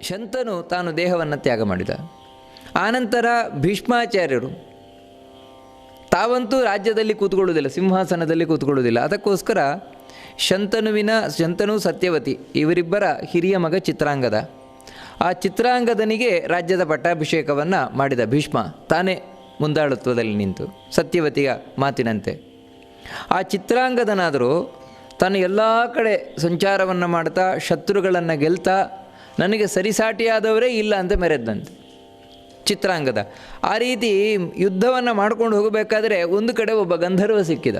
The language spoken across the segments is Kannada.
ಶಂತನು ತಾನು ದೇಹವನ್ನು ತ್ಯಾಗ ಮಾಡಿದ. ಆನಂತರ ಭೀಷ್ಮಾಚಾರ್ಯರು ತಾವಂತೂ ರಾಜ್ಯದಲ್ಲಿ ಕೂತ್ಕೊಳ್ಳೋದಿಲ್ಲ, ಸಿಂಹಾಸನದಲ್ಲಿ ಕೂತ್ಕೊಳ್ಳೋದಿಲ್ಲ. ಅದಕ್ಕೋಸ್ಕರ ಶಂತನು ಸತ್ಯವತಿ ಇವರಿಬ್ಬರ ಹಿರಿಯ ಮಗ ಚಿತ್ರಾಂಗದ, ಆ ಚಿತ್ರಾಂಗದನಿಗೆ ರಾಜ್ಯದ ಪಟ್ಟಾಭಿಷೇಕವನ್ನು ಮಾಡಿದ ಭೀಷ್ಮ ತಾನೇ ಮುಂದಾಳತ್ವದಲ್ಲಿ ನಿಂತು ಸತ್ಯವತಿಯ ಮಾತಿನಂತೆ. ಆ ಚಿತ್ರಾಂಗದನಾದರೂ ತಾನು ಎಲ್ಲ ಕಡೆ ಸಂಚಾರವನ್ನು ಮಾಡ್ತಾ ಶತ್ರುಗಳನ್ನು ಗೆಲ್ತಾ ನನಗೆ ಸರಿಸಾಟಿಯಾದವರೇ ಇಲ್ಲ ಅಂತ ಮೆರೆದಂತೆ ಚಿತ್ರಾಂಗದ. ಆ ರೀತಿ ಯುದ್ಧವನ್ನು ಮಾಡ್ಕೊಂಡು ಹೋಗಬೇಕಾದ್ರೆ ಒಂದು ಕಡೆ ಒಬ್ಬ ಗಂಧರ್ವ ಸಿಕ್ಕಿದ.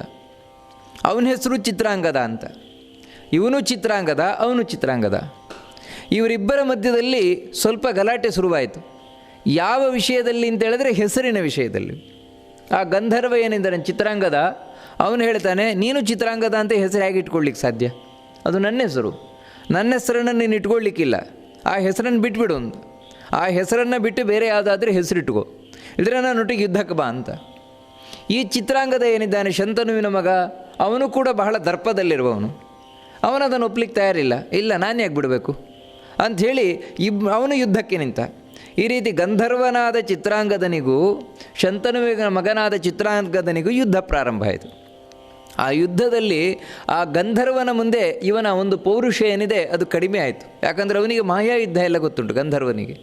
ಅವನ ಹೆಸರು ಚಿತ್ರಾಂಗದ ಅಂತ. ಇವನು ಚಿತ್ರಾಂಗದ, ಅವನು ಚಿತ್ರಾಂಗದ. ಇವರಿಬ್ಬರ ಮಧ್ಯದಲ್ಲಿ ಸ್ವಲ್ಪ ಗಲಾಟೆ ಶುರುವಾಯಿತು. ಯಾವ ವಿಷಯದಲ್ಲಿ ಅಂತೇಳಿದ್ರೆ ಹೆಸರಿನ ವಿಷಯದಲ್ಲಿ. ಆ ಗಂಧರ್ವ ಏನಿದ್ದಾನೆ ಚಿತ್ರಾಂಗದ, ಅವನು ಹೇಳ್ತಾನೆ, ನೀನು ಚಿತ್ರಾಂಗದ ಅಂತ ಹೆಸರು ಹೇಗೆ ಇಟ್ಕೊಳ್ಳಿಕ್ಕೆ ಸಾಧ್ಯ? ಅದು ನನ್ನ ಹೆಸರು, ನನ್ನ ಹೆಸರನ್ನು ನೀನು ಇಟ್ಕೊಳ್ಳಿಕ್ಕಿಲ್ಲ. ಆ ಹೆಸರನ್ನು ಬಿಟ್ಬಿಡು ಅಂತ. ಆ ಹೆಸರನ್ನು ಬಿಟ್ಟು ಬೇರೆ ಯಾವುದಾದ್ರೂ ಹೆಸರಿಟ್ಕೋ, ಇದ್ರೆ ನನ್ನೊಟ್ಟಿಗೆ ಯುದ್ಧಕ್ಕೆ ಬಾ ಅಂತ. ಈ ಚಿತ್ರಾಂಗದ ಏನಿದ್ದಾನೆ ಶಂತನುವಿನ ಮಗ, ಅವನು ಕೂಡ ಬಹಳ ದರ್ಪದಲ್ಲಿರುವವನು. ಅವನದನ್ನು ಒಪ್ಲಿಕ್ಕೆ ತಯಾರಿಲ್ಲ. ಇಲ್ಲ, ನಾನು ಯಾಕೆ ಬಿಡಬೇಕು ಅಂಥೇಳಿ ಅವನು ಯುದ್ಧಕ್ಕೆ ನಿಂತ. ಈ ರೀತಿ ಗಂಧರ್ವನಾದ ಚಿತ್ರಾಂಗದನಿಗೂ ಶಂತನುವಿನ ಮಗನಾದ ಚಿತ್ರಾಂಗದನಿಗೂ ಯುದ್ಧ ಪ್ರಾರಂಭ ಆಯಿತು. ಆ ಯುದ್ಧದಲ್ಲಿ ಆ ಗಂಧರ್ವನ ಮುಂದೆ ಇವನ ಒಂದು ಪೌರುಷ ಏನಿದೆ ಅದು ಕಡಿಮೆ ಆಯಿತು. ಯಾಕಂದರೆ ಅವನಿಗೆ ಮಾಯಾ ಯುದ್ಧ ಎಲ್ಲ ಗೊತ್ತುಂಟು ಗಂಧರ್ವನಿಗೆ.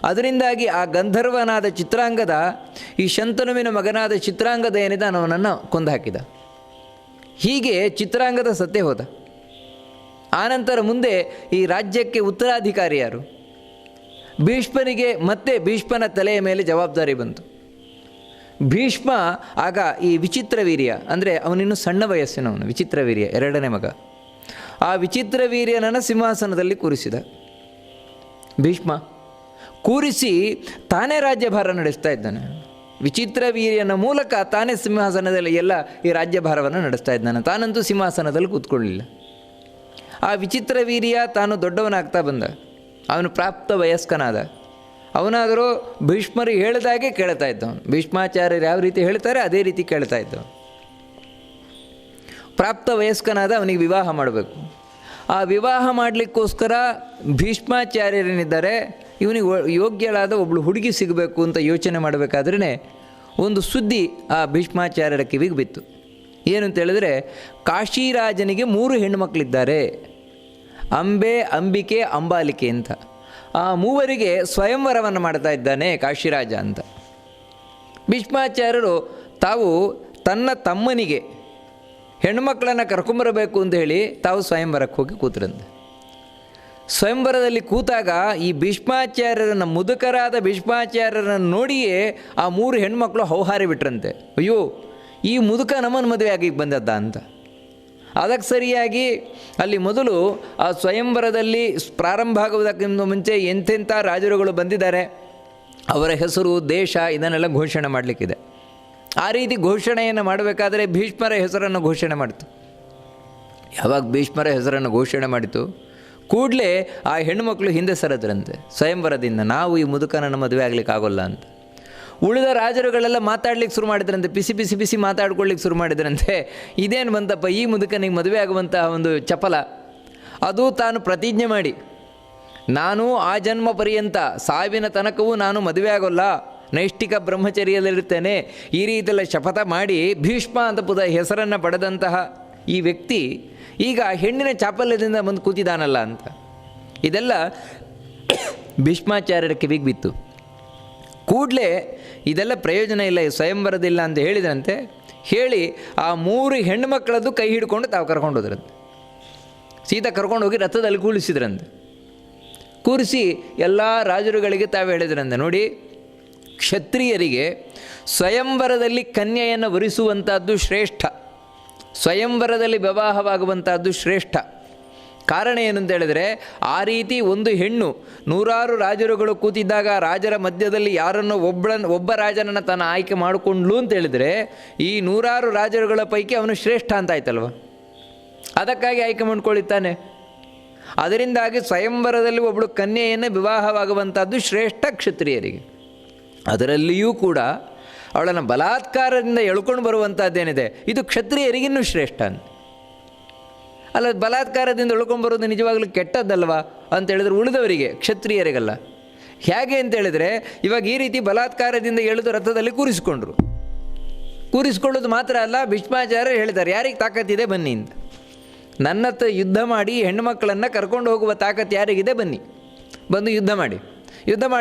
ಅದರಿಂದಾಗಿ ಆ ಗಂಧರ್ವನಾದ ಚಿತ್ರಾಂಗದ ಈ ಶಂತನುವಿನ ಮಗನಾದ ಚಿತ್ರಾಂಗದ ಏನಿದೆ ಅವನನ್ನು ಕೊಂದು ಹಾಕಿದ. ಹೀಗೆ ಚಿತ್ರಾಂಗದ ಸತ್ತೇ ಹೋದ. ಆನಂತರ ಮುಂದೆ ಈ ರಾಜ್ಯಕ್ಕೆ ಉತ್ತರಾಧಿಕಾರಿ ಯಾರು? ಭೀಷ್ಮನಿಗೆ ಮತ್ತೆ ಭೀಷ್ಮನ ತಲೆಯ ಮೇಲೆ ಜವಾಬ್ದಾರಿ ಬಂತು. ಭೀಷ್ಮ ಆಗ ಈ ವಿಚಿತ್ರವೀರ್ಯ ಅಂದರೆ ಅವನಿನ್ನು ಸಣ್ಣ ವಯಸ್ಸಿನವನು, ವಿಚಿತ್ರವೀರ್ಯ ಎರಡನೇ ಮಗ. ಆ ವಿಚಿತ್ರವೀರ್ಯನನ್ನು ಸಿಂಹಾಸನದಲ್ಲಿ ಕೂರಿಸಿದ ಭೀಷ್ಮ. ಕೂರಿಸಿ ತಾನೇ ರಾಜ್ಯಭಾರ ನಡೆಸ್ತಾ ಇದ್ದಾನೆ. ವಿಚಿತ್ರವೀರ್ಯನ ಮೂಲಕ ತಾನೇ ಸಿಂಹಾಸನದಲ್ಲಿ ಎಲ್ಲ ಈ ರಾಜ್ಯಭಾರವನ್ನು ನಡೆಸ್ತಾ ಇದ್ದಾನೆ. ತಾನಂತೂ ಸಿಂಹಾಸನದಲ್ಲಿ ಕೂತ್ಕೊಳ್ಳಿಲ್ಲ. ಆ ವಿಚಿತ್ರವೀರ್ಯ ತಾನು ದೊಡ್ಡವನಾಗ್ತಾ ಬಂದ. ಅವನು ಪ್ರಾಪ್ತ ವಯಸ್ಕನಾದ. ಅವನಾದರೂ ಭೀಷ್ಮರು ಹೇಳಿದಾಗೆ ಕೇಳ್ತಾ ಇದ್ದವನು. ಭೀಷ್ಮಾಚಾರ್ಯರು ಯಾವ ರೀತಿ ಹೇಳ್ತಾರೆ ಅದೇ ರೀತಿ ಕೇಳ್ತಾ ಇದ್ದವನು. ಪ್ರಾಪ್ತ ವಯಸ್ಕನಾದ, ಅವನಿಗೆ ವಿವಾಹ ಮಾಡಬೇಕು. ಆ ವಿವಾಹ ಮಾಡಲಿಕ್ಕೋಸ್ಕರ ಭೀಷ್ಮಾಚಾರ್ಯರೇನಿದ್ದಾರೆ ಇವನಿಗೆ ಯೋಗ್ಯಳಾದ ಒಬ್ಬಳು ಹುಡುಗಿ ಸಿಗಬೇಕು ಅಂತ ಯೋಚನೆ ಮಾಡಬೇಕಾದ್ರೇ ಒಂದು ಸುದ್ದಿ ಆ ಭೀಷ್ಮಾಚಾರ್ಯರ ಕಿವಿಗೆ ಬಿತ್ತು. ಏನು ಅಂತೇಳಿದ್ರೆ, ಕಾಶಿರಾಜನಿಗೆ 3 ಹೆಣ್ಣುಮಕ್ಕಳಿದ್ದಾರೆ, ಅಂಬೆ, ಅಂಬಿಕೆ, ಅಂಬಾಲಿಕೆ ಅಂತ. ಆ 3 ಸ್ವಯಂವರವನ್ನು ಮಾಡ್ತಾ ಇದ್ದಾನೆ ಕಾಶಿರಾಜ ಅಂತ. ಭೀಷ್ಮಾಚಾರ್ಯರು ತಾವು ತನ್ನ ತಮ್ಮನಿಗೆ ಹೆಣ್ಣುಮಕ್ಕಳನ್ನು ಕರ್ಕೊಂಬರಬೇಕು ಅಂತ ಹೇಳಿ ತಾವು ಸ್ವಯಂವರಕ್ಕೆ ಹೋಗಿ ಕೂತ್ರಂತೆ. ಸ್ವಯಂವರದಲ್ಲಿ ಕೂತಾಗ ಈ ಭೀಷ್ಮಾಚಾರ್ಯರನ್ನು, ಮುದುಕರಾದ ಭೀಷ್ಮಾಚಾರ್ಯರನ್ನು ನೋಡಿಯೇ ಆ 3 ಹೆಣ್ಮಕ್ಳು ಹೌಹಾರಿ ಬಿಟ್ರಂತೆ. ಅಯ್ಯೋ, ಈ ಮುದುಕ ನಮ್ಮನ್ನು ಮದುವೆ ಆಗಿ ಬಂದದ್ದ ಅಂತ. ಅದಕ್ಕೆ ಸರಿಯಾಗಿ ಅಲ್ಲಿ ಮೊದಲು ಆ ಸ್ವಯಂವರದಲ್ಲಿ ಪ್ರಾರಂಭ ಆಗುವುದಕ್ಕಿಂತ ಮುಂಚೆ ಎಂತೆಂಥ ರಾಜರುಗಳು ಬಂದಿದ್ದಾರೆ, ಅವರ ಹೆಸರು, ದೇಶ ಇದನ್ನೆಲ್ಲ ಘೋಷಣೆ ಮಾಡಲಿಕ್ಕಿದೆ. ಆ ರೀತಿ ಘೋಷಣೆಯನ್ನು ಮಾಡಬೇಕಾದ್ರೆ ಭೀಷ್ಮರ ಹೆಸರನ್ನು ಘೋಷಣೆ ಮಾಡಿತು. ಯಾವಾಗ ಭೀಷ್ಮರ ಹೆಸರನ್ನು ಘೋಷಣೆ ಮಾಡಿತು ಕೂಡಲೇ ಆ ಹೆಣ್ಣುಮಕ್ಕಳು ಹಿಂದೆ ಸರದ್ರಂತೆ ಸ್ವಯಂವರದಿಂದ, ನಾವು ಈ ಮುದುಕನನ್ನು ಮದುವೆ ಆಗಲಿಕ್ಕೆ ಆಗೋಲ್ಲ ಅಂತ. ಉಳಿದ ರಾಜರುಗಳೆಲ್ಲ ಮಾತಾಡ್ಲಿಕ್ಕೆ ಶುರು ಮಾಡಿದ್ರಂತೆ, ಬಿಸಿ ಮಾತಾಡ್ಕೊಳ್ಳಿಕ್ಕೆ ಶುರು ಮಾಡಿದ್ರಂತೆ. ಇದೇನು ಬಂತಪ್ಪ, ಈ ಮುದುಕನಿಗೆ ಮದುವೆ ಆಗುವಂತಹ ಒಂದು ಚಪಲ. ಅದು ತಾನು ಪ್ರತಿಜ್ಞೆ ಮಾಡಿ, ನಾನು ಆ ಜನ್ಮ ಪರ್ಯಂತ ಸಾವಿನ ತನಕವೂ ನಾನು ಮದುವೆ ಆಗೋಲ್ಲ, ನೈಷ್ಠಿಕ ಬ್ರಹ್ಮಚರ್ಯದಲ್ಲಿರ್ತೇನೆ, ಈ ರೀತಿಯೆಲ್ಲ ಶಪಥ ಮಾಡಿ ಭೀಷ್ಮ ಅಂತ ಹೆಸರನ್ನು ಪಡೆದಂತಹ ಈ ವ್ಯಕ್ತಿ ಈಗ ಹೆಣ್ಣಿನ ಚಾಪಲ್ಯದಿಂದ ಬಂದು ಕೂತಿದ್ದಾನಲ್ಲ ಅಂತ. ಇದೆಲ್ಲ ಭೀಷ್ಮಾಚಾರ್ಯರ ಕಿವಿಗೆ ಬಿತ್ತು. ಕೂಡಲೇ ಇದೆಲ್ಲ ಪ್ರಯೋಜನ ಇಲ್ಲ, ಸ್ವಯಂವರದಿಲ್ಲ ಅಂತ ಹೇಳಿದ್ರಂತೆ. ಹೇಳಿ ಆ 3 ಹೆಣ್ಣುಮಕ್ಕಳದ್ದು ಕೈ ಹಿಡ್ಕೊಂಡು ತಾವು ಕರ್ಕೊಂಡು ಹೋದ್ರಂತೆ. ಸೀದಾ ಕರ್ಕೊಂಡು ಹೋಗಿ ರಥದಲ್ಲಿ ಕೂರಿಸಿದ್ರಂತೆ. ಕೂರಿಸಿ ಎಲ್ಲ ರಾಜರುಗಳಿಗೆ ತಾವು ಹೇಳಿದ್ರಂತೆ, ನೋಡಿ, ಕ್ಷತ್ರಿಯರಿಗೆ ಸ್ವಯಂವರದಲ್ಲಿ ಕನ್ಯೆಯನ್ನು ವರಿಸುವಂಥದ್ದು ಶ್ರೇಷ್ಠ, ಸ್ವಯಂವರದಲ್ಲಿ ವಿವಾಹವಾಗುವಂಥದ್ದು ಶ್ರೇಷ್ಠ. ಕಾರಣ ಏನು ಅಂತ ಹೇಳಿದರೆ, ಆ ರೀತಿ ಒಂದು ಹೆಣ್ಣು 100 ರಾಜರುಗಳು ಕೂತಿದ್ದಾಗ ರಾಜರ ಮಧ್ಯದಲ್ಲಿ ಯಾರನ್ನು ಒಬ್ಬ ರಾಜನನ್ನು ತಾನು ಆಯ್ಕೆ ಮಾಡಿಕೊಂಡ್ಲು ಅಂತ ಹೇಳಿದರೆ ಈ 100 ರಾಜರುಗಳ ಪೈಕಿ ಅವನು ಶ್ರೇಷ್ಠ ಅಂತ ಆಯ್ತಲ್ವ, ಅದಕ್ಕಾಗಿ ಆಯ್ಕೆ ಮಾಡ್ಕೊಳ್ಳಿತ್ತಾನೆ. ಅದರಿಂದಾಗಿ ಸ್ವಯಂವರದಲ್ಲಿ ಒಬ್ಬಳು ಕನ್ಯೆಯನ್ನು ವಿವಾಹವಾಗುವಂಥದ್ದು ಶ್ರೇಷ್ಠ ಕ್ಷತ್ರಿಯರಿಗೆ. ಅದರಲ್ಲಿಯೂ ಕೂಡ ಅವಳನ್ನು ಬಲಾತ್ಕಾರದಿಂದ ಎಳ್ಕೊಂಡು ಬರುವಂಥದ್ದೇನಿದೆ ಇದು ಕ್ಷತ್ರಿಯರಿಗಿನ್ನೂ ಶ್ರೇಷ್ಠ. ಅಲ್ಲ, ಬಲಾತ್ಕಾರದಿಂದ ಉಳ್ಕೊಂಬರೋದು ನಿಜವಾಗ್ಲೂ ಕೆಟ್ಟದ್ದಲ್ವಾ ಅಂತ ಹೇಳಿದ್ರೆ ಉಳಿದವರಿಗೆ, ಕ್ಷತ್ರಿಯರಿಗಲ್ಲ. ಹೇಗೆ ಅಂತೇಳಿದರೆ, ಇವಾಗ ಈ ರೀತಿ ಬಲಾತ್ಕಾರದಿಂದ ಎಳೆದು ರಥದಲ್ಲಿ ಕೂರಿಸ್ಕೊಳ್ಳೋದು ಮಾತ್ರ ಅಲ್ಲ, ಭೀಷ್ಮಾಚಾರ್ಯರು ಹೇಳಿದ್ದಾರೆ ಯಾರಿಗೆ ತಾಕತ್ತಿದೆ ಬನ್ನಿ ಅಂತ. ನನ್ನತ್ತ ಯುದ್ಧ ಮಾಡಿ ಹೆಣ್ಣುಮಕ್ಕಳನ್ನು ಕರ್ಕೊಂಡು ಹೋಗುವ ತಾಕತ್ತು ಯಾರಿಗಿದೆ ಬನ್ನಿ, ಬಂದು ಯುದ್ಧ ಮಾಡಿ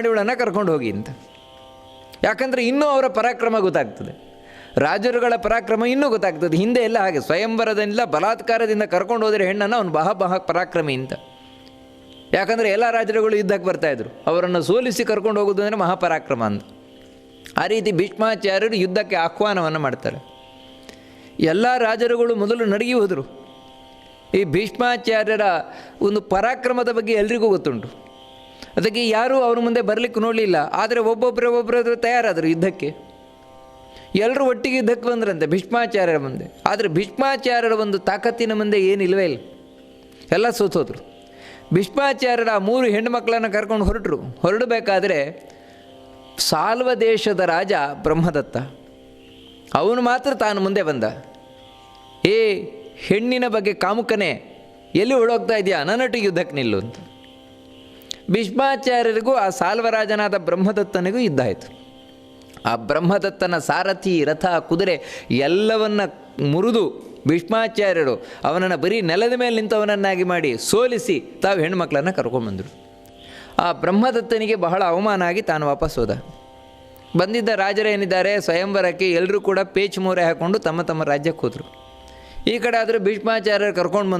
ಇವಳನ್ನು ಕರ್ಕೊಂಡು ಹೋಗಿ ಅಂತ. ಯಾಕಂದರೆ ಇನ್ನೂ ಅವರ ಪರಾಕ್ರಮ ಗೊತ್ತಾಗ್ತದೆ, ರಾಜರುಗಳ ಪರಾಕ್ರಮ ಇನ್ನೂ ಗೊತ್ತಾಗ್ತದೆ. ಹಿಂದೆ ಎಲ್ಲ ಹಾಗೆ ಸ್ವಯಂವರದಿಂದ ಬಲಾತ್ಕಾರದಿಂದ ಕರ್ಕೊಂಡು ಹೋದರೆ ಹೆಣ್ಣನ್ನು ಅವನು ಬಹ ಪರಾಕ್ರಮಿ ಅಂತ. ಯಾಕಂದರೆ ಎಲ್ಲ ರಾಜರುಗಳು ಯುದ್ಧಕ್ಕೆ ಬರ್ತಾಯಿದ್ರು, ಅವರನ್ನು ಸೋಲಿಸಿ ಕರ್ಕೊಂಡು ಹೋಗೋದು ಅಂದರೆ ಮಹಾಪರಾಕ್ರಮ ಅಂತ. ಆ ರೀತಿ ಭೀಷ್ಮಾಚಾರ್ಯರು ಯುದ್ಧಕ್ಕೆ ಆಹ್ವಾನವನ್ನು ಮಾಡ್ತಾರೆ. ಎಲ್ಲ ರಾಜರುಗಳು ಮೊದಲು ನಡುಗಿ ಹೋದರು. ಈ ಭೀಷ್ಮಾಚಾರ್ಯರ ಒಂದು ಪರಾಕ್ರಮದ ಬಗ್ಗೆ ಎಲ್ರಿಗೂ ಗೊತ್ತುಂಟು. ಅದಕ್ಕೆ ಯಾರೂ ಅವ್ರ ಮುಂದೆ ಬರಲಿಕ್ಕೆ ನೋಡಲಿಲ್ಲ. ಆದರೆ ಒಬ್ಬೊಬ್ಬರು ತಯಾರಾದರು ಯುದ್ಧಕ್ಕೆ. ಎಲ್ಲರೂ ಒಟ್ಟಿಗೆ ಯುದ್ಧಕ್ಕೆ ಬಂದ್ರಂತೆ ಭೀಷ್ಮಾಚಾರ್ಯರ ಮುಂದೆ. ಆದರೆ ಭೀಷ್ಮಾಚಾರ್ಯರ ಒಂದು ತಾಕತ್ತಿನ ಮುಂದೆ ಏನಿಲ್ಲವೇ ಇಲ್ಲ, ಎಲ್ಲ ಸೋತೋದ್ರು. ಭೀಷ್ಮಾಚಾರ್ಯರ 3 ಹೆಣ್ಣುಮಕ್ಕಳನ್ನು ಕರ್ಕೊಂಡು ಹೊರಡಬೇಕಾದ್ರೆ ಸಾಲ್ವ ದೇಶದ ರಾಜ ಬ್ರಹ್ಮದತ್ತ ಅವನು ಮಾತ್ರ ತಾನು ಮುಂದೆ ಬಂದ. ಏ ಹೆಣ್ಣಿನ ಬಗ್ಗೆ ಕಾಮುಕನೇ, ಎಲ್ಲಿ ಹೊಡೋಗ್ತಾ ಇದೆಯಾ, ನನ್ನೊಟ್ಟಿಗೆ ಯುದ್ಧಕ್ಕೆ ನಿಲ್ಲು ಅಂತ. ಭೀಷ್ಮಾಚಾರ್ಯರಿಗೂ ಆ ಸಾಲ್ವರಾಜನಾದ ಬ್ರಹ್ಮದತ್ತನಿಗೂ ಯುದ್ಧ ಆಯಿತು. ಆ ಬ್ರಹ್ಮದತ್ತನ ಸಾರಥಿ, ರಥ, ಕುದುರೆ ಎಲ್ಲವನ್ನ ಮುರಿದು ಭೀಷ್ಮಾಚಾರ್ಯರು ಅವನನ್ನು ಬರೀ ನೆಲದ ಮೇಲೆ ನಿಂತವನನ್ನಾಗಿ ಮಾಡಿ ಸೋಲಿಸಿ ತಾವು ಹೆಣ್ಣುಮಕ್ಕಳನ್ನು ಕರ್ಕೊಂಡ್ಬಂದರು. ಆ ಬ್ರಹ್ಮದತ್ತನಿಗೆ ಬಹಳ ಅವಮಾನ ಆಗಿ ತಾನು ವಾಪಸ್ ಹೋದ. ಬಂದಿದ್ದ ರಾಜರೇನಿದ್ದಾರೆ ಸ್ವಯಂವರಕ್ಕೆ ಎಲ್ಲರೂ ಕೂಡ ಪೇಚ್ ಮೋರೆ ಹಾಕ್ಕೊಂಡು ತಮ್ಮ ತಮ್ಮ ರಾಜ್ಯಕ್ಕೆ ಹೋದರು. ಈ ಕಡೆ ಆದರೆ ಭೀಷ್ಮಾಚಾರ್ಯರು ಕರ್ಕೊಂಡು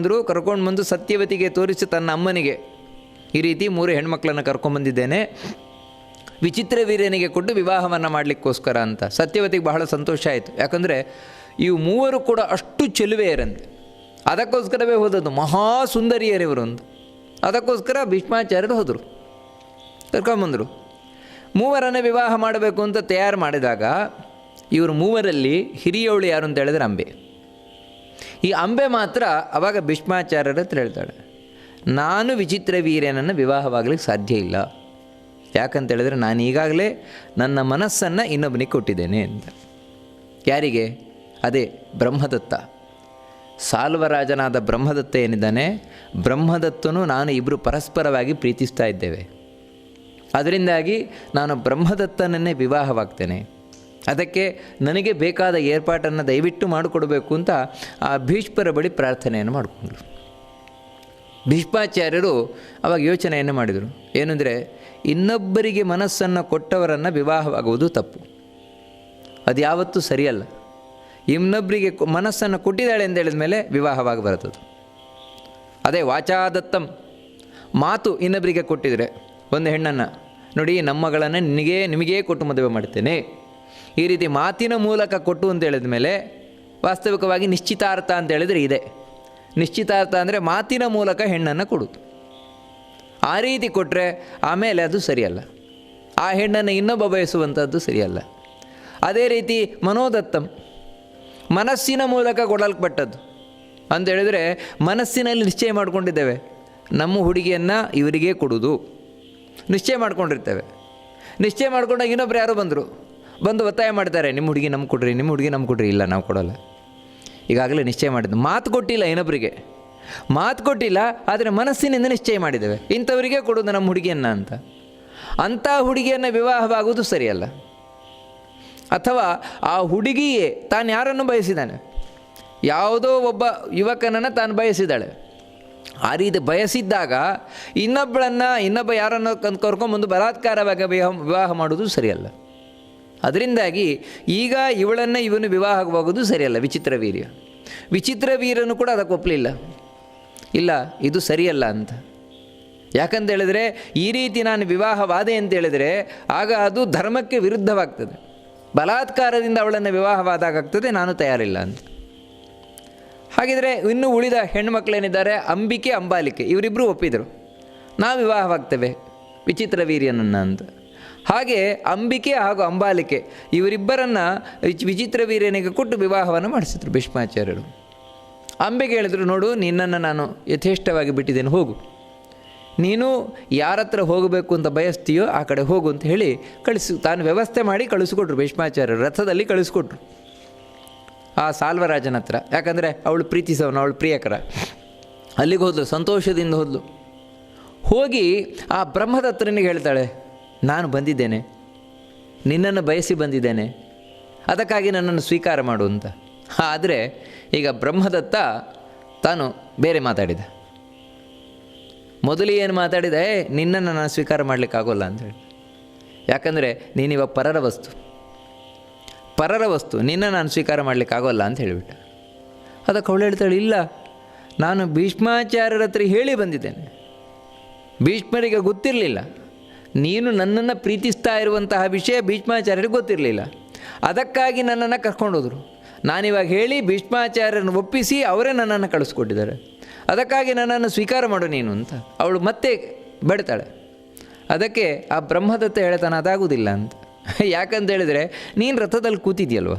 ಬಂದು ಸತ್ಯವತಿಗೆ ತೋರಿಸಿ ತನ್ನ ಅಮ್ಮನಿಗೆ ಈ ರೀತಿ 3 ಹೆಣ್ಮಕ್ಳನ್ನು ಕರ್ಕೊಂಡ್ಬಂದಿದ್ದೇನೆ, ವಿಚಿತ್ರ ವೀರ್ಯನಿಗೆ ಕೊಟ್ಟು ವಿವಾಹವನ್ನು ಮಾಡಲಿಕ್ಕೋಸ್ಕರ ಅಂತ. ಸತ್ಯವತಿಗೆ ಬಹಳ ಸಂತೋಷ ಆಯಿತು. ಯಾಕಂದರೆ ಇವು 3 ಕೂಡ ಅಷ್ಟು ಚೆಲುವೆಯರಂತೆ. ಅದಕ್ಕೋಸ್ಕರವೇ ಹೋದದ್ದು, ಮಹಾಸುಂದರಿಯರಿವರು ಅಂತ. ಅದಕ್ಕೋಸ್ಕರ ಭೀಷ್ಮಾಚಾರ್ಯರು ಹೋದರು, ಕರ್ಕೊಂಬಂದರು. 3 ವಿವಾಹ ಮಾಡಬೇಕು ಅಂತ ತಯಾರು ಮಾಡಿದಾಗ ಇವರು 3ರಲ್ಲಿ ಹಿರಿಯವಳು ಯಾರು ಅಂತ ಹೇಳಿದ್ರೆ ಅಂಬೆ. ಈ ಅಂಬೆ ಮಾತ್ರ ಆವಾಗ ಭೀಷ್ಮಾಚಾರ್ಯರ ಹತ್ರ ಹೇಳ್ತಾಳೆ, ನಾನು ವಿಚಿತ್ರ ವೀರ್ಯನನ್ನು ವಿವಾಹವಾಗಲಿಕ್ಕೆ ಸಾಧ್ಯ ಇಲ್ಲ. ಯಾಕಂತೇಳಿದ್ರೆ ನಾನು ಈಗಾಗಲೇ ನನ್ನ ಮನಸ್ಸನ್ನು ಇನ್ನೊಬ್ಬನಿಗೆ ಕೊಟ್ಟಿದ್ದೇನೆ ಅಂತ. ಯಾರಿಗೆ? ಅದೇ ಬ್ರಹ್ಮದತ್ತ. ಸಾಲ್ವರಾಜನಾದ ಬ್ರಹ್ಮದತ್ತ ಏನಿದ್ದಾನೆ, ಬ್ರಹ್ಮದತ್ತನು ನಾನು ಇಬ್ಬರು ಪರಸ್ಪರವಾಗಿ ಪ್ರೀತಿಸ್ತಾ ಇದ್ದೇವೆ. ಅದರಿಂದಾಗಿ ನಾನು ಬ್ರಹ್ಮದತ್ತನನ್ನೇ ವಿವಾಹವಾಗ್ತೇನೆ. ಅದಕ್ಕೆ ನನಗೆ ಬೇಕಾದ ಏರ್ಪಾಟನ್ನು ದಯವಿಟ್ಟು ಮಾಡಿಕೊಡಬೇಕು ಅಂತ ಆ ಭೀಷ್ಮರ ಬಳಿ ಪ್ರಾರ್ಥನೆಯನ್ನು ಮಾಡಿಕೊಂಡ್ರು. ಭೀಷ್ಮಾಚಾರ್ಯರು ಆವಾಗ ಯೋಚನೆಯನ್ನು ಮಾಡಿದರು. ಏನಂದರೆ, ಇನ್ನೊಬ್ಬರಿಗೆ ಮನಸ್ಸನ್ನು ಕೊಟ್ಟವರನ್ನು ವಿವಾಹವಾಗುವುದು ತಪ್ಪು, ಅದು ಯಾವತ್ತೂ ಸರಿಯಲ್ಲ. ಇನ್ನೊಬ್ಬರಿಗೆ ಮನಸ್ಸನ್ನು ಕೊಟ್ಟಿದ್ದಾಳೆ ಅಂತ ಹೇಳಿದ ಮೇಲೆ ವಿವಾಹವಾಗಿ ಬರ್ತದೆ. ಅದೇ ವಾಚಾದತ್ತಂ, ಮಾತು ಇನ್ನೊಬ್ಬರಿಗೆ ಕೊಟ್ಟಿದ್ರೆ, ಒಂದು ಹೆಣ್ಣನ್ನು ನೋಡಿ ನಮ್ಮ ಮಗಳನ್ನು ನಿಮಗೇ ಕೊಟ್ಟು ಮದುವೆ ಮಾಡ್ತೇನೆ, ಈ ರೀತಿ ಮಾತಿನ ಮೂಲಕ ಕೊಟ್ಟು ಅಂತ ಹೇಳಿದ ಮೇಲೆ ವಾಸ್ತವಿಕವಾಗಿ ನಿಶ್ಚಿತಾರ್ಥ ಅಂತ ಹೇಳಿದರೆ ಇದೆ. ನಿಶ್ಚಿತಾರ್ಥ ಅಂದರೆ ಮಾತಿನ ಮೂಲಕ ಹೆಣ್ಣನ್ನು ಕೊಡೋದು. ಆ ರೀತಿ ಕೊಟ್ಟರೆ ಆಮೇಲೆ ಅದು ಸರಿಯಲ್ಲ, ಆ ಹೆಣ್ಣನ್ನು ಇನ್ನೊಬ್ಬ ಬಯಸುವಂಥದ್ದು ಸರಿಯಲ್ಲ. ಅದೇ ರೀತಿ ಮನೋದತ್ತಂ, ಮನಸ್ಸಿನ ಮೂಲಕ ಕೊಡಲ್ಪಟ್ಟದ್ದು ಅಂತ ಹೇಳಿದರೆ ಮನಸ್ಸಿನಲ್ಲಿ ನಿಶ್ಚಯ ಮಾಡಿಕೊಂಡಿದ್ದೇವೆ, ನಮ್ಮ ಹುಡುಗಿಯನ್ನು ಇವರಿಗೇ ಕೊಡೋದು ನಿಶ್ಚಯ ಮಾಡ್ಕೊಂಡಿರ್ತೇವೆ. ನಿಶ್ಚಯ ಮಾಡ್ಕೊಂಡಾಗ ಇನ್ನೊಬ್ರು ಯಾರೋ ಬಂದು ಒತ್ತಾಯ ಮಾಡ್ತಾರೆ, ನಿಮ್ಮ ಹುಡುಗಿ ನಮ್ಗೆ ಕೊಡ್ರಿ, ಇಲ್ಲ ನಾವು ಕೊಡೋಲ್ಲ. ಈಗಾಗಲೇ ನಿಶ್ಚಯ ಮಾಡಿದ್ದು, ಮಾತು ಕೊಟ್ಟಿಲ್ಲ ಇನ್ನೊಬ್ಬರಿಗೆ, ಮಾತು ಕೊಟ್ಟಿಲ್ಲ, ಆದರೆ ಮನಸ್ಸಿನಿಂದ ನಿಶ್ಚಯ ಮಾಡಿದ್ದೇವೆ ಇಂಥವರಿಗೆ ಕೊಡೋದು ನಮ್ಮ ಹುಡುಗಿಯನ್ನು ಅಂತ. ಅಂಥ ಹುಡುಗಿಯನ್ನು ವಿವಾಹವಾಗುವುದು ಸರಿಯಲ್ಲ. ಅಥವಾ ಆ ಹುಡುಗಿಯೇ ತಾನು ಯಾರನ್ನು ಬಯಸಿದ್ದಾನೆ, ಯಾವುದೋ ಒಬ್ಬ ಯುವಕನನ್ನು ತಾನು ಬಯಸಿದ್ದಾಳೆ, ಆ ರೀತಿ ಬಯಸಿದ್ದಾಗ ಇನ್ನೊಬ್ಬ ಯಾರನ್ನು ಕರ್ಕೊಂಬಂದು ಬಲಾತ್ಕಾರವಾಗಿ ವಿವಾಹ ಮಾಡೋದು ಸರಿಯಲ್ಲ. ಅದರಿಂದಾಗಿ ಈಗ ಇವನು ವಿವಾಹವಾಗೋದು ಸರಿಯಲ್ಲ. ವಿಚಿತ್ರ ವೀರ್ಯನು ಕೂಡ ಅದಕ್ಕೆ ಒಪ್ಪಲಿಲ್ಲ, ಇಲ್ಲ ಇದು ಸರಿಯಲ್ಲ ಅಂತ. ಯಾಕಂತ ಹೇಳಿದರೆ ಈ ರೀತಿ ನಾನು ವಿವಾಹವಾದೆ ಅಂತೇಳಿದರೆ ಆಗ ಅದು ಧರ್ಮಕ್ಕೆ ವಿರುದ್ಧವಾಗ್ತದೆ. ಬಲಾತ್ಕಾರದಿಂದ ಅವಳನ್ನು ವಿವಾಹವಾದಾಗ್ತದೆ, ನಾನು ತಯಾರಿಲ್ಲ ಅಂತ. ಹಾಗಿದ್ರೆ ಇನ್ನೂ ಉಳಿದ ಹೆಣ್ಣುಮಕ್ಕಳೇನಿದ್ದಾರೆ, ಅಂಬಿಕೆ, ಅಂಬಾಲಿಕೆ, ಇವರಿಬ್ಬರು ಒಪ್ಪಿದರು, ನಾವು ವಿವಾಹವಾಗ್ತೇವೆ ವಿಚಿತ್ರ ವೀರ್ಯನನ್ನು ಅಂತ. ಹಾಗೆ ಅಂಬಿಕೆ ಹಾಗೂ ಅಂಬಾಲಿಕೆ ಇವರಿಬ್ಬರನ್ನು ವಿಚಿತ್ರ ವೀರ್ಯನಿಗೆ ಕೊಟ್ಟು ವಿವಾಹವನ್ನು ಮಾಡಿಸಿದ್ರು ಭೀಷ್ಮಾಚಾರ್ಯರು. ಅಂಬೆಗೆ ಹೇಳಿದ್ರು, ನೋಡು ನಿನ್ನನ್ನು ನಾನು ಯಥೇಷ್ಟವಾಗಿ ಬಿಟ್ಟಿದ್ದೇನೆ, ಹೋಗು, ನೀನು ಯಾರ ಹತ್ರ ಹೋಗಬೇಕು ಅಂತ ಬಯಸ್ತೀಯೋ ಆ ಕಡೆ ಹೋಗು ಅಂತ ಹೇಳಿ ತಾನು ವ್ಯವಸ್ಥೆ ಮಾಡಿ ಕಳಿಸ್ಕೊಟ್ರು ಭೀಷ್ಮಾಚಾರ್ಯರು. ರಥದಲ್ಲಿ ಕಳಿಸ್ಕೊಟ್ರು ಆ ಸಾಲ್ವರಾಜನ ಹತ್ರ. ಯಾಕಂದರೆ ಅವಳು ಪ್ರೀತಿಸೋನು, ಅವಳು ಪ್ರಿಯಕರ. ಅಲ್ಲಿಗೆ ಹೋದ್ಲು, ಸಂತೋಷದಿಂದ ಹೋದ್ಲು. ಹೋಗಿ ಆ ಬ್ರಹ್ಮದತ್ತನಿಗೆ ಹೇಳ್ತಾಳೆ, ನಾನು ಬಂದಿದ್ದೇನೆ, ನಿನ್ನನ್ನು ಬಯಸಿ ಬಂದಿದ್ದೇನೆ, ಅದಕ್ಕಾಗಿ ನನ್ನನ್ನು ಸ್ವೀಕಾರ ಮಾಡು ಅಂತ. ಆದರೆ ಈಗ ಬ್ರಹ್ಮದತ್ತ ತಾನು ಬೇರೆ ಮಾತಾಡಿದ. ಮೊದಲು ಏನು ಮಾತಾಡಿದ, ನಿನ್ನನ್ನು ನಾನು ಸ್ವೀಕಾರ ಮಾಡಲಿಕ್ಕಾಗೋಲ್ಲ ಅಂತೇಳಿ. ಯಾಕಂದರೆ ನೀನಿವಾಗ ಪರರ ವಸ್ತು, ನಿನ್ನ ನಾನು ಸ್ವೀಕಾರ ಮಾಡಲಿಕ್ಕಾಗೋಲ್ಲ ಅಂತ ಹೇಳಿಬಿಟ್ಟ. ಅದಕ್ಕೆ ಅವಳು ಹೇಳ್ತಾಳೆ, ಇಲ್ಲ, ನಾನು ಭೀಷ್ಮಾಚಾರ್ಯರ ಹತ್ರ ಹೇಳಿ ಬಂದಿದ್ದೇನೆ. ಭೀಷ್ಮರಿಗೆ ಗೊತ್ತಿರಲಿಲ್ಲ, ನೀನು ನನ್ನನ್ನು ಪ್ರೀತಿಸ್ತಾ ಇರುವಂತಹ ವಿಷಯ ಭೀಷ್ಮಾಚಾರ್ಯರಿಗೆ ಗೊತ್ತಿರಲಿಲ್ಲ. ಅದಕ್ಕಾಗಿ ನನ್ನನ್ನು ಕರ್ಕೊಂಡೋದ್ರು. ನಾನಿವಾಗ ಹೇಳಿ ಭೀಷ್ಮಾಚಾರ್ಯರನ್ನು ಒಪ್ಪಿಸಿ ಅವರೇ ನನ್ನನ್ನು ಕಳಿಸ್ಕೊಟ್ಟಿದ್ದಾರೆ. ಅದಕ್ಕಾಗಿ ನನ್ನನ್ನು ಸ್ವೀಕಾರ ಮಾಡು ನೀನು ಅಂತ ಅವಳು ಮತ್ತೆ ಬೆಡ್ತಾಳೆ. ಅದಕ್ಕೆ ಆ ಬ್ರಹ್ಮದತ್ತ ಹೇಳ್ತಾನೆ, ಅದಾಗುವುದಿಲ್ಲ ಅಂತ. ಯಾಕಂತ ಹೇಳಿದರೆ, ನೀನು ರಥದಲ್ಲಿ ಕೂತಿದ್ಯಲ್ವ,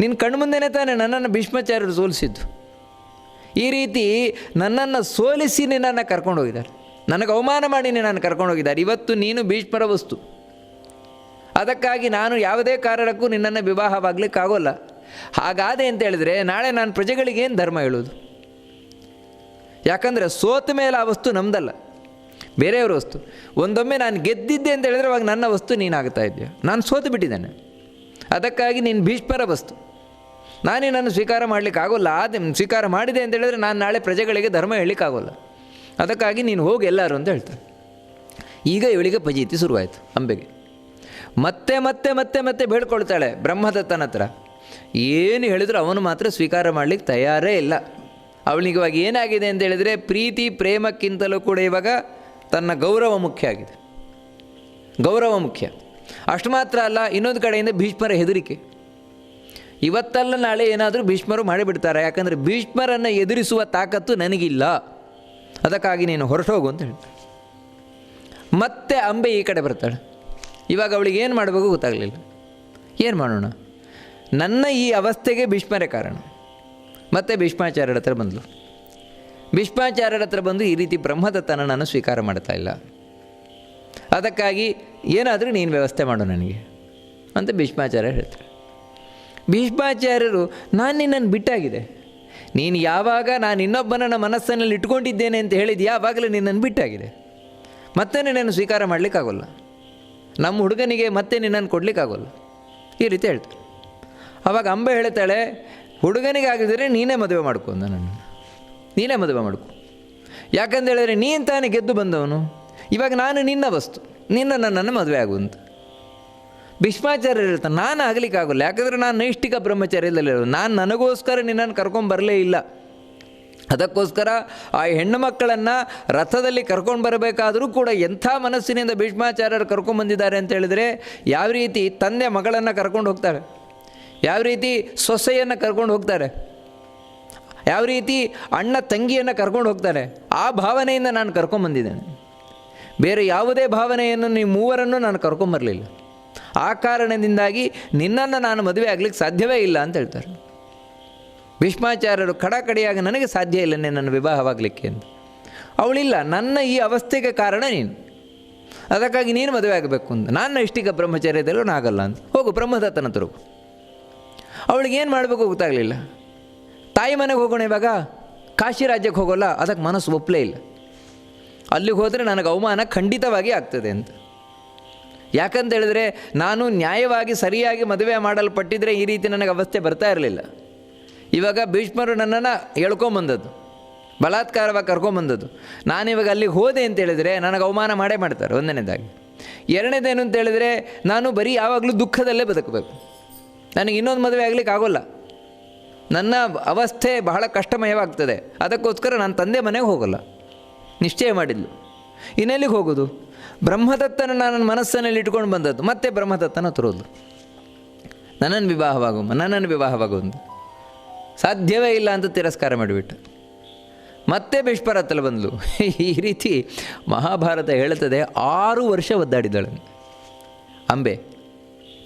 ನಿನ್ನ ಕಣ್ಮುಂದೆನೇ ತಾನೇ ನನ್ನನ್ನು ಭೀಷ್ಮಾಚಾರ್ಯರು ಸೋಲಿಸಿದ್ದು. ಈ ರೀತಿ ನನ್ನನ್ನು ಸೋಲಿಸಿ ನಿನ್ನನ್ನು ಕರ್ಕೊಂಡು ಹೋಗಿದ್ದಾರೆ, ನನಗೆ ಅವಮಾನ ಮಾಡಿ ನಿನ್ನನ್ನು ಕರ್ಕೊಂಡು ಹೋಗಿದ್ದಾರೆ. ಇವತ್ತು ನೀನು ಭೀಷ್ಮರ ವಸ್ತು, ಅದಕ್ಕಾಗಿ ನಾನು ಯಾವುದೇ ಕಾರಣಕ್ಕೂ ನಿನ್ನನ್ನು ವಿವಾಹವಾಗಲಿಕ್ಕಾಗೋಲ್ಲ. ಹಾಗಾದೆ ಅಂತ ಹೇಳಿದರೆ ನಾಳೆ ನಾನು ಪ್ರಜೆಗಳಿಗೇನು ಧರ್ಮ ಹೇಳೋದು? ಯಾಕಂದರೆ ಸೋತ ಮೇಲೆ ಆ ವಸ್ತು ನಮ್ಮದಲ್ಲ, ಬೇರೆಯವ್ರ ವಸ್ತು. ಒಂದೊಮ್ಮೆ ನಾನು ಗೆದ್ದಿದ್ದೆ ಅಂತ ಹೇಳಿದ್ರೆ ಅವಾಗ ನನ್ನ ವಸ್ತು ನೀನಾಗ್ತಾ ಇದೆಯಾ. ನಾನು ಸೋತು ಬಿಟ್ಟಿದ್ದೇನೆ, ಅದಕ್ಕಾಗಿ ನೀನು ಭೀಷ್ಮರ ವಸ್ತು, ನಾನೇ ನನ್ನ ಸ್ವೀಕಾರ ಮಾಡಲಿಕ್ಕಾಗೋಲ್ಲ. ಸ್ವೀಕಾರ ಮಾಡಿದೆ ಅಂತ ಹೇಳಿದ್ರೆ ನಾನು ನಾಳೆ ಪ್ರಜೆಗಳಿಗೆ ಧರ್ಮ ಹೇಳಲಿಕ್ಕಾಗೋಲ್ಲ. ಅದಕ್ಕಾಗಿ ನೀನು ಹೋಗಿ ಎಲ್ಲರೂ ಅಂತ ಹೇಳ್ತಾರೆ. ಈಗ ಇವಳಿಗೆ ಫಜೀತಿ ಶುರುವಾಯಿತು ಅಂಬೆಗೆ. ಮತ್ತೆ ಮತ್ತೆ ಮತ್ತೆ ಮತ್ತೆ ಬೇಡ್ಕೊಳ್ತಾಳೆ ಬ್ರಹ್ಮದತ್ತನ ಹತ್ರ. ಏನು ಹೇಳಿದ್ರು ಅವನು ಮಾತ್ರ ಸ್ವೀಕಾರ ಮಾಡಲಿಕ್ಕೆ ತಯಾರೇ ಇಲ್ಲ. ಅವಳಿಗೆ ಇವಾಗ ಏನಾಗಿದೆ ಅಂತ ಹೇಳಿದರೆ, ಪ್ರೀತಿ ಪ್ರೇಮಕ್ಕಿಂತಲೂ ಕೂಡ ಇವಾಗ ತನ್ನ ಗೌರವ ಮುಖ್ಯ ಆಗಿದೆ. ಗೌರವ ಮುಖ್ಯ. ಅಷ್ಟು ಮಾತ್ರ ಅಲ್ಲ, ಇನ್ನೊಂದು ಕಡೆಯಿಂದ ಭೀಷ್ಮರ ಹೆದರಿಕೆ. ಇವತ್ತಲ್ಲ ನಾಳೆ ಏನಾದರೂ ಭೀಷ್ಮರು ಮಾಡಿಬಿಡ್ತಾರೆ, ಯಾಕಂದರೆ ಭೀಷ್ಮರನ್ನು ಎದುರಿಸುವ ತಾಕತ್ತು ನನಗಿಲ್ಲ, ಅದಕ್ಕಾಗಿ ನೀನು ಹೊರಟೋಗು ಅಂತ ಹೇಳ್ತಾಳೆ. ಮತ್ತೆ ಅಂಬೆ ಈ ಕಡೆ ಬರ್ತಾಳೆ. ಇವಾಗ ಅವಳಿಗೆ ಏನು ಮಾಡಬೇಕು ಗೊತ್ತಾಗಲಿಲ್ಲ. ಏನು ಮಾಡೋಣ, ನನ್ನ ಈ ಅವಸ್ಥೆಗೆ ಭೀಷ್ಮರೇ ಕಾರಣ. ಮತ್ತು ಭೀಷ್ಮಾಚಾರ್ಯರ ಹತ್ರ ಬಂದಳು. ಭೀಷ್ಮಾಚಾರ್ಯರ ಹತ್ರ ಬಂದು, ಈ ರೀತಿ ಬ್ರಹ್ಮದತ್ತನ ನಾನು ಸ್ವೀಕಾರ ಮಾಡ್ತಾ ಇಲ್ಲ, ಅದಕ್ಕಾಗಿ ಏನಾದರೂ ನೀನು ವ್ಯವಸ್ಥೆ ಮಾಡು ನನಗೆ ಅಂತ ಭೀಷ್ಮಾಚಾರ್ಯ ಹೇಳ್ತಾರೆ. ಭೀಷ್ಮಾಚಾರ್ಯರು, ನಾನು ನಿನ್ನನ್ನು ಬಿಟ್ಟಾಗಿದೆ, ನೀನು ಯಾವಾಗ ನಾನು ಇನ್ನೊಬ್ಬನನ್ನ ಮನಸ್ಸಿನಲ್ಲಿ ಇಟ್ಕೊಂಡಿದ್ದೇನೆ ಅಂತ ಹೇಳಿದ್ಯಾ ಆವಾಗಲೇ ನಿನ್ನನ್ನು ಬಿಟ್ಟಾಗಿದೆ, ಮತ್ತೆ ನಿನ್ನನ್ನು ಸ್ವೀಕಾರ ಮಾಡಲಿಕ್ಕಾಗೋಲ್ಲ, ನಮ್ಮ ಹುಡುಗನಿಗೆ ಮತ್ತೆ ನಿನ್ನನ್ನು ಕೊಡಲಿಕ್ಕಾಗೋಲ್ಲ, ಈ ರೀತಿ ಹೇಳ್ತಾರೆ. ಆವಾಗ ಅಂಬೆ ಹೇಳ್ತಾಳೆ, ಹುಡುಗನಿಗೆ ಆಗಿದ್ರೆ ನೀನೇ ಮದುವೆ ಮಾಡ್ಕೊ, ನನ್ನನ್ನು ನೀನೇ ಮದುವೆ ಮಾಡ್ಕೊ. ಯಾಕಂತ ಹೇಳಿದ್ರೆ ನೀನು ತಾನೇ ಗೆದ್ದು ಬಂದವನು, ಇವಾಗ ನಾನು ನಿನ್ನ ವಸ್ತು, ನಿನ್ನ ನನ್ನನ್ನು ಮದುವೆ ಆಗುವಂತ. ಭೀಷ್ಮಾಚಾರ್ಯರು ಹೇಳ್ತಾನೆ, ನಾನು ಆಗಲಿಕ್ಕಾಗಲ್ಲ, ಯಾಕಂದರೆ ನಾನು ನೈಷ್ಠಿಕ ಬ್ರಹ್ಮಚಾರ್ಯದಲ್ಲಿರೋದು, ನಾನು ನನಗೋಸ್ಕರ ನಿನ್ನನ್ನು ಕರ್ಕೊಂಬರಲೇ ಇಲ್ಲ. ಅದಕ್ಕೋಸ್ಕರ ಆ ಹೆಣ್ಣು ಮಕ್ಕಳನ್ನು ರಥದಲ್ಲಿ ಕರ್ಕೊಂಡು ಬರಬೇಕಾದರೂ ಕೂಡ ಎಂಥ ಮನಸ್ಸಿನಿಂದ ಭೀಷ್ಮಾಚಾರ್ಯರು ಕರ್ಕೊಂಬಂದಿದ್ದಾರೆ ಅಂತ ಹೇಳಿದರೆ, ಯಾವ ರೀತಿ ತಂದೆ ಮಗಳನ್ನು ಕರ್ಕೊಂಡು ಹೋಗ್ತಾರೆ, ಯಾವ ರೀತಿ ಸೊಸೆಯನ್ನು ಕರ್ಕೊಂಡು ಹೋಗ್ತಾರೆ, ಯಾವ ರೀತಿ ಅಣ್ಣ ತಂಗಿಯನ್ನು ಕರ್ಕೊಂಡು ಹೋಗ್ತಾರೆ, ಆ ಭಾವನೆಯಿಂದ ನಾನು ಕರ್ಕೊಂಬಂದಿದ್ದೇನೆ. ಬೇರೆ ಯಾವುದೇ ಭಾವನೆಯನ್ನು ನೀವು ಮೂವರನ್ನು ನಾನು ಕರ್ಕೊಂಬರಲಿಲ್ಲ. ಆ ಕಾರಣದಿಂದಾಗಿ ನಿನ್ನನ್ನು ನಾನು ಮದುವೆ ಆಗಲಿಕ್ಕೆ ಸಾಧ್ಯವೇ ಇಲ್ಲ ಅಂತ ಹೇಳ್ತಾರೆ. ಭೀಷ್ಮಾಚಾರ್ಯರು ಕಡಾಕಡಿಯಾಗಿ, ನನಗೆ ಸಾಧ್ಯ ಇಲ್ಲ ನಿನ್ನನ್ನು ವಿವಾಹವಾಗಲಿಕ್ಕೆ ಅಂತ. ಅವಳಿಲ್ಲ, ನನ್ನ ಈ ಅವಸ್ಥೆಗೆ ಕಾರಣ ನೀನು, ಅದಕ್ಕಾಗಿ ನೀನು ಮದುವೆ ಆಗಬೇಕು ಅಂತ. ನಾನು ಇಷ್ಟಿಕ ಬ್ರಹ್ಮಚಾರ್ಯದಲ್ಲೂ ನಾಗಲ್ಲ ಅಂತ. ಹೋಗು ಬ್ರಹ್ಮದತ್ತನ ತರಗು. ಅವಳಿಗೇನು ಮಾಡಬೇಕು ಗೊತ್ತಾಗಲಿಲ್ಲ. ತಾಯಿ ಮನೆಗೆ ಹೋಗೋಣ, ಇವಾಗ ಕಾಶಿ ರಾಜ್ಯಕ್ಕೆ ಹೋಗೋಲ್ಲ, ಅದಕ್ಕೆ ಮನಸ್ಸು ಒಪ್ಪಲೇ ಇಲ್ಲ. ಅಲ್ಲಿಗೆ ಹೋದರೆ ನನಗೆ ಅವಮಾನ ಖಂಡಿತವಾಗಿ ಆಗ್ತದೆ ಅಂತ. ಯಾಕಂತ ಹೇಳಿದ್ರೆ, ನಾನು ನ್ಯಾಯವಾಗಿ ಸರಿಯಾಗಿ ಮದುವೆ ಮಾಡಲ್ಪಟ್ಟಿದ್ರೆ ಈ ರೀತಿ ನನಗೆ ಅವಸ್ಥೆ ಬರ್ತಾ ಇರಲಿಲ್ಲ. ಇವಾಗ ಭೀಷ್ಮರು ನನ್ನನ್ನು ಎಳ್ಕೊಂಬಂದದ್ದು, ಬಲಾತ್ಕಾರವಾಗಿ ಕರ್ಕೊಂಬಂದದ್ದು. ನಾನಿವಾಗ ಅಲ್ಲಿಗೆ ಹೋದೆ ಅಂತ ಹೇಳಿದರೆ ನನಗೆ ಅವಮಾನ ಮಾಡೇ ಮಾಡ್ತಾರೆ, ಒಂದನೇದಾಗಿ. ಎರಡನೇದೇನು ಅಂತ ಹೇಳಿದರೆ, ನಾನು ಬರೀ ಯಾವಾಗಲೂ ದುಃಖದಲ್ಲೇ ಬದುಕಬೇಕು, ನನಗೆ ಇನ್ನೊಂದು ಮದುವೆ ಆಗಲಿಕ್ಕೆ ಆಗೋಲ್ಲ, ನನ್ನ ಅವಸ್ಥೆ ಬಹಳ ಕಷ್ಟಮಯವಾಗ್ತದೆ. ಅದಕ್ಕೋಸ್ಕರ ನಾನು ತಂದೆ ಮನೆಗೆ ಹೋಗೋಲ್ಲ ನಿಶ್ಚಯ ಮಾಡಿದ್ಲು. ಇನ್ನೆಲ್ಲಿಗೆ ಹೋಗೋದು? ಬ್ರಹ್ಮದತ್ತನ ನನ್ನ ಮನಸ್ಸಿನಲ್ಲಿ ಇಟ್ಕೊಂಡು ಬಂದದ್ದು, ಮತ್ತೆ ಬ್ರಹ್ಮದತ್ತನ ತರೋದು, ನನ್ನನ್ನು ವಿವಾಹವಾಗುವುದು ಸಾಧ್ಯವೇ ಇಲ್ಲ ಅಂತ ತಿರಸ್ಕಾರ ಮಾಡಿಬಿಟ್ಟು ಮತ್ತೆ ಭೀಷ್ಮರ ಹತ್ರ ಬಂದಳು. ಈ ರೀತಿ ಮಹಾಭಾರತ ಹೇಳುತ್ತದೆ, 6 ವರ್ಷ ಒದ್ದಾಡಿದ್ದಾಳೆ ಅಂಬೆ.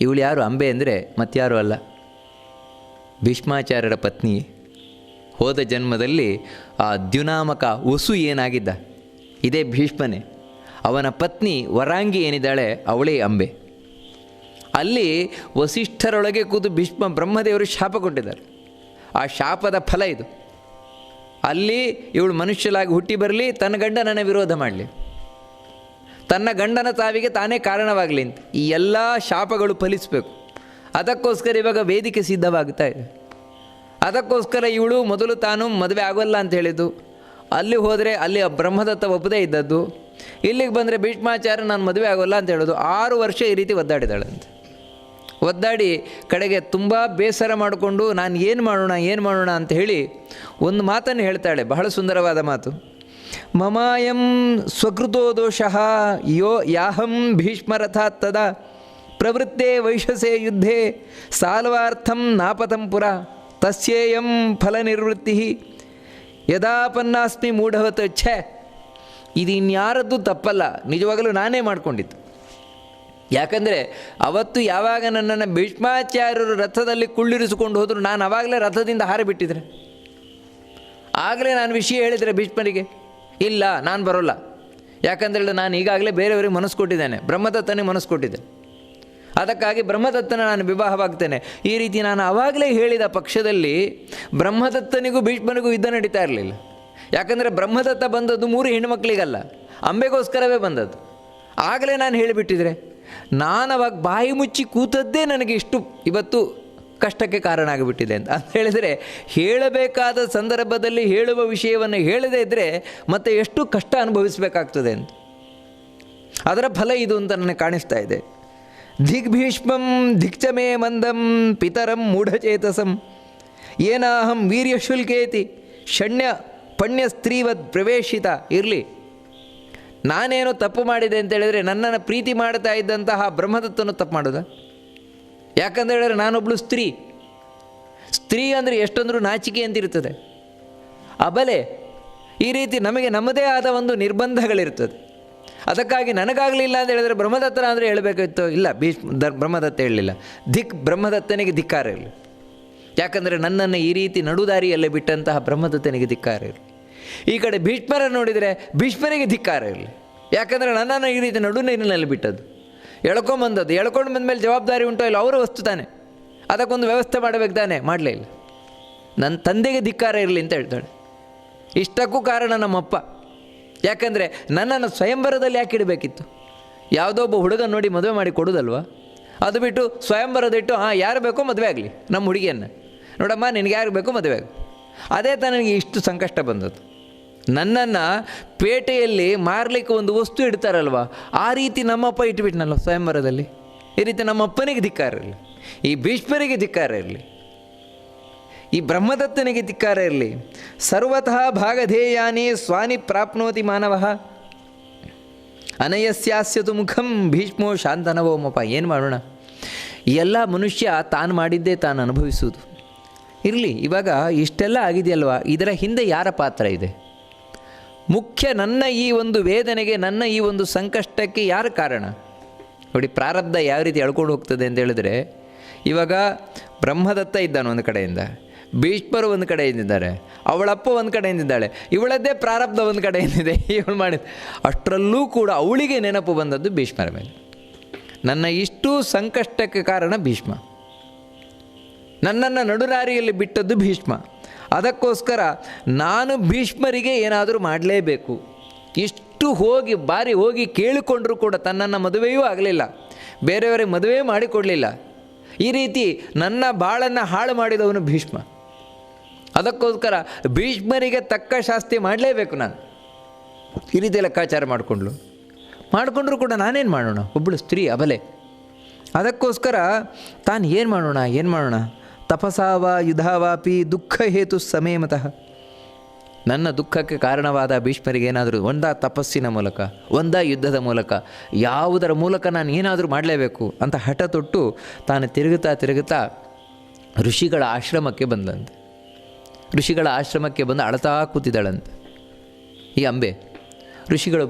ಇವಳು ಯಾರು? ಅಂಬೆ ಅಂದರೆ ಮತ್ತಾರು ಅಲ್ಲ, ಭೀಷ್ಮಾಚಾರ್ಯರ ಪತ್ನಿ. ಹೋದ ಜನ್ಮದಲ್ಲಿ ಆ ದ್ಯುನಾಮಕ ವಸು ಏನಾಗಿದ್ದ, ಇದೇ ಭೀಷ್ಮನೇ. ಅವನ ಪತ್ನಿ ವರಾಂಗಿ ಏನಿದ್ದಾಳೆ, ಅವಳೇ ಅಂಬೆ. ಅಲ್ಲಿ ವಸಿಷ್ಠರೊಳಗೆ ಕೂತು ಬ್ರಹ್ಮದೇವರು ಶಾಪ ಕೊಟ್ಟಿದ್ದಾರೆ. ಆ ಶಾಪದ ಫಲ ಇದು. ಅಲ್ಲಿ ಇವಳು ಮನುಷ್ಯಲಾಗಿ ಹುಟ್ಟಿ ಬರಲಿ, ತನ್ನ ಗಂಡನನ್ನು ವಿರೋಧ ಮಾಡಲಿ, ತನ್ನ ಗಂಡನ ಸಾವಿಗೆ ತಾನೇ ಕಾರಣವಾಗಲಿ ಅಂತ. ಈ ಎಲ್ಲ ಶಾಪಗಳು ಫಲಿಸಬೇಕು. ಅದಕ್ಕೋಸ್ಕರ ಇವಾಗ ವೇದಿಕೆ ಸಿದ್ಧವಾಗ್ತಾ ಇದೆ. ಅದಕ್ಕೋಸ್ಕರ ಇವಳು ಮೊದಲು ತಾನು ಮದುವೆ ಆಗೋಲ್ಲ ಅಂತ ಹೇಳಿದ್ದು, ಅಲ್ಲಿ ಹೋದರೆ ಅಲ್ಲಿ ಬ್ರಹ್ಮದತ್ತ ಒಪ್ಪದೇ ಇದ್ದದ್ದು, ಇಲ್ಲಿಗೆ ಬಂದರೆ ಭೀಷ್ಮಾಚಾರ್ಯ ನಾನು ಮದುವೆ ಆಗೋಲ್ಲ ಅಂತ ಹೇಳೋದು. 6 ವರ್ಷ ಈ ರೀತಿ ಒದ್ದಾಡಿದಾಳಂತೆ. ಒದ್ದಾಡಿ ಕಡೆಗೆ ತುಂಬ ಬೇಸರ ಮಾಡಿಕೊಂಡು ನಾನು ಏನು ಮಾಡೋಣ ಅಂತ ಹೇಳಿ ಒಂದು ಮಾತನ್ನು ಹೇಳ್ತಾಳೆ, ಬಹಳ ಸುಂದರವಾದ ಮಾತು. ಮಮಾಯಂ ಸ್ವಕೃತೋ ದೋಷಃ ಯೋ ಯಾಹಂ ಭೀಷ್ಮರಥಾತ್ ತದಾ ಪ್ರವೃತ್ತೇ ವೈಶಸೇ ಯುದ್ಧೇ ಸಾಲ್ವಾರ್ಥಂ ನಾಪತಂ ಪುರ ತಸ್ಯೇಯಂ ಫಲನಿರ್ವೃತ್ತಿ ಯದಾಪನ್ನಾಸ್ಮಿ ಮೂಢವತ್. ಛೇ, ಇದು ಇನ್ಯಾರದ್ದು ತಪ್ಪಲ್ಲ, ನಿಜವಾಗಲೂ ನಾನೇ ಮಾಡಿಕೊಂಡಿದ್ದು. ಯಾಕಂದರೆ ಅವತ್ತು ಯಾವಾಗ ನನ್ನನ್ನು ಭೀಷ್ಮಾಚಾರ್ಯರು ರಥದಲ್ಲಿ ಕುಳ್ಳಿರಿಸಿಕೊಂಡು ಹೋದರು, ನಾನು ಆವಾಗಲೇ ರಥದಿಂದ ಹಾರಿಬಿಟ್ಟಿದ್ರೆ, ಆಗಲೇ ನಾನು ವಿಷಯ ಹೇಳಿದರೆ ಭೀಷ್ಮರಿಗೆ, ಇಲ್ಲ ನಾನು ಬರೋಲ್ಲ, ಯಾಕಂದರೆ ನಾನು ಈಗಾಗಲೇ ಬೇರೆಯವರಿಗೆ ಮನಸ್ಸು ಕೊಟ್ಟಿದ್ದೇನೆ, ಬ್ರಹ್ಮದತ್ತನಿಗೆ ಮನಸ್ಸು ಕೊಟ್ಟಿದ್ದೆ, ಅದಕ್ಕಾಗಿ ಬ್ರಹ್ಮದತ್ತನ ನಾನು ವಿವಾಹವಾಗ್ತೇನೆ. ಈ ರೀತಿ ನಾನು ಆವಾಗಲೇ ಹೇಳಿದ ಪಕ್ಷದಲ್ಲಿ ಬ್ರಹ್ಮದತ್ತನಿಗೂ ಭೀಷ್ಮನಿಗೂ ಯುದ್ಧ ನಡೀತಾ ಇರಲಿಲ್ಲ. ಯಾಕಂದರೆ ಬ್ರಹ್ಮದತ್ತ ಬಂದದ್ದು 3 ಹೆಣ್ಣುಮಕ್ಕಳಿಗಲ್ಲ, ಅಂಬೆಗೋಸ್ಕರವೇ ಬಂದದ್ದು. ಆಗಲೇ ನಾನು ಹೇಳಿಬಿಟ್ಟಿದ್ರೆ, ನಾನು ಅವಾಗ ಬಾಯಿ ಮುಚ್ಚಿ ಕೂತದ್ದೇ ನನಗೆ ಇಷ್ಟು ಇವತ್ತು ಕಷ್ಟಕ್ಕೆ ಕಾರಣ ಆಗಿಬಿಟ್ಟಿದೆ ಅಂತ ಹೇಳಿದರೆ, ಹೇಳಬೇಕಾದ ಸಂದರ್ಭದಲ್ಲಿ ಹೇಳುವ ವಿಷಯವನ್ನು ಹೇಳದೇ ಇದ್ದರೆ ಮತ್ತೆ ಎಷ್ಟು ಕಷ್ಟ ಅನುಭವಿಸಬೇಕಾಗ್ತದೆ ಅಂತ. ಅದರ ಫಲ ಇದು ಅಂತ ನನಗೆ ಕಾಣಿಸ್ತಾ ಇದೆ. ದಿಗ್ಭೀಷ್ಮಂ ದಿಕ್ಚಮೇ ಮಂದಂ ಪಿತರಂ ಮೂಢಚೇತಸಂ ಏನಾಹಂ ವೀರ್ಯಶುಲ್ಕೇತಿ ಷಣ್ಯ ಪಣ್ಯ ಸ್ತ್ರೀವದ್ ಪ್ರವೇಶಿತ. ಇರಲಿ, ನಾನೇನೋ ತಪ್ಪು ಮಾಡಿದೆ ಅಂತ ಹೇಳಿದರೆ ನನ್ನನ್ನು ಪ್ರೀತಿ ಮಾಡ್ತಾ ಇದ್ದಂತಹ ಬ್ರಹ್ಮದತ್ತನು ತಪ್ಪು ಮಾಡೋದ? ಯಾಕಂತ ಹೇಳಿದ್ರೆ ನಾನೊಬ್ಬಳು ಸ್ತ್ರೀ ಅಂದರೆ ಎಷ್ಟೊಂದರೂ ನಾಚಿಕೆ ಅಂತಿರ್ತದೆ, ಅಬಲೆ, ಈ ರೀತಿ ನಮಗೆ ನಮ್ಮದೇ ಆದ ಒಂದು ನಿರ್ಬಂಧಗಳಿರ್ತದೆ. ಅದಕ್ಕಾಗಿ ನನಗಾಗಲಿಲ್ಲ ಅಂತ ಹೇಳಿದರೆ ಬ್ರಹ್ಮದತ್ತನ ಅಂದರೆ ಹೇಳಬೇಕಾಗಿತ್ತು, ಇಲ್ಲ ಬ್ರಹ್ಮದತ್ತ ಹೇಳಲಿಲ್ಲ. ಬ್ರಹ್ಮದತ್ತನಿಗೆ ಧಿಕ್ಕಾರ ಇರಲಿ. ಯಾಕಂದರೆ ನನ್ನನ್ನು ಈ ರೀತಿ ನಡುದಾರಿಯಲ್ಲೇ ಬಿಟ್ಟಂತಹ ಬ್ರಹ್ಮದತ್ತನಿಗೆ ಧಿಕ್ಕಾರ ಇರಲಿ. ಈ ಕಡೆ ಭೀಷ್ಮರನ್ನು ನೋಡಿದರೆ ಭೀಷ್ಮರಿಗೆ ಧಿಕ್ಕಾರ ಇರಲಿ. ಯಾಕಂದರೆ ನನ್ನನ್ನು ಈ ರೀತಿ ನಡು ನೀರಿನಲ್ಲಿ ಬಿಟ್ಟದ್ದು, ಎಳ್ಕೊಂಬಂದದ್ದು, ಎಳ್ಕೊಂಡು ಬಂದಮೇಲೆ ಜವಾಬ್ದಾರಿ ಉಂಟೋ ಇಲ್ಲ, ಅವರ ವಸ್ತು ತಾನೆ, ಅದಕ್ಕೊಂದು ವ್ಯವಸ್ಥೆ ಮಾಡಬೇಕು ತಾನೆ, ಮಾಡಲೇ ಇಲ್ಲ. ನನ್ನ ತಂದೆಗೆ ಧಿಕ್ಕಾರ ಇರಲಿ ಅಂತ ಹೇಳ್ತಾಳೆ. ಇಷ್ಟಕ್ಕೂ ಕಾರಣ ನಮ್ಮಪ್ಪ. ಯಾಕಂದರೆ ನನ್ನನ್ನು ಸ್ವಯಂವರದಲ್ಲಿ ಯಾಕೆ ಇಡಬೇಕಿತ್ತು? ಯಾವುದೋ ಒಬ್ಬ ಹುಡುಗ ನೋಡಿ ಮದುವೆ ಮಾಡಿ ಕೊಡೋದಲ್ವ? ಅದು ಬಿಟ್ಟು ಸ್ವಯಂವರದಿಟ್ಟು ಯಾರು ಬೇಕೋ ಮದುವೆ ಆಗಲಿ ನಮ್ಮ ಹುಡುಗಿಯನ್ನು, ನೋಡಮ್ಮ ನಿನಗೆ ಯಾರು ಬೇಕೋ ಮದುವೆ ಆಗಲಿ. ಅದೇ ನನಗೆ ಇಷ್ಟು ಸಂಕಷ್ಟ ಬಂದದ್ದು. ನನ್ನನ್ನು ಪೇಟೆಯಲ್ಲಿ ಮಾರಲಿಕ್ಕೆ ಒಂದು ವಸ್ತು ಇಡ್ತಾರಲ್ವ, ಆ ರೀತಿ ನಮ್ಮಪ್ಪ ಇಟ್ಬಿಟ್ನಲ್ವ ಸ್ವಯಂವರದಲ್ಲಿ. ಈ ರೀತಿ ನಮ್ಮಪ್ಪನಿಗೆ ಧಿಕ್ಕಾರ ಇರಲಿ, ಈ ಭೀಷ್ಮರಿಗೆ ಧಿಕ್ಕಾರ ಇರಲಿ, ಈ ಬ್ರಹ್ಮದತ್ತನಿಗೆ ಧಿಕ್ಕಾರ ಇರಲಿ. ಸರ್ವತಃ ಭಾಗಧೇಯಾನಿ ಸ್ವಾನಿ ಪ್ರಾಪ್ನೋತಿ ಮಾನವ ಅನಯಸ್ಯಾಸ್ಯತು ಮುಖಂ ಭೀಷ್ಮೋ ಶಾಂತನವೋಮಪ್ಪ. ಏನು ಮಾಡೋಣ, ಎಲ್ಲ ಮನುಷ್ಯ ತಾನು ಮಾಡಿದ್ದೇ ತಾನು ಅನುಭವಿಸುವುದು. ಇರಲಿ, ಇವಾಗ ಇಷ್ಟೆಲ್ಲ ಆಗಿದೆಯಲ್ವ, ಇದರ ಹಿಂದೆ ಯಾರ ಪಾತ್ರ ಇದೆ? ಮುಖ್ಯ ನನ್ನ ಈ ಒಂದು ವೇದನೆಗೆ, ನನ್ನ ಈ ಒಂದು ಸಂಕಷ್ಟಕ್ಕೆ ಯಾರು ಕಾರಣ? ನೋಡಿ, ಪ್ರಾರಬ್ಧ ಯಾವ ರೀತಿ ಎಳ್ಕೊಂಡು ಹೋಗ್ತದೆ ಅಂತ ಹೇಳಿದ್ರೆ, ಇವಾಗ ಬ್ರಹ್ಮದತ್ತ ಇದ್ದಾನೆ ಒಂದು ಕಡೆಯಿಂದ, ಭೀಷ್ಮರು ಒಂದು ಕಡೆಯಿಂದಿದ್ದಾರೆ, ಅವಳಪ್ಪ ಒಂದು ಕಡೆಯಿಂದಿದ್ದಾಳೆ, ಇವಳದ್ದೇ ಪ್ರಾರಬ್ಧ ಒಂದು ಕಡೆಯಿಂದಿದೆ. ಇವಳು ಮಾಡಿದ ಅಷ್ಟರಲ್ಲೂ ಕೂಡ ಅವಳಿಗೆ ನೆನಪು ಬಂದದ್ದು ಭೀಷ್ಮರ ಮೇಲೆ. ನನ್ನ ಇಷ್ಟು ಸಂಕಷ್ಟಕ್ಕೆ ಕಾರಣ ಭೀಷ್ಮ, ನನ್ನನ್ನು ನಡುರಾರಿಯಲ್ಲಿ ಬಿಟ್ಟದ್ದು ಭೀಷ್ಮ. ಅದಕ್ಕೋಸ್ಕರ ನಾನು ಭೀಷ್ಮರಿಗೆ ಏನಾದರೂ ಮಾಡಲೇಬೇಕು. ಇಷ್ಟು ಹೋಗಿ ಕೇಳಿಕೊಂಡರೂ ಕೂಡ ತನ್ನನ್ನು ಮದುವೆಯೂ ಆಗಲಿಲ್ಲ, ಬೇರೆಯವರಿಗೆ ಮದುವೆ ಮಾಡಿಕೊಡಲಿಲ್ಲ. ಈ ರೀತಿ ನನ್ನ ಬಾಳನ್ನು ಹಾಳು ಮಾಡಿದವನು ಭೀಷ್ಮ. ಅದಕ್ಕೋಸ್ಕರ ಭೀಷ್ಮರಿಗೆ ತಕ್ಕ ಶಾಸ್ತಿ ಮಾಡಲೇಬೇಕು ನಾನು. ಈ ರೀತಿ ಲೆಕ್ಕಾಚಾರ ಮಾಡಿಕೊಂಡ್ರೂ ಕೂಡ ನಾನೇನು ಮಾಡೋಣ? ಒಬ್ಬಳು ಸ್ತ್ರೀ ಅಬಲೆ. ಅದಕ್ಕೋಸ್ಕರ ತಾನು ಏನು ಮಾಡೋಣ? ತಪಸಾವ ಯುಧಾವಾಪಿ ದುಃಖ ಹೇತು ಸಮೇಮತಃ. ನನ್ನ ದುಃಖಕ್ಕೆ ಕಾರಣವಾದ ಭೀಷ್ಮರಿಗೆ ಏನಾದರೂ ಒಂದಾ ತಪಸ್ಸಿನ ಮೂಲಕ, ಒಂದಾ ಯುದ್ಧದ ಮೂಲಕ, ಯಾವುದರ ಮೂಲಕ ನಾನು ಏನಾದರೂ ಮಾಡಲೇಬೇಕು ಅಂತ ಹಠ ತೊಟ್ಟು ತಾನು ತಿರುಗುತ್ತಾ ಋಷಿಗಳ ಆಶ್ರಮಕ್ಕೆ ಬಂದಂತೆ. ಋಷಿಗಳ ಆಶ್ರಮಕ್ಕೆ ಬಂದು ಅಳತಾ ಕೂತಿದ್ದಾಳಂತೆ ಈ ಅಂಬೆ. ಋಷಿಗಳು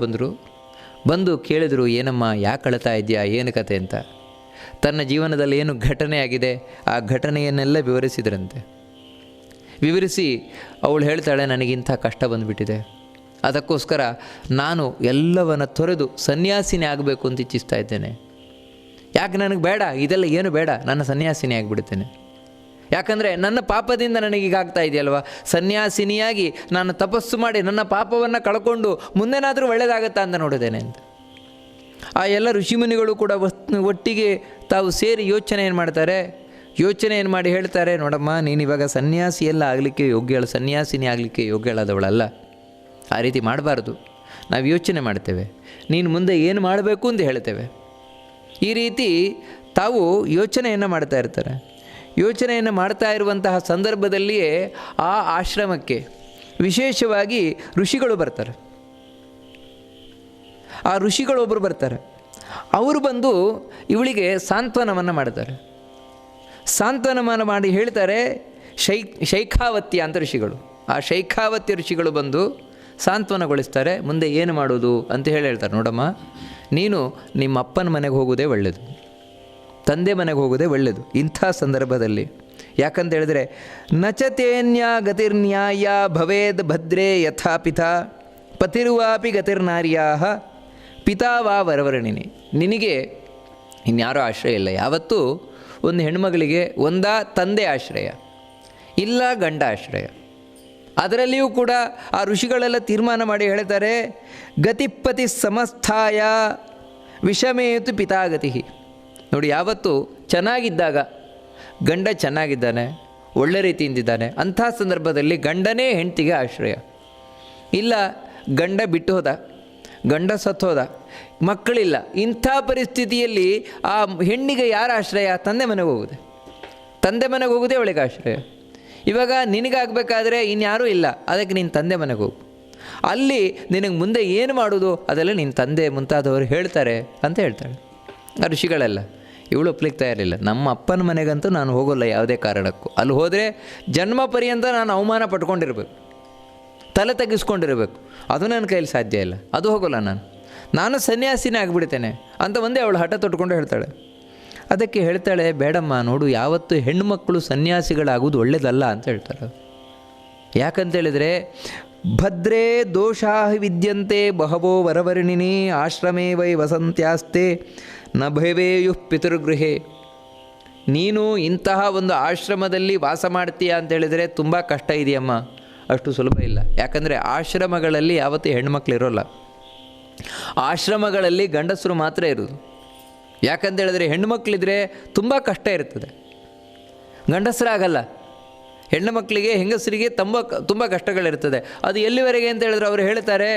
ಬಂದು ಕೇಳಿದರು, ಏನಮ್ಮ ಯಾಕೆ ಅಳತಾ ಇದೆಯಾ, ಏನು ಕತೆ ಅಂತ. ತನ್ನ ಜೀವನದಲ್ಲಿ ಏನು ಘಟನೆ ಆಗಿದೆ ಆ ಘಟನೆಯನ್ನೆಲ್ಲ ವಿವರಿಸಿದ್ರಂತೆ. ವಿವರಿಸಿ ಅವಳು ಹೇಳ್ತಾಳೆ, ನನಗಿಂಥ ಕಷ್ಟ ಬಂದುಬಿಟ್ಟಿದೆ, ಅದಕ್ಕೋಸ್ಕರ ನಾನು ಎಲ್ಲವನ್ನು ತೊರೆದು ಸನ್ಯಾಸಿನಿ ಆಗಬೇಕು ಅಂತ ಇಚ್ಛಿಸ್ತಾ ಇದ್ದೇನೆ. ಯಾಕೆ ನನಗೆ ಬೇಡ, ಇದೆಲ್ಲ ಏನು ಬೇಡ, ನನ್ನ ಸನ್ಯಾಸಿನಿ ಆಗಿಬಿಡ್ತೇನೆ. ಯಾಕಂದರೆ ನನ್ನ ಪಾಪದಿಂದ ನನಗೀಗಾಗ್ತಾ ಇದೆಯಲ್ವ, ಸನ್ಯಾಸಿನಿಯಾಗಿ ನಾನು ತಪಸ್ಸು ಮಾಡಿ ನನ್ನ ಪಾಪವನ್ನು ಕಳ್ಕೊಂಡು ಮುಂದೆನಾದರೂ ಒಳ್ಳೆಯದಾಗತ್ತಾ ಅಂತ ನೋಡಿದ್ದೇನೆ ಅಂತ. ಆ ಎಲ್ಲ ಋಷಿಮುನಿಗಳು ಕೂಡ ಒಟ್ಟಿಗೆ ತಾವು ಸೇರಿ ಯೋಚನೆ ಏನು ಮಾಡಿ ಹೇಳ್ತಾರೆ, ನೋಡಮ್ಮ ನೀನಿವಾಗ ಸನ್ಯಾಸಿ ಎಲ್ಲ ಆಗಲಿಕ್ಕೆ ಯೋಗ್ಯಳು, ಸನ್ಯಾಸಿನಿ ಆಗಲಿಕ್ಕೆ ಯೋಗ್ಯಳಾದವಳಲ್ಲ, ಆ ರೀತಿ ಮಾಡಬಾರ್ದು. ನಾವು ಯೋಚನೆ ಮಾಡ್ತೇವೆ, ನೀನು ಮುಂದೆ ಏನು ಮಾಡಬೇಕು ಅಂತ ಹೇಳ್ತೇವೆ. ಈ ರೀತಿ ತಾವು ಯೋಚನೆಯನ್ನು ಮಾಡ್ತಾ ಇರ್ತಾರೆ. ಯೋಚನೆಯನ್ನು ಮಾಡ್ತಾ ಇರುವಂತಹ ಸಂದರ್ಭದಲ್ಲಿಯೇ ಆ ಆಶ್ರಮಕ್ಕೆ ವಿಶೇಷವಾಗಿ ಋಷಿಗಳು ಬರ್ತಾರೆ. ಆ ಋಷಿಗಳೊಬ್ಬರು ಬರ್ತಾರೆ. ಅವರು ಬಂದು ಇವಳಿಗೆ ಸಾಂತ್ವನವನ್ನು ಮಾಡ್ತಾರೆ. ಸಾಂತ್ವನವನ್ನು ಮಾಡಿ ಹೇಳ್ತಾರೆ, ಶೈಖಾವತ್ಯ ಅಂತ ಋಷಿಗಳು. ಆ ಶೈಖಾವತ್ಯ ಋಷಿಗಳು ಬಂದು ಸಾಂತ್ವನಗೊಳಿಸ್ತಾರೆ. ಮುಂದೆ ಏನು ಮಾಡೋದು ಅಂತ ಹೇಳ್ತಾರೆ, ನೋಡಮ್ಮ ನೀನು ನಿಮ್ಮ ಅಪ್ಪನ ಮನೆಗೆ ಹೋಗೋದೇ ಒಳ್ಳೆಯದು, ತಂದೆ ಮನೆಗೆ ಹೋಗೋದೇ ಒಳ್ಳೆಯದು ಇಂಥ ಸಂದರ್ಭದಲ್ಲಿ. ಯಾಕಂತ ಹೇಳಿದ್ರೆ ನಚತೇನ್ಯ ಗತಿರ್ನ್ಯಾಯ ಭವೇದ್ ಭದ್ರೇ ಯಥಾ ಪಿತಾ ಪತಿರ್ವಾಪಿ ಗತಿರ್ನಾರ್ಯಾ ಪಿತಾ ವಾ ವರವರ್ಣಿನಿ. ನಿನಗೆ ಇನ್ಯಾರೋ ಆಶ್ರಯ ಇಲ್ಲ. ಯಾವತ್ತೂ ಒಂದು ಹೆಣ್ಮಗಳಿಗೆ ಒಂದಾ ತಂದೆ ಆಶ್ರಯ, ಇಲ್ಲ ಗಂಡ ಆಶ್ರಯ. ಅದರಲ್ಲಿಯೂ ಕೂಡ ಆ ಋಷಿಗಳೆಲ್ಲ ತೀರ್ಮಾನ ಮಾಡಿ ಹೇಳ್ತಾರೆ, ಗತಿಪತಿ ಸಮಸ್ಥಾಯ ವಿಷಮೇತು ಪಿತಾಗತಿ. ನೋಡಿ, ಯಾವತ್ತು ಚೆನ್ನಾಗಿದ್ದಾಗ ಗಂಡ ಚೆನ್ನಾಗಿದ್ದಾನೆ, ಒಳ್ಳೆ ರೀತಿಯಿಂದಿದ್ದಾನೆ, ಅಂಥ ಸಂದರ್ಭದಲ್ಲಿ ಗಂಡನೇ ಹೆಂಡತಿಗೆ ಆಶ್ರಯ. ಇಲ್ಲ ಗಂಡ ಬಿಟ್ಟು ಹೋದ, ಗಂಡ ಸತ್ತೋದ, ಮಕ್ಕಳಿಲ್ಲ, ಇಂಥ ಪರಿಸ್ಥಿತಿಯಲ್ಲಿ ಆ ಹೆಣ್ಣಿಗೆ ಯಾರ ಆಶ್ರಯ? ತಂದೆ ಮನೆಗೆ ಹೋಗುದೆ. ತಂದೆ ಮನೆಗೆ ಹೋಗೋದೇ ಅವಳಿಗೆ ಆಶ್ರಯ. ಇವಾಗ ನಿನಗಾಗಬೇಕಾದ್ರೆ ಇನ್ಯಾರೂ ಇಲ್ಲ, ಅದಕ್ಕೆ ನೀನು ತಂದೆ ಮನೆಗೆ ಹೋಗು. ಅಲ್ಲಿ ನಿನಗೆ ಮುಂದೆ ಏನು ಮಾಡೋದು ಅದೆಲ್ಲ ನಿನ್ನ ತಂದೆ ಮುಂತಾದವರು ಹೇಳ್ತಾರೆ ಅಂತ ಹೇಳ್ತಾಳೆ ಆ ಋಷಿಗಳೆಲ್ಲ. ಇವಳು ಒಪ್ಲಿಕ್ಕೆ ತಯಾರಿಲ್ಲ. ನಮ್ಮ ಅಪ್ಪನ ಮನೆಗಂತೂ ನಾನು ಹೋಗೋಲ್ಲ ಯಾವುದೇ ಕಾರಣಕ್ಕೂ. ಅಲ್ಲಿ ಹೋದರೆ ಜನ್ಮ ಪರ್ಯಂತ ನಾನು ಅವಮಾನ ಪಟ್ಕೊಂಡಿರಬೇಕು, ತಲೆ ತಗ್ಗಿಸ್ಕೊಂಡಿರಬೇಕು. ಅದು ನನ್ನ ಕೈಯಲ್ಲಿ ಸಾಧ್ಯ ಇಲ್ಲ, ಅದು ಹೋಗೋಲ್ಲ. ನಾನು ಸನ್ಯಾಸಿನೇ ಆಗಿಬಿಡ್ತೇನೆ ಅಂತ ಒಂದೇ ಅವಳು ಹಠ ತೊಟ್ಕೊಂಡು ಹೇಳ್ತಾಳೆ. ಅದಕ್ಕೆ ಹೇಳ್ತಾಳೆ, ಬೇಡಮ್ಮ ನೋಡು, ಯಾವತ್ತು ಹೆಣ್ಣುಮಕ್ಕಳು ಸನ್ಯಾಸಿಗಳಾಗೋದು ಒಳ್ಳೆಯದಲ್ಲ ಅಂತ ಹೇಳ್ತಾರೆ. ಯಾಕಂತೇಳಿದರೆ ಭದ್ರೇ ದೋಷಾ ವಿದ್ಯಂತೆ ಬಹವೋ ವರವರ್ಣಿನಿ ಆಶ್ರಮೇ ವೈ ವಸಂತ್ಯಾಸ್ತೆ ನ ಭವೇಯು ಪಿತೃಗೃಹೇ. ನೀನು ಇಂತಹ ಒಂದು ಆಶ್ರಮದಲ್ಲಿ ವಾಸ ಮಾಡ್ತೀಯ ಅಂತೇಳಿದರೆ ತುಂಬ ಕಷ್ಟ ಇದೆಯಮ್ಮ, ಅಷ್ಟು ಸುಲಭ ಇಲ್ಲ. ಯಾಕಂದರೆ ಆಶ್ರಮಗಳಲ್ಲಿ ಯಾವತ್ತೂ ಹೆಣ್ಮಕ್ಳಿರೋಲ್ಲ, ಆಶ್ರಮಗಳಲ್ಲಿ ಗಂಡಸರು ಮಾತ್ರ ಇರೋದು. ಯಾಕಂತೇಳಿದ್ರೆ ಹೆಣ್ಣುಮಕ್ಕಳಿದ್ರೆ ತುಂಬ ಕಷ್ಟ ಇರ್ತದೆ, ಗಂಡಸರಾಗಲ್ಲ. ಹೆಣ್ಣು ಮಕ್ಕಳಿಗೆ ಹೆಂಗಸರಿಗೆ ತುಂಬ ಕಷ್ಟಗಳಿರ್ತದೆ. ಅದು ಎಲ್ಲಿವರೆಗೆ ಅಂತ ಹೇಳಿದ್ರೆ ಅವರು ಹೇಳ್ತಾರೆ,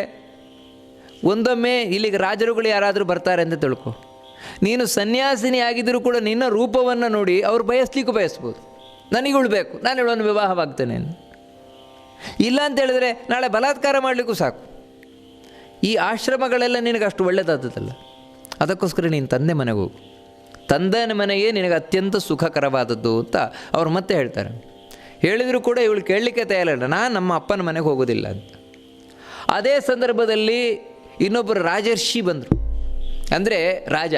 ಒಂದೊಮ್ಮೆ ಇಲ್ಲಿಗೆ ರಾಜರುಗಳು ಯಾರಾದರೂ ಬರ್ತಾರೆ ಅಂತ ತಿಳ್ಕೊ, ನೀನು ಸನ್ಯಾಸಿನಿ ಆಗಿದ್ದರೂ ಕೂಡ ನಿನ್ನ ರೂಪವನ್ನು ನೋಡಿ ಅವ್ರು ಬಯಸ್ಲಿಕ್ಕೂ ಬಯಸ್ಬೋದು. ನನಗಿಳು ಬೇಕು, ನಾನು ಇವಳನ್ನು ವಿವಾಹವಾಗ್ತೇನೆ. ಇಲ್ಲ ಅಂತ ಹೇಳಿದ್ರೆ ನಾಳೆ ಬಲಾತ್ಕಾರ ಮಾಡಲಿಕ್ಕೂ ಸಾಕು. ಈ ಆಶ್ರಮಗಳೆಲ್ಲ ನಿನಗೆ ಅಷ್ಟು ಒಳ್ಳೆಯದಾದದಲ್ಲ. ಅದಕ್ಕೋಸ್ಕರ ನೀನು ತಂದೆ ಮನೆಗೆ ಹೋಗು, ತಂದೆಯ ಮನೆಯೇ ನಿನಗೆ ಅತ್ಯಂತ ಸುಖಕರವಾದದ್ದು ಅಂತ ಅವ್ರು ಮತ್ತೆ ಹೇಳ್ತಾರೆ. ಹೇಳಿದರೂ ಕೂಡ ಇವಳು ಕೇಳಲಿಕ್ಕೆ ತಯಾರಿಲ್ಲ, ನಾನು ನಮ್ಮ ಅಪ್ಪನ ಮನೆಗೆ ಹೋಗೋದಿಲ್ಲ ಅಂತ. ಅದೇ ಸಂದರ್ಭದಲ್ಲಿ ಇನ್ನೊಬ್ಬರು ರಾಜರ್ಷಿ ಬಂದರು, ಅಂದರೆ ರಾಜ,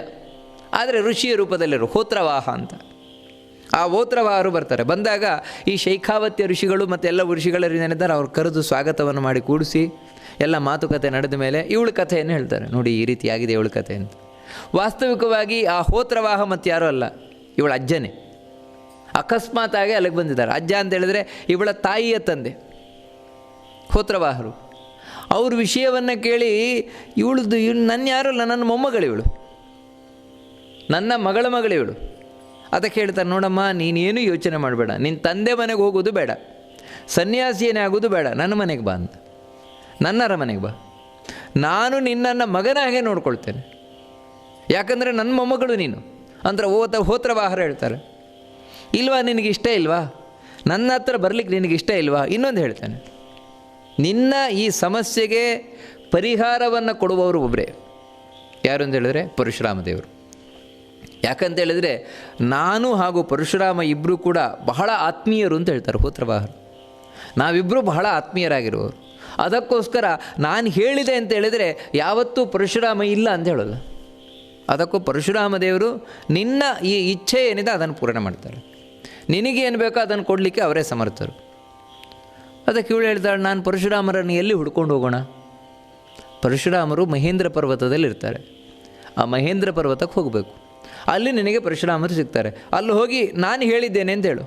ಆದರೆ ಋಷಿಯ ರೂಪದಲ್ಲಿರು, ಹೋತ್ರವಾಹ ಅಂತ. ಆ ಹೋತ್ರವಾಹರು ಬರ್ತಾರೆ. ಬಂದಾಗ ಈ ಶೈಖಾವತ್ಯ ಋಷಿಗಳು ಮತ್ತು ಎಲ್ಲ ಋಷಿಗಳೇನಿದ್ದಾರೆ ಅವ್ರು ಕರೆದು ಸ್ವಾಗತವನ್ನು ಮಾಡಿ ಕೂಡಿಸಿ ಎಲ್ಲ ಮಾತುಕತೆ ನಡೆದ ಮೇಲೆ ಇವಳು ಕಥೆಯನ್ನು ಹೇಳ್ತಾರೆ. ನೋಡಿ ಈ ರೀತಿಯಾಗಿದೆ ಇವಳ ಕಥೆ ಅಂತ. ವಾಸ್ತವಿಕವಾಗಿ ಆ ಹೋತ್ರವಾಹ ಮತ್ತು ಯಾರೂ ಅಲ್ಲ, ಇವಳ ಅಜ್ಜನೇ. ಅಕಸ್ಮಾತಾಗಿ ಅಲ್ಲಿಗೆ ಬಂದಿದ್ದಾರೆ. ಅಜ್ಜ ಅಂತ ಹೇಳಿದ್ರೆ ಇವಳ ತಾಯಿಯ ತಂದೆ ಹೋತ್ರವಾಹರು. ಅವ್ರ ವಿಷಯವನ್ನು ಕೇಳಿ ಇವಳದ್ದು ನನ್ನ ಯಾರಲ್ಲ, ನನ್ನ ಮೊಮ್ಮಗಳಿವಳು, ನನ್ನ ಮಗಳ ಮಗಳಿವಳು. ಅದಕ್ಕೆ ಹೇಳ್ತಾರೆ, ನೋಡಮ್ಮ ನೀನೇನು ಯೋಚನೆ ಮಾಡಬೇಡ, ನಿನ್ನ ತಂದೆ ಮನೆಗೆ ಹೋಗೋದು ಬೇಡ, ಸನ್ಯಾಸಿಯೇ ಆಗೋದು ಬೇಡ, ನನ್ನ ಮನೆಗೆ ಬಾ ಅಂತ, ನನ್ನರ ಮನೆಗೆ ಬಾ, ನಾನು ನಿನ್ನನ್ನು ಮಗನಾಗೆ ನೋಡ್ಕೊಳ್ತೇನೆ, ಯಾಕಂದರೆ ನನ್ನ ಮೊಮ್ಮಗಳು ನೀನು ಅಂದ್ರೆ ಹೋತ್ರವಾಹರ ಹೇಳ್ತಾರೆ. ಇಲ್ವಾ ನಿನಗೆ ಇಷ್ಟ ಇಲ್ವಾ, ನನ್ನ ಹತ್ರ ಬರಲಿಕ್ಕೆ ನಿನಗೆ ಇಷ್ಟ ಇಲ್ವಾ? ಇನ್ನೊಂದು ಹೇಳ್ತಾನೆ, ನಿನ್ನ ಈ ಸಮಸ್ಯೆಗೆ ಪರಿಹಾರವನ್ನು ಕೊಡುವವರು ಒಬ್ಬರೇ. ಯಾರು ಅಂತ ಹೇಳಿದ್ರೆ ಪರಶುರಾಮ ದೇವರು. ಯಾಕಂತೇಳಿದರೆ ನಾನು ಹಾಗೂ ಪರಶುರಾಮ ಇಬ್ಬರು ಕೂಡ ಬಹಳ ಆತ್ಮೀಯರು ಅಂತ ಹೇಳ್ತಾರೆ ಹೋತ್ರವಾಹರು. ನಾವಿಬ್ಬರು ಬಹಳ ಆತ್ಮೀಯರಾಗಿರುವವರು. ಅದಕ್ಕೋಸ್ಕರ ನಾನು ಹೇಳಿದೆ ಅಂತ ಹೇಳಿದರೆ ಯಾವತ್ತೂ ಪರಶುರಾಮ ಇಲ್ಲ ಅಂತ ಹೇಳೋಲ್ಲ. ಅದಕ್ಕೂ ಪರಶುರಾಮ ದೇವರು ನಿನ್ನ ಈ ಇಚ್ಛೆ ಏನಿದೆ ಅದನ್ನು ಪೂರ್ಣ ಮಾಡ್ತಾರೆ. ನಿನಗೇನು ಬೇಕೋ ಅದನ್ನು ಕೊಡಲಿಕ್ಕೆ ಅವರೇ ಸಮರ್ಥರು. ಅದಕ್ಕೆ ಇವಳು ಹೇಳ್ತಾಳೆ, ನಾನು ಪರಶುರಾಮರನ್ನು ಎಲ್ಲಿ ಹುಡ್ಕೊಂಡು ಹೋಗೋಣ? ಪರಶುರಾಮರು ಮಹೇಂದ್ರ ಪರ್ವತದಲ್ಲಿ ಇರ್ತಾರೆ. ಆ ಮಹೇಂದ್ರ ಪರ್ವತಕ್ಕೆ ಹೋಗಬೇಕು, ಅಲ್ಲಿ ನಿನಗೆ ಪರಶುರಾಮರು ಸಿಗ್ತಾರೆ. ಅಲ್ಲಿ ಹೋಗಿ ನಾನು ಹೇಳಿದ್ದೇನೆ ಅಂತ ಹೇಳು,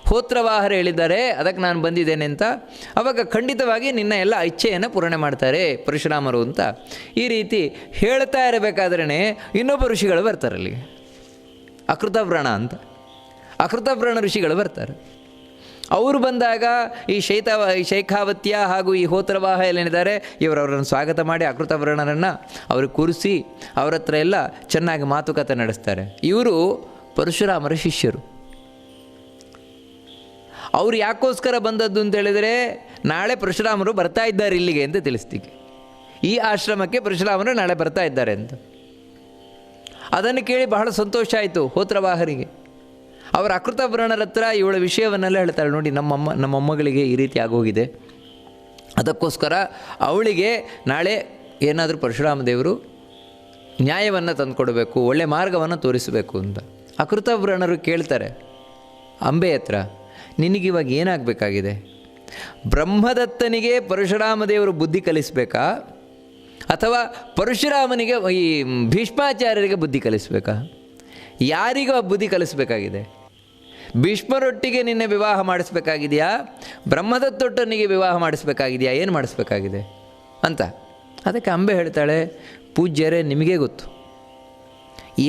ಹೋತ್ರವಾಹರು ಹೇಳಿದ್ದಾರೆ, ಅದಕ್ಕೆ ನಾನು ಬಂದಿದ್ದೇನೆ ಅಂತ. ಆವಾಗ ಖಂಡಿತವಾಗಿ ನಿನ್ನ ಎಲ್ಲ ಇಚ್ಛೆಯನ್ನು ಪೂರ್ಣೆ ಮಾಡ್ತಾರೆ ಪರಶುರಾಮರು ಅಂತ ಈ ರೀತಿ ಹೇಳ್ತಾ ಇರಬೇಕಾದ್ರೇ ಇನ್ನೊಬ್ಬ ಋಷಿಗಳು ಬರ್ತಾರೆ ಅಲ್ಲಿಗೆ. ಅಕೃತವ್ರಣ ಅಂತ ಅಕೃತವ್ರಣ ಋಷಿಗಳು ಬರ್ತಾರೆ. ಅವರು ಬಂದಾಗ ಈ ಶೈಖಾವತ್ಯ ಹಾಗೂ ಈ ಹೋತ್ರವಾಹ ಏನಿದ್ದಾರೆ ಇವರವರನ್ನು ಸ್ವಾಗತ ಮಾಡಿ ಅಕೃತವ್ರಣರನ್ನು ಅವ್ರಿಗೆ ಕೂರಿಸಿ ಅವ್ರ ಹತ್ರ ಎಲ್ಲ ಚೆನ್ನಾಗಿ ಮಾತುಕತೆ ನಡೆಸ್ತಾರೆ. ಇವರು ಪರಶುರಾಮರ ಶಿಷ್ಯರು. ಅವರು ಯಾಕೋಸ್ಕರ ಬಂದದ್ದು ಅಂತೇಳಿದರೆ ನಾಳೆ ಪರಶುರಾಮರು ಬರ್ತಾ ಇದ್ದಾರೆ ಇಲ್ಲಿಗೆ ಅಂತ ತಿಳಿಸ್ತೀವಿ. ಈ ಆಶ್ರಮಕ್ಕೆ ಪರಶುರಾಮರು ನಾಳೆ ಬರ್ತಾ ಇದ್ದಾರೆ ಅಂತ. ಅದನ್ನು ಕೇಳಿ ಬಹಳ ಸಂತೋಷ ಆಯಿತು ಹೋತ್ರವಾಹರಿಗೆ. ಅವರ ಅಕೃತವ್ರಣರ ಹತ್ರ ಇವಳ ವಿಷಯವನ್ನೆಲ್ಲ ಹೇಳ್ತಾಳೆ, ನೋಡಿ ನಮ್ಮಮ್ಮಗಳಿಗೆ ಈ ರೀತಿ ಆಗೋಗಿದೆ, ಅದಕ್ಕೋಸ್ಕರ ಅವಳಿಗೆ ನಾಳೆ ಏನಾದರೂ ಪರಶುರಾಮ ದೇವರು ನ್ಯಾಯವನ್ನು ತಂದುಕೊಡಬೇಕು, ಒಳ್ಳೆಯ ಮಾರ್ಗವನ್ನು ತೋರಿಸಬೇಕು ಅಂತ. ಅಕೃತವ್ರಣರು ಕೇಳ್ತಾರೆ ಅಂಬೆ ಹತ್ರ, ನಿನಗಿವಾಗ ಏನಾಗಬೇಕಾಗಿದೆ? ಬ್ರಹ್ಮದತ್ತನಿಗೆ ಪರಶುರಾಮ ದೇವರು ಬುದ್ಧಿ ಕಲಿಸಬೇಕಾ ಅಥವಾ ಪರಶುರಾಮನಿಗೆ ಈ ಭೀಷ್ಮಾಚಾರ್ಯರಿಗೆ ಬುದ್ಧಿ ಕಲಿಸಬೇಕಾ? ಯಾರಿಗೂ ಆ ಬುದ್ಧಿ ಕಲಿಸಬೇಕಾಗಿದೆ? ಭೀಷ್ಮರೊಟ್ಟಿಗೆ ನಿನ್ನೆ ವಿವಾಹ ಮಾಡಿಸ್ಬೇಕಾಗಿದೆಯಾ, ಬ್ರಹ್ಮದತ್ತೊಟ್ಟನಿಗೆ ವಿವಾಹ ಮಾಡಿಸ್ಬೇಕಾಗಿದೆಯಾ, ಏನು ಮಾಡಿಸ್ಬೇಕಾಗಿದೆ ಅಂತ. ಅದಕ್ಕೆ ಅಂಬೆ ಹೇಳ್ತಾಳೆ, ಪೂಜ್ಯರೇ ನಿಮಗೇ ಗೊತ್ತು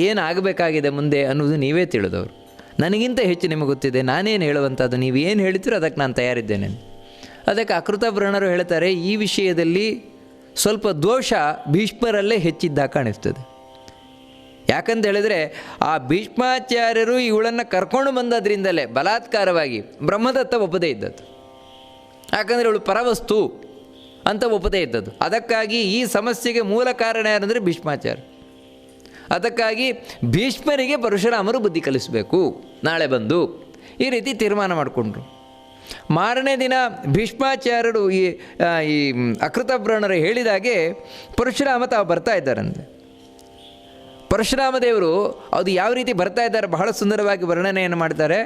ಏನಾಗಬೇಕಾಗಿದೆ ಮುಂದೆ ಅನ್ನೋದು ನೀವೇ ತಿಳಿದವರು, ನನಗಿಂತ ಹೆಚ್ಚು ನಿಮಗೆ ಗೊತ್ತಿದೆ, ನಾನೇನು ಹೇಳುವಂಥದ್ದು, ನೀವು ಏನು ಹೇಳ್ತೀರೋ ಅದಕ್ಕೆ ನಾನು ತಯಾರಿದ್ದೇನೆ. ಅದಕ್ಕೆ ಅಕೃತವ್ರಣರು ಹೇಳ್ತಾರೆ, ಈ ವಿಷಯದಲ್ಲಿ ಸ್ವಲ್ಪ ದೋಷ ಭೀಷ್ಮರಲ್ಲೇ ಹೆಚ್ಚಿದ್ದ ಕಾಣಿಸ್ತದೆ. ಯಾಕಂತ ಹೇಳಿದರೆ ಆ ಭೀಷ್ಮಾಚಾರ್ಯರು ಇವಳನ್ನು ಕರ್ಕೊಂಡು ಬಂದದ್ರಿಂದಲೇ ಬಲಾತ್ಕಾರವಾಗಿ ಬ್ರಹ್ಮದತ್ತ ಒಪ್ಪದೇ ಇದ್ದದ್ದು. ಯಾಕಂದರೆ ಇವಳು ಪರವಸ್ತು ಅಂತ ಒಪ್ಪದೇ ಇದ್ದದ್ದು. ಅದಕ್ಕಾಗಿ ಈ ಸಮಸ್ಯೆಗೆ ಮೂಲ ಕಾರಣ ಯಾರಂದರೆ ಭೀಷ್ಮಾಚಾರ್ಯ. ಅದಕ್ಕಾಗಿ ಭೀಷ್ಮರಿಗೆ ಪರಶುರಾಮರು ಬುದ್ಧಿ ಕಲಿಸಬೇಕು ನಾಳೆ ಬಂದು, ಈ ರೀತಿ ತೀರ್ಮಾನ ಮಾಡಿಕೊಂಡ್ರು. ಮಾರನೇ ದಿನ ಭೀಷ್ಮಾಚಾರ್ಯರು ಈ ಅಕೃತವ್ರಣರು ಹೇಳಿದಾಗೆ ಪರಶುರಾಮ ತಾವು ಬರ್ತಾ ಇದ್ದಾರಂತೆ. ಪರಶುರಾಮ ದೇವರು ಅದು ಯಾವ ರೀತಿ ಬರ್ತಾ ಇದ್ದಾರೆ ಬಹಳ ಸುಂದರವಾಗಿ ವರ್ಣನೆಯನ್ನು ಮಾಡ್ತಾರೆ.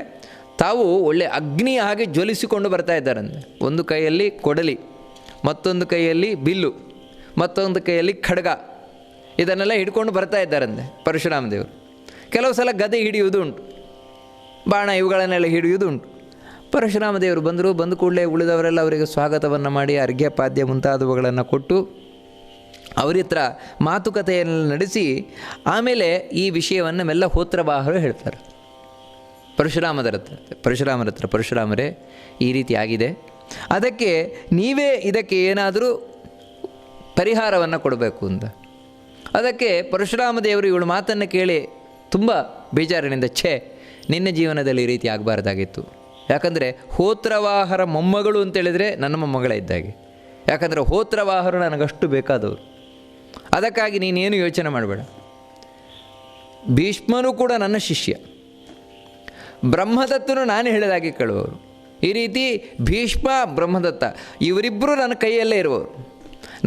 ತಾವು ಒಳ್ಳೆ ಅಗ್ನಿಯ ಹಾಗೆ ಜ್ವಲಿಸಿಕೊಂಡು ಬರ್ತಾ ಇದ್ದಾರಂತೆ. ಒಂದು ಕೈಯಲ್ಲಿ ಕೊಡಲಿ, ಮತ್ತೊಂದು ಕೈಯಲ್ಲಿ ಬಿಲ್ಲು, ಮತ್ತೊಂದು ಕೈಯಲ್ಲಿ ಖಡ್ಗ, ಇದನ್ನೆಲ್ಲ ಹಿಡ್ಕೊಂಡು ಬರ್ತಾ ಇದ್ದಾರಂತೆ ಪರಶುರಾಮ ದೇವರು. ಕೆಲವು ಸಲ ಗದೆ ಹಿಡಿಯುವುದು ಉಂಟು, ಬಾಣ ಇವುಗಳನ್ನೆಲ್ಲ ಹಿಡಿಯುವುದು ಉಂಟು. ಪರಶುರಾಮ ದೇವರು ಬಂದ ಕೂಡಲೇ ಉಳಿದವರೆಲ್ಲ ಅವರಿಗೆ ಸ್ವಾಗತವನ್ನು ಮಾಡಿ ಅರ್ಘ್ಯ ಪಾದ್ಯ ಮುಂತಾದವುಗಳನ್ನು ಕೊಟ್ಟು ಅವರ ಹತ್ರ ಮಾತುಕತೆಯನ್ನು ನಡೆಸಿ ಆಮೇಲೆ ಈ ವಿಷಯವನ್ನು ಮೆಲ್ಲ ಹೋತ್ರವಾಹರು ಹೇಳ್ತಾರೆ ಪರಶುರಾಮರ ಹತ್ರ, ಪರಶುರಾಮರೇ ಈ ರೀತಿ ಆಗಿದೆ, ಅದಕ್ಕೆ ನೀವೇ ಇದಕ್ಕೆ ಏನಾದರೂ ಪರಿಹಾರವನ್ನು ಕೊಡಬೇಕು ಅಂತ. ಅದಕ್ಕೆ ಪರಶುರಾಮ ದೇವರು ಇವಳು ಮಾತನ್ನು ಕೇಳಿ ತುಂಬ ಬೇಜಾರಿನಿಂದ, ನಿನ್ನ ಜೀವನದಲ್ಲಿ ಈ ರೀತಿ ಆಗಬಾರ್ದಾಗಿತ್ತು. ಯಾಕಂದರೆ ಹೋತ್ರವಾಹರ ಮೊಮ್ಮಗಳು ಅಂತೇಳಿದರೆ ನನ್ನ ಮೊಮ್ಮಗಳೇ ಇದ್ದಾಗೆ. ಯಾಕಂದರೆ ಹೋತ್ರವಾಹರು ನನಗಷ್ಟು ಬೇಕಾದವರು. ಅದಕ್ಕಾಗಿ ನೀನೇನು ಯೋಚನೆ ಮಾಡಬೇಡ. ಭೀಷ್ಮನು ಕೂಡ ನನ್ನ ಶಿಷ್ಯ, ಬ್ರಹ್ಮದತ್ತನು ನಾನು ಹೇಳಿದಾಗೆ ಕೇಳುವವರು. ಈ ರೀತಿ ಭೀಷ್ಮ ಬ್ರಹ್ಮದತ್ತ ಇವರಿಬ್ಬರು ನನ್ನ ಕೈಯಲ್ಲೇ ಇರುವವರು.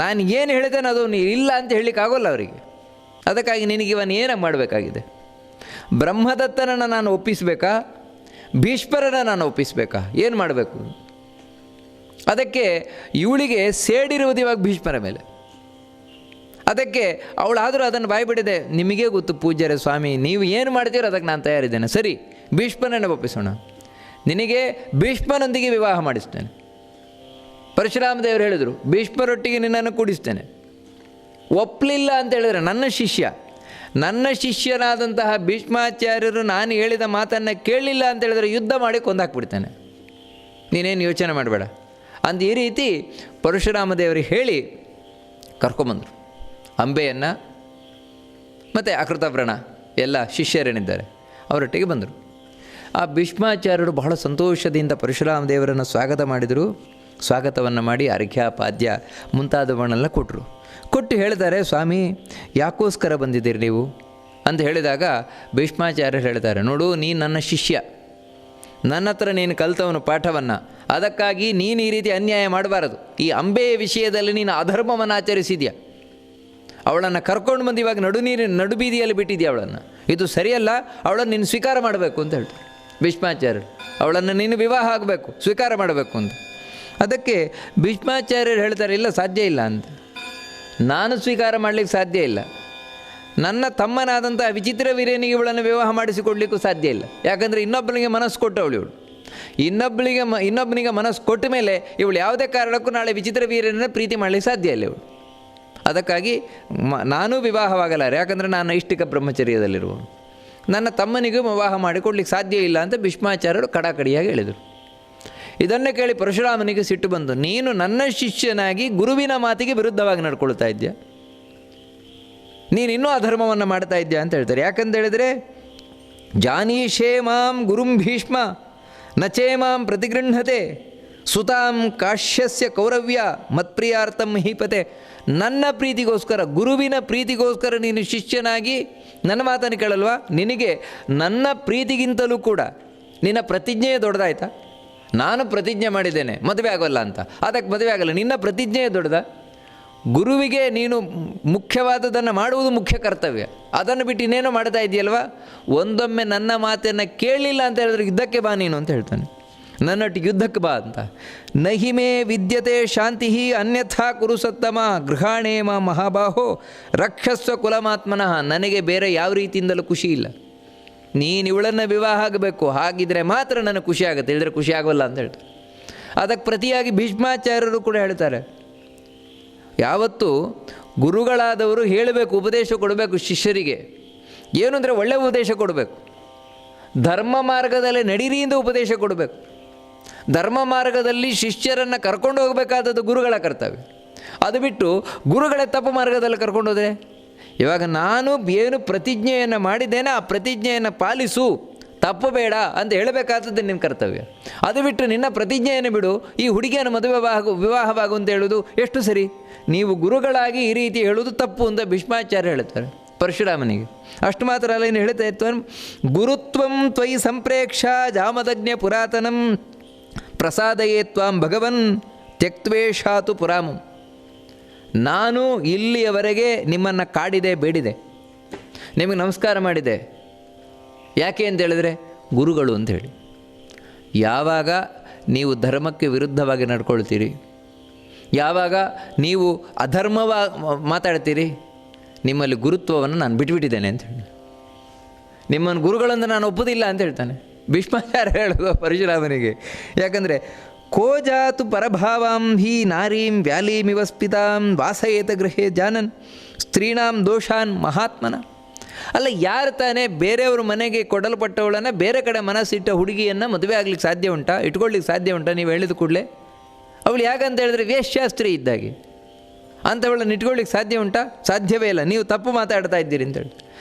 ನಾನು ಏನು ಹೇಳಿದ್ದೇನೆ ಅದು ನೀ ಇಲ್ಲ ಅಂತ ಹೇಳಲಿಕ್ಕಾಗೋಲ್ಲ ಅವರಿಗೆ. ಅದಕ್ಕಾಗಿ ನಿನಗಿವನು ಏನಾಗಿ ಮಾಡಬೇಕಾಗಿದೆ? ಬ್ರಹ್ಮದತ್ತನನ್ನು ನಾನು ಒಪ್ಪಿಸಬೇಕಾ, ಭೀಷ್ಮರನ್ನು ನಾನು ಒಪ್ಪಿಸಬೇಕಾ, ಏನು ಮಾಡಬೇಕು? ಅದಕ್ಕೆ ಇವಳಿಗೆ ಸೇಡಿರುವುದು ಇವಾಗ ಭೀಷ್ಮರ ಮೇಲೆ. ಅದಕ್ಕೆ ಅವಳಾದರೂ ಅದನ್ನು ಬಾಯ್ಬಿಡಿದೆ, ನಿಮಗೇ ಗೊತ್ತು ಪೂಜ್ಯರೇ ಸ್ವಾಮಿ, ನೀವು ಏನು ಮಾಡ್ತೀರೋ ಅದಕ್ಕೆ ನಾನು ತಯಾರಿದ್ದೇನೆ, ಸರಿ ಭೀಷ್ಮನನ್ನು ಒಪ್ಪಿಸೋಣ, ನಿನಗೆ ಭೀಷ್ಮನೊಂದಿಗೆ ವಿವಾಹ ಮಾಡಿಸ್ತೇನೆ. ಪರಶುರಾಮ ದೇವರು ಹೇಳಿದರು, ಭೀಷ್ಮರೊಟ್ಟಿಗೆ ನಿನ್ನನ್ನು ಕೂಡಿಸ್ತೇನೆ. ಒಪ್ಪಲಿಲ್ಲ ಅಂತ ಹೇಳಿದರೆ ನನ್ನ ಶಿಷ್ಯನಾದಂತಹ ಭೀಷ್ಮಾಚಾರ್ಯರು ನಾನು ಹೇಳಿದ ಮಾತನ್ನು ಕೇಳಲಿಲ್ಲ ಅಂತ ಹೇಳಿದರೆ ಯುದ್ಧ ಮಾಡಿ ಕೊಂದಾಕ್ಬಿಡ್ತೇನೆ, ನೀನೇನು ಯೋಚನೆ ಮಾಡಬೇಡ ಅಂತ ಈ ರೀತಿ ಪರಶುರಾಮ ದೇವರಿಗೆ ಹೇಳಿ ಕರ್ಕೊಂಬಂದರು. ಅಂಬೆಯನ್ನು ಮತ್ತು ಅಕೃತವ್ರಣ ಎಲ್ಲ ಶಿಷ್ಯರೇನಿದ್ದಾರೆ ಅವರೊಟ್ಟಿಗೆ ಬಂದರು. ಆ ಭೀಷ್ಮಾಚಾರ್ಯರು ಬಹಳ ಸಂತೋಷದಿಂದ ಪರಶುರಾಮ ದೇವರನ್ನು ಸ್ವಾಗತ ಮಾಡಿದರು. ಸ್ವಾಗತವನ್ನು ಮಾಡಿ ಅರ್ಘ್ಯ ಪಾದ್ಯ ಮುಂತಾದವನ್ನೆಲ್ಲ ಕೊಟ್ಟು ಹೇಳ್ತಾರೆ, ಸ್ವಾಮಿ ಯಾಕೋಸ್ಕರ ಬಂದಿದ್ದೀರಿ ನೀವು ಅಂತ ಹೇಳಿದಾಗ ಭೀಷ್ಮಾಚಾರ್ಯರು ಹೇಳ್ತಾರೆ, ನೋಡು ನೀನು ನನ್ನ ಶಿಷ್ಯ, ನನ್ನ ಹತ್ರ ನೀನು ಕಲಿತವನು ಪಾಠವನ್ನು, ಅದಕ್ಕಾಗಿ ನೀನು ಈ ರೀತಿ ಅನ್ಯಾಯ ಮಾಡಬಾರದು. ಈ ಅಂಬೆಯ ವಿಷಯದಲ್ಲಿ ನೀನು ಅಧರ್ಮವನ್ನು ಆಚರಿಸಿದ್ಯಾ, ಅವಳನ್ನು ಕರ್ಕೊಂಡು ಬಂದು ಇವಾಗ ನಡು ಬೀದಿಯಲ್ಲಿ ಬಿಟ್ಟಿದ್ಯಾ, ಅವಳನ್ನು ಇದು ಸರಿಯಲ್ಲ, ಅವಳನ್ನು ನೀನು ಸ್ವೀಕಾರ ಮಾಡಬೇಕು ಅಂತ ಹೇಳ್ತಾರೆ ಭೀಷ್ಮಾಚಾರ್ಯರು. ಅವಳನ್ನು ನೀನು ವಿವಾಹ ಆಗಬೇಕು, ಸ್ವೀಕಾರ ಮಾಡಬೇಕು ಅಂತ. ಅದಕ್ಕೆ ಭೀಷ್ಮಾಚಾರ್ಯರು ಹೇಳ್ತಾರೆ, ಇಲ್ಲ ಸಾಧ್ಯ ಇಲ್ಲ ಅಂತ, ನಾನು ಸ್ವೀಕಾರ ಮಾಡಲಿಕ್ಕೆ ಸಾಧ್ಯ ಇಲ್ಲ, ನನ್ನ ತಮ್ಮನಾದಂಥ ವಿಚಿತ್ರ ವೀರ್ಯನಿಗೆ ಇವಳನ್ನು ವಿವಾಹ ಮಾಡಿಸಿಕೊಡ್ಲಿಕ್ಕೂ ಸಾಧ್ಯ ಇಲ್ಲ. ಯಾಕಂದರೆ ಇನ್ನೊಬ್ಬನಿಗೆ ಮನಸ್ಸು ಕೊಟ್ಟವಳು ಇವಳು. ಇನ್ನೊಬ್ಬನಿಗೆ ಮನಸ್ಸು ಕೊಟ್ಟ ಮೇಲೆ ಇವಳು ಯಾವುದೇ ಕಾರಣಕ್ಕೂ ನಾಳೆ ವಿಚಿತ್ರ ವೀರ್ಯನ ಪ್ರೀತಿ ಮಾಡಲಿಕ್ಕೆ ಸಾಧ್ಯ ಇಲ್ಲ ಇವಳು. ಅದಕ್ಕಾಗಿ ನಾನೂ ವಿವಾಹವಾಗಲಾರೆ, ಯಾಕಂದರೆ ನಾನು ನೈಷ್ಠಿಕ ಬ್ರಹ್ಮಚರ್ಯದಲ್ಲಿರುವ, ನನ್ನ ತಮ್ಮನಿಗೂ ವಿವಾಹ ಮಾಡಿಕೊಡ್ಲಿಕ್ಕೆ ಸಾಧ್ಯ ಇಲ್ಲ ಅಂತ ಭೀಷ್ಮಾಚಾರ್ಯರು ಕಡಾಕಡಿಯಾಗಿ ಹೇಳಿದರು. ಇದನ್ನು ಕೇಳಿ ಪರಶುರಾಮನಿಗೆ ಸಿಟ್ಟು ಬಂದು, ನೀನು ನನ್ನ ಶಿಷ್ಯನಾಗಿ ಗುರುವಿನ ಮಾತಿಗೆ ವಿರುದ್ಧವಾಗಿ ನಡ್ಕೊಳ್ತಾ ಇದ್ಯಾ, ನೀನಿನ್ನೂ ಅಧರ್ಮವನ್ನು ಮಾಡ್ತಾ ಇದ್ಯಾ ಅಂತ ಹೇಳ್ತಾರೆ. ಯಾಕಂತ ಹೇಳಿದರೆ, ಜಾನೀಷೇ ಮಾಂ ಗುರುಂ ಭೀಷ್ಮ ನಚೇ ಮಾಂ ಪ್ರತಿಗೃಹತೆ ಸುತಾಂ ಕಾಶ್ಯಸ್ಯ ಕೌರವ್ಯ ಮತ್ಪ್ರಿಯಾರ್ಥಂ ಮಹೀಪತೆ. ನನ್ನ ಪ್ರೀತಿಗೋಸ್ಕರ, ಗುರುವಿನ ಪ್ರೀತಿಗೋಸ್ಕರ ನೀನು ಶಿಷ್ಯನಾಗಿ ನನ್ನ ಮಾತನ್ನು ಕೇಳಲ್ವಾ? ನಿನಗೆ ನನ್ನ ಪ್ರೀತಿಗಿಂತಲೂ ಕೂಡ ನಿನ್ನ ಪ್ರತಿಜ್ಞೆಯೇ ದೊಡ್ಡದಾಯ್ತಾ? ನಾನು ಪ್ರತಿಜ್ಞೆ ಮಾಡಿದ್ದೇನೆ ಮದುವೆ ಆಗೋಲ್ಲ ಅಂತ, ಅದಕ್ಕೆ ಮದುವೆ ಆಗಲ್ಲ. ನಿನ್ನ ಪ್ರತಿಜ್ಞೆಯೇ ದೊಡ್ಡದ? ಗುರುವಿಗೆ ನೀನು ಮುಖ್ಯವಾದದನ್ನು ಮಾಡುವುದು ಮುಖ್ಯ ಕರ್ತವ್ಯ, ಅದನ್ನು ಬಿಟ್ಟು ಇನ್ನೇನೋ ಮಾಡ್ತಾ ಇದೆಯಲ್ವ. ಒಂದೊಮ್ಮೆ ನನ್ನ ಮಾತನ್ನು ಕೇಳಲಿಲ್ಲ ಅಂತ ಹೇಳಿದ್ರೆ ಯುದ್ಧಕ್ಕೆ ಬಾ ನೀನು ಅಂತ ಹೇಳ್ತಾನೆ, ನನ್ನೊಟ್ಟಿಗೆ ಯುದ್ಧಕ್ಕೆ ಬಾ ಅಂತ. ನಹಿಮೇ ವಿದ್ಯತೆ ಶಾಂತಿ ಅನ್ಯಥಾ ಕುರು ಸತ್ತಮ ಗೃಹಾಣೇಮ ಮಹಾಬಾಹೋ ರಕ್ಷಸ್ವ ಕುಲಮಾತ್ಮನಃ. ನನಗೆ ಬೇರೆ ಯಾವ ರೀತಿಯಿಂದಲೂ ಖುಷಿ ಇಲ್ಲ, ನೀನು ಇವಳನ್ನು ವಿವಾಹ ಆಗಬೇಕು, ಹಾಗಿದ್ರೆ ಮಾತ್ರ ನನಗೆ ಖುಷಿ ಆಗುತ್ತೆ, ಹೇಳಿದ್ರೆ ಖುಷಿ ಆಗೋಲ್ಲ ಅಂತ ಹೇಳ್ತಾರೆ. ಅದಕ್ಕೆ ಪ್ರತಿಯಾಗಿ ಭೀಷ್ಮಾಚಾರ್ಯರು ಕೂಡ ಹೇಳ್ತಾರೆ, ಯಾವತ್ತೂ ಗುರುಗಳಾದವರು ಹೇಳಬೇಕು, ಉಪದೇಶ ಕೊಡಬೇಕು ಶಿಷ್ಯರಿಗೆ. ಏನು ಅಂದರೆ ಒಳ್ಳೆಯ ಉಪದೇಶ ಕೊಡಬೇಕು, ಧರ್ಮ ಮಾರ್ಗದಲ್ಲಿ ನಡೀರಿಯಿಂದ ಉಪದೇಶ ಕೊಡಬೇಕು. ಧರ್ಮ ಮಾರ್ಗದಲ್ಲಿ ಶಿಷ್ಯರನ್ನು ಕರ್ಕೊಂಡು ಹೋಗಬೇಕಾದದ್ದು ಗುರುಗಳ ಕರ್ತವ್ಯ. ಅದು ಬಿಟ್ಟು ಗುರುಗಳೇ ತಪ್ಪು ಮಾರ್ಗದಲ್ಲಿ ಕರ್ಕೊಂಡು ಹೋದರೆ, ಇವಾಗ ನಾನು ಏನು ಪ್ರತಿಜ್ಞೆಯನ್ನು ಮಾಡಿದ್ದೇನೆ ಆ ಪ್ರತಿಜ್ಞೆಯನ್ನು ಪಾಲಿಸು, ತಪ್ಪು ಬೇಡ ಅಂತ ಹೇಳಬೇಕಾದದ್ದು ನಿಮ್ಮ ಕರ್ತವ್ಯ. ಅದು ಬಿಟ್ಟು ನಿನ್ನ ಪ್ರತಿಜ್ಞೆಯನ್ನು ಬಿಡು, ಈ ಹುಡುಗಿಯನ್ನು ವಿವಾಹವಾಗು ಅಂತ ಹೇಳೋದು ಎಷ್ಟು ಸರಿ? ನೀವು ಗುರುಗಳಾಗಿ ಈ ರೀತಿ ಹೇಳುವುದು ತಪ್ಪು ಅಂತ ಭೀಷ್ಮಾಚಾರ್ಯ ಹೇಳ್ತಾರೆ ಪರಶುರಾಮನಿಗೆ. ಅಷ್ಟು ಮಾತ್ರ ಅಲ್ಲ, ಏನು ಹೇಳ್ತಾ ಇತ್ತು, ಗುರುತ್ವಂ ತ್ವಯಿ ಸಂಪ್ರೇಕ್ಷ ಜಾಮದಜ್ಞ ಪುರಾತನಂ ಪ್ರಸಾದಯೇ ತ್ವಾಂ ಭಗವನ್ ತ್ಯಕ್ತ್ವೇಷಾತು ಪುರಾಮಂ. ನಾನು ಇಲ್ಲಿಯವರೆಗೆ ನಿಮ್ಮನ್ನು ಕಾಡಿದೆ, ಬೇಡಿದೆ, ನಿಮಗೆ ನಮಸ್ಕಾರ ಮಾಡಿದೆ. ಯಾಕೆ ಅಂತ ಹೇಳಿದ್ರೆ ಗುರುಗಳು ಅಂಥೇಳಿ. ಯಾವಾಗ ನೀವು ಧರ್ಮಕ್ಕೆ ವಿರುದ್ಧವಾಗಿ ನಡ್ಕೊಳ್ತೀರಿ, ಯಾವಾಗ ನೀವು ಮಾತಾಡ್ತೀರಿ, ನಿಮ್ಮಲ್ಲಿ ಗುರುತ್ವವನ್ನು ನಾನು ಬಿಟ್ಬಿಟ್ಟಿದ್ದೇನೆ ಅಂತ ಹೇಳಿ, ನಿಮ್ಮನ್ನು ಗುರುಗಳನ್ನು ನಾನು ಒಪ್ಪುವುದಿಲ್ಲ ಅಂತ ಹೇಳ್ತಾನೆ ಭೀಷ್ಮಾಚಾರ್ಯ ಹೇಳುವ ಪರಶುರಾಮನಿಗೆ. ಯಾಕಂದರೆ ಕೋಜಾತು ಪರಭಾವಾಂ ಹಿ ನಾರೀಂ ವ್ಯಾಲೀಮಿವ ಸ್ಪಿತಾಂ ವಾಸಯೇತ ಗೃಹೇ ಜಾನನ್ ಸ್ತ್ರೀಣಾಂ ದೋಷಾನ್ ಮಹಾತ್ಮನ. ಅಲ್ಲ, ಯಾರು ತಾನೇ ಬೇರೆಯವ್ರ ಮನೆಗೆ ಕೊಡಲ್ಪಟ್ಟವಳನ್ನು, ಬೇರೆ ಕಡೆ ಮನಸ್ಸಿಟ್ಟ ಹುಡುಗಿಯನ್ನು ಮದುವೆ ಆಗ್ಲಿಕ್ಕೆ ಸಾಧ್ಯ ಉಂಟಾ, ಇಟ್ಕೊಳ್ಳಿಕ್ಕೆ ಸಾಧ್ಯ ಉಂಟಾ? ನೀವು ಹೇಳಿದ ಕೂಡಲೇ ಅವಳು ಯಾಕಂತ ಹೇಳಿದ್ರೆ ವೇಶ್ಯಾಸ್ತ್ರೀ ಇದ್ದಾಗೆ, ಅಂಥವಳನ್ನು ಇಟ್ಕೊಳ್ಳಿಕ್ಕೆ ಸಾಧ್ಯ ಉಂಟಾ? ಸಾಧ್ಯವೇ ಇಲ್ಲ. ನೀವು ತಪ್ಪು ಮಾತಾಡ್ತಾ ಇದ್ದೀರಿ ಅಂತೇಳಿ.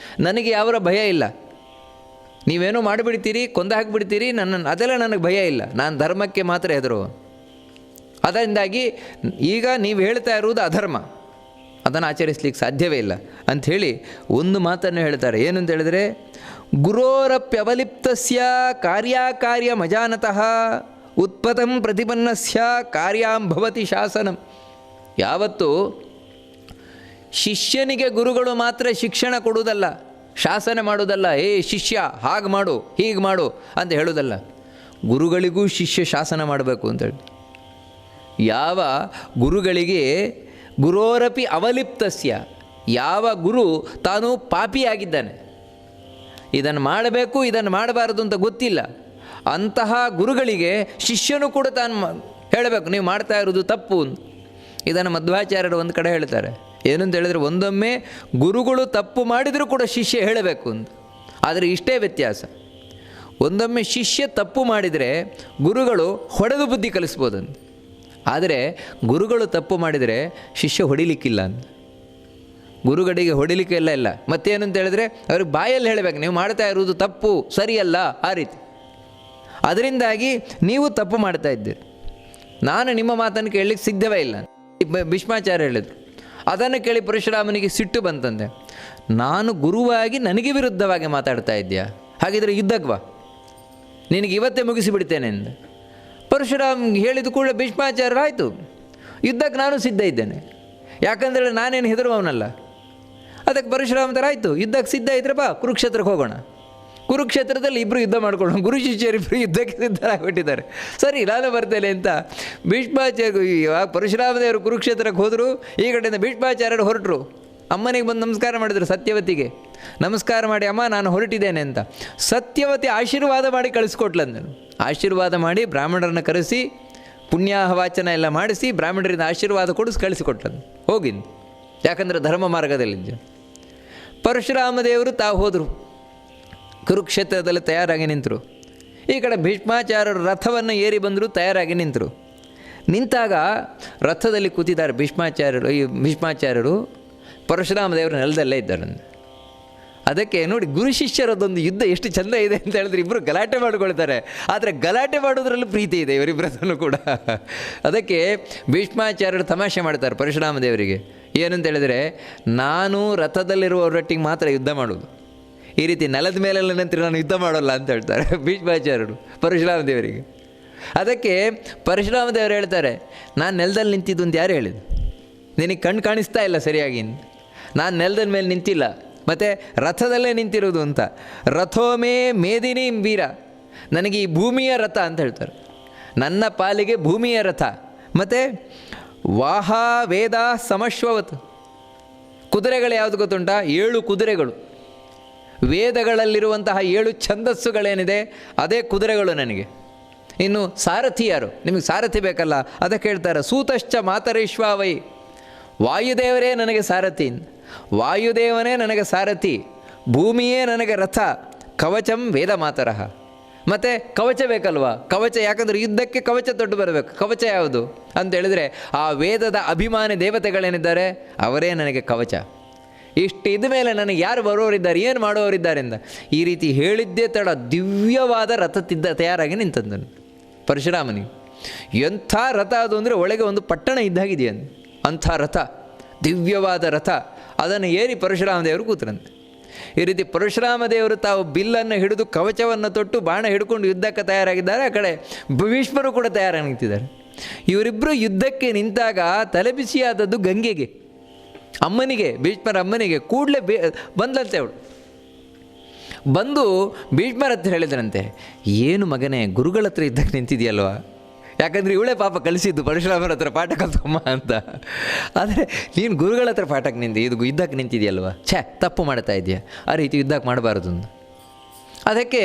ನನಗೆ ಯಾವರ ಭಯ ಇಲ್ಲ, ನೀವೇನೋ ಮಾಡಿಬಿಡ್ತೀರಿ, ಕೊಂದು ಹಾಕಿಬಿಡ್ತೀರಿ, ಅದೆಲ್ಲ ನನಗೆ ಭಯ ಇಲ್ಲ, ನಾನು ಧರ್ಮಕ್ಕೆ ಮಾತ್ರ ಹೆದರು. ಅದರಿಂದಾಗಿ ಈಗ ನೀವು ಹೇಳ್ತಾ ಇರುವುದು ಅಧರ್ಮ, ಅದನ್ನು ಆಚರಿಸ್ಲಿಕ್ಕೆ ಸಾಧ್ಯವೇ ಇಲ್ಲ ಅಂಥೇಳಿ ಒಂದು ಮಾತನ್ನು ಹೇಳ್ತಾರೆ. ಏನು ಅಂತ ಹೇಳಿದ್ರೆ, ಗುರೋರಪ್ಯವಲಿಪ್ತಸ್ಯ ಕಾರ್ಯಕಾರ್ಯ ಮಜಾನತಃ ಉತ್ಪತಂ ಪ್ರತಿಪನ್ನಸ್ಯ ಕಾರ್ಯಾಂ ಭವತಿ ಶಾಸನಂ. ಯಾವತ್ತು ಶಿಷ್ಯನಿಗೆ ಗುರುಗಳು ಮಾತ್ರ ಶಿಕ್ಷಣ ಕೊಡುವುದಲ್ಲ, ಶಾಸನ ಮಾಡುವುದಲ್ಲ, ಏ ಶಿಷ್ಯ ಹಾಗೆ ಮಾಡು ಹೀಗೆ ಮಾಡು ಅಂತ ಹೇಳುವುದಲ್ಲ, ಗುರುಗಳಿಗೂ ಶಿಷ್ಯ ಶಾಸನ ಮಾಡಬೇಕು ಅಂತೇಳಿ. ಯಾವ ಗುರುಗಳಿಗೆ ಗುರೋರಪಿ ಅವಲಿಪ್ತಸ್ಯ, ಯಾವ ಗುರು ತಾನು ಪಾಪಿಯಾಗಿದ್ದಾನೆ, ಇದನ್ನು ಮಾಡಬೇಕು ಇದನ್ನು ಮಾಡಬಾರದು ಅಂತ ಗೊತ್ತಿಲ್ಲ, ಅಂತಹ ಗುರುಗಳಿಗೆ ಶಿಷ್ಯನು ಕೂಡ ತಾನು ಹೇಳಬೇಕು, ನೀವು ಮಾಡ್ತಾ ಇರೋದು ತಪ್ಪು. ಇದನ್ನು ಮಧ್ವಾಚಾರ್ಯರು ಒಂದು ಕಡೆ ಹೇಳ್ತಾರೆ. ಏನಂತ ಹೇಳಿದ್ರೆ, ಒಂದೊಮ್ಮೆ ಗುರುಗಳು ತಪ್ಪು ಮಾಡಿದರೂ ಕೂಡ ಶಿಷ್ಯ ಹೇಳಬೇಕು ಅಂತ. ಆದರೆ ಇಷ್ಟೇ ವ್ಯತ್ಯಾಸ, ಒಂದೊಮ್ಮೆ ಶಿಷ್ಯ ತಪ್ಪು ಮಾಡಿದರೆ ಗುರುಗಳು ಹೊಡೆದು ಬುದ್ಧಿ ಕಲಿಸ್ಬೋದಂತ, ಆದರೆ ಗುರುಗಳು ತಪ್ಪು ಮಾಡಿದರೆ ಶಿಷ್ಯ ಹೊಡಿಲಿಕ್ಕಿಲ್ಲ ಅಂತ. ಗುರುಗಳಿಗೆ ಹೊಡಿಲಿಕ್ಕೆ ಇಲ್ಲ. ಮತ್ತೇನಂತ ಹೇಳಿದ್ರೆ ಅವ್ರಿಗೆ ಬಾಯಲ್ಲಿ ಹೇಳಬೇಕು, ನೀವು ಮಾಡ್ತಾ ಇರುವುದು ತಪ್ಪು, ಸರಿಯಲ್ಲ, ಆ ರೀತಿ. ಅದರಿಂದಾಗಿ ನೀವು ತಪ್ಪು ಮಾಡ್ತಾ ಇದ್ದೀರಿ, ನಾನು ನಿಮ್ಮ ಮಾತನ್ನು ಕೇಳಲಿಕ್ಕೆ ಸಿದ್ಧವೇ ಇಲ್ಲ ಭೀಷ್ಮಾಚಾರ್ಯ ಹೇಳಿದರು. ಅದನ್ನು ಕೇಳಿ ಪರಶುರಾಮನಿಗೆ ಸಿಟ್ಟು ಬಂತಂದೆ. ನಾನು ಗುರುವಾಗಿ ನನಗೆ ವಿರುದ್ಧವಾಗಿ ಮಾತಾಡ್ತಾ ಇದ್ದೀಯಾ, ಹಾಗಿದ್ರೆ ಯುದ್ಧಕ್ಕೆ ಬಾ, ನಿನಗೆ ಇವತ್ತೇ ಮುಗಿಸಿಬಿಡ್ತೇನೆ ಎಂದು ಪರಶುರಾಮ್ ಹೇಳಿದ ಕೂಡಲೇ ಭೀಷ್ಮಾಚಾರ್ಯರು, ಆಯಿತು ಯುದ್ಧಕ್ಕೆ ನಾನು ಸಿದ್ಧ ಇದ್ದೇನೆ, ಯಾಕಂದರೆ ನಾನೇನು ಹೆದರುವವನಲ್ಲ. ಅದಕ್ಕೆ ಪರಶುರಾಮತರ, ಆಯಿತು ಯುದ್ಧಕ್ಕೆ ಸಿದ್ಧ ಇದ್ರೆ ಬಾ, ಕುರುಕ್ಷೇತ್ರಕ್ಕೆ ಹೋಗೋಣ. ಕುರುಕ್ಷೇತ್ರದಲ್ಲಿ ಇಬ್ಬರು ಯುದ್ಧ ಮಾಡ್ಕೊಳ್ಳೋಣ. ಗುರು ಶಿಷ್ಯರಿಬ್ಬರು ಯುದ್ಧಕ್ಕೆ ಸಿದ್ಧರಾಗಿಬಿಟ್ಟಿದ್ದಾರೆ. ಸರಿ, ನಾನು ಬರ್ತೇನೆ ಅಂತ ಭೀಷ್ಮಾಚಾರ್ಯ ಪರಶುರಾಮದೇವರು ಕುರುಕ್ಷೇತ್ರಕ್ಕೆ ಹೋದರು. ಈ ಕಡೆಯಿಂದ ಭೀಷ್ಮಾಚಾರ್ಯರು ಹೊರಟರು, ಅಮ್ಮನಿಗೆ ಬಂದು ನಮಸ್ಕಾರ ಮಾಡಿದರು ಸತ್ಯವತಿಗೆ. ನಮಸ್ಕಾರ ಮಾಡಿ, ಅಮ್ಮ ನಾನು ಹೊರಟಿದ್ದೇನೆ ಅಂತ. ಸತ್ಯವತಿ ಆಶೀರ್ವಾದ ಮಾಡಿ ಕಳಿಸ್ಕೊಟ್ಲಂದನು. ಆಶೀರ್ವಾದ ಮಾಡಿ ಬ್ರಾಹ್ಮಣರನ್ನು ಕರೆಸಿ ಪುಣ್ಯಾಹವಾಚನ ಎಲ್ಲ ಮಾಡಿಸಿ ಬ್ರಾಹ್ಮಣರಿಂದ ಆಶೀರ್ವಾದ ಕೊಡಿಸಿ ಕಳಿಸಿಕೊಟ್ಲಂದು. ಹೋಗಿದ್ದು, ಯಾಕಂದರೆ ಧರ್ಮ ಮಾರ್ಗದಲ್ಲಿದ್ದ. ಪರಶುರಾಮ ದೇವರು ತಾವು ಹೋದರು, ಕುರುಕ್ಷೇತ್ರದಲ್ಲಿ ತಯಾರಾಗಿ ನಿಂತರು. ಈ ಕಡೆ ಭೀಷ್ಮಾಚಾರ್ಯರು ರಥವನ್ನು ಏರಿ ಬಂದರು, ತಯಾರಾಗಿ ನಿಂತರು. ನಿಂತಾಗ ರಥದಲ್ಲಿ ಕೂತಿದ್ದಾರೆ ಭೀಷ್ಮಾಚಾರ್ಯರು ಪರಶುರಾಮ ದೇವರ ನೆಲದಲ್ಲೇ ಇದ್ದಾರೆ. ಅದಕ್ಕೆ ನೋಡಿ, ಗುರು ಶಿಷ್ಯರದೊಂದು ಯುದ್ಧ ಎಷ್ಟು ಚೆಂದ ಇದೆ ಅಂತ ಹೇಳಿದ್ರೆ ಇಬ್ಬರು ಗಲಾಟೆ ಮಾಡಿಕೊಳ್ತಾರೆ. ಆದರೆ ಗಲಾಟೆ ಮಾಡೋದ್ರಲ್ಲೂ ಪ್ರೀತಿ ಇದೆ ಇವರಿಬ್ಬರಲ್ಲೂ ಕೂಡ. ಅದಕ್ಕೆ ಭೀಷ್ಮಾಚಾರ್ಯರು ತಮಾಷೆ ಮಾಡ್ತಾರೆ ಪರಶುರಾಮ ದೇವರಿಗೆ. ಏನಂತ ಹೇಳಿದರೆ, ನಾನು ರಥದಲ್ಲಿರುವವರೊಟ್ಟಿಗೆ ಮಾತ್ರ ಯುದ್ಧ ಮಾಡೋದು, ಈ ರೀತಿ ನೆಲದ ಮೇಲೆಲ್ಲ ನಂತರ ನಾನು ಯುದ್ಧ ಮಾಡೋಲ್ಲ ಅಂತ ಹೇಳ್ತಾರೆ ಭೀಷ್ಮಾಚಾರ್ಯರು ಪರಶುರಾಮ ದೇವರಿಗೆ. ಅದಕ್ಕೆ ಪರಶುರಾಮ ದೇವರು ಹೇಳ್ತಾರೆ, ನಾನು ನೆಲದಲ್ಲಿ ನಿಂತಿದ್ದು ಅಂತ ಯಾರು ಹೇಳಿದ್ದು? ನಿನಗೆ ಕಣ್ಣು ಕಾಣಿಸ್ತಾ ಇಲ್ಲ ಸರಿಯಾಗಿ. ನಾನು ನೆಲದ ಮೇಲೆ ನಿಂತಿಲ್ಲ, ಮತ್ತು ರಥದಲ್ಲೇ ನಿಂತಿರೋದು ಅಂತ. ರಥೋಮೇ ಮೇದಿನಿ ವೀರ, ನನಗೆ ಈ ಭೂಮಿಯ ರಥ ಅಂತ ಹೇಳ್ತಾರೆ. ನನ್ನ ಪಾಲಿಗೆ ಭೂಮಿಯ ರಥ. ಮತ್ತು ವಾಹ ವೇದ ಸಮಶ್ವವತ್, ಕುದುರೆಗಳು ಯಾವುದು ಗೊತ್ತುಂಟ? 7 ಕುದುರೆಗಳು. ವೇದಗಳಲ್ಲಿರುವಂತಹ 7 ಛಂದಸ್ಸುಗಳೇನಿದೆ ಅದೇ ಕುದುರೆಗಳು ನನಗೆ. ಇನ್ನು ಸಾರಥಿ ಯಾರು? ನಿಮಗೆ ಸಾರಥಿ ಬೇಕಲ್ಲ, ಅದಕ್ಕೆ ಹೇಳ್ತಾರೆ ಸೂತಶ್ಚ ಮಾತರೇಶ್ವಾವೈ, ವಾಯುದೇವರೇ ನನಗೆ ಸಾರಥಿ. ವಾಯುದೇವನೇ ನನಗೆ ಸಾರಥಿ, ಭೂಮಿಯೇ ನನಗೆ ರಥ, ಕವಚಂ ವೇದ ಮಾತರಃ. ಮತ್ತು ಕವಚ ಬೇಕಲ್ವಾ? ಕವಚ, ಯಾಕಂದರೆ ಯುದ್ಧಕ್ಕೆ ಕವಚ ತೊಟ್ಟು ಬರಬೇಕು. ಕವಚ ಯಾವುದು ಅಂತ ಹೇಳಿದರೆ, ಆ ವೇದದ ಅಭಿಮಾನಿ ದೇವತೆಗಳೇನಿದ್ದಾರೆ ಅವರೇ ನನಗೆ ಕವಚ. ಇಷ್ಟು ಇದ್ದ ಮೇಲೆ ನನಗೆ ಯಾರು ಬರೋರಿದ್ದಾರೆ, ಏನು ಮಾಡೋರಿದ್ದಾರೆ ಅಂತ ಈ ರೀತಿ ಹೇಳಿದ್ದೇ ತಡ ದಿವ್ಯವಾದ ರಥ ತಯಾರಾಗಿ ನಿಂತಂದನು ಪರಶುರಾಮನಿಗೆ. ಎಂಥ ರಥ ಅದು ಅಂದರೆ ಒಳಗೆ ಒಂದು ಪಟ್ಟಣ ಇದ್ದಾಗಿದೆ ಅಂಥ ರಥ, ದಿವ್ಯವಾದ ರಥ. ಅದನ್ನು ಏರಿ ಪರಶುರಾಮ ದೇವರು ಕೂತರಂತೆ. ಈ ರೀತಿ ಪರಶುರಾಮ ದೇವರು ತಾವು ಬಿಲ್ಲನ್ನು ಹಿಡಿದು ಕವಚವನ್ನು ತೊಟ್ಟು ಬಾಣ ಹಿಡ್ಕೊಂಡು ಯುದ್ಧಕ್ಕೆ ತಯಾರಾಗಿದ್ದಾರೆ. ಆ ಕಡೆ ಭೀಷ್ಮರು ಕೂಡ ತಯಾರಾಗಿ ನಿಂತಿದ್ದಾರೆ. ಇವರಿಬ್ಬರು ಯುದ್ಧಕ್ಕೆ ನಿಂತಾಗ ತಲೆಬಿಸಿಯಾದದ್ದು ಗಂಗೆಗೆ, ಅಮ್ಮನಿಗೆ, ಭೀಷ್ಮರ ಅಮ್ಮನಿಗೆ. ಕೂಡಲೇ ಬಂದಂತೆ ಅವಳು ಬಂದು ಭೀಷ್ಮರ ಹತ್ರ ಹೇಳಿದ್ರಂತೆ, ಏನು ಮಗನೇ ಗುರುಗಳ ಹತ್ರ ಇದ್ದಕ್ಕೆ ನಿಂತಿದೆಯಲ್ವ? ಯಾಕಂದರೆ ಇವಳೇ ಪಾಪ ಕಳಿಸಿದ್ದು ಪರಶುರಾಮರ ಹತ್ರ ಪಾಠ ಕಲ್ತ್ಕೊಮ್ಮ ಅಂತ. ಆದರೆ ನೀನು ಗುರುಗಳ ಹತ್ರ ಪಾಠಕ್ಕೆ ನಿಂತು ಇದು ಯುದ್ಧಕ್ಕೆ ನಿಂತಿದೆಯಲ್ವ? ತಪ್ಪು ಮಾಡ್ತಾ ಇದೆಯಾ, ಆ ರೀತಿ ಯುದ್ಧಕ್ಕೆ ಮಾಡಬಾರ್ದು ಅಂತ. ಅದಕ್ಕೆ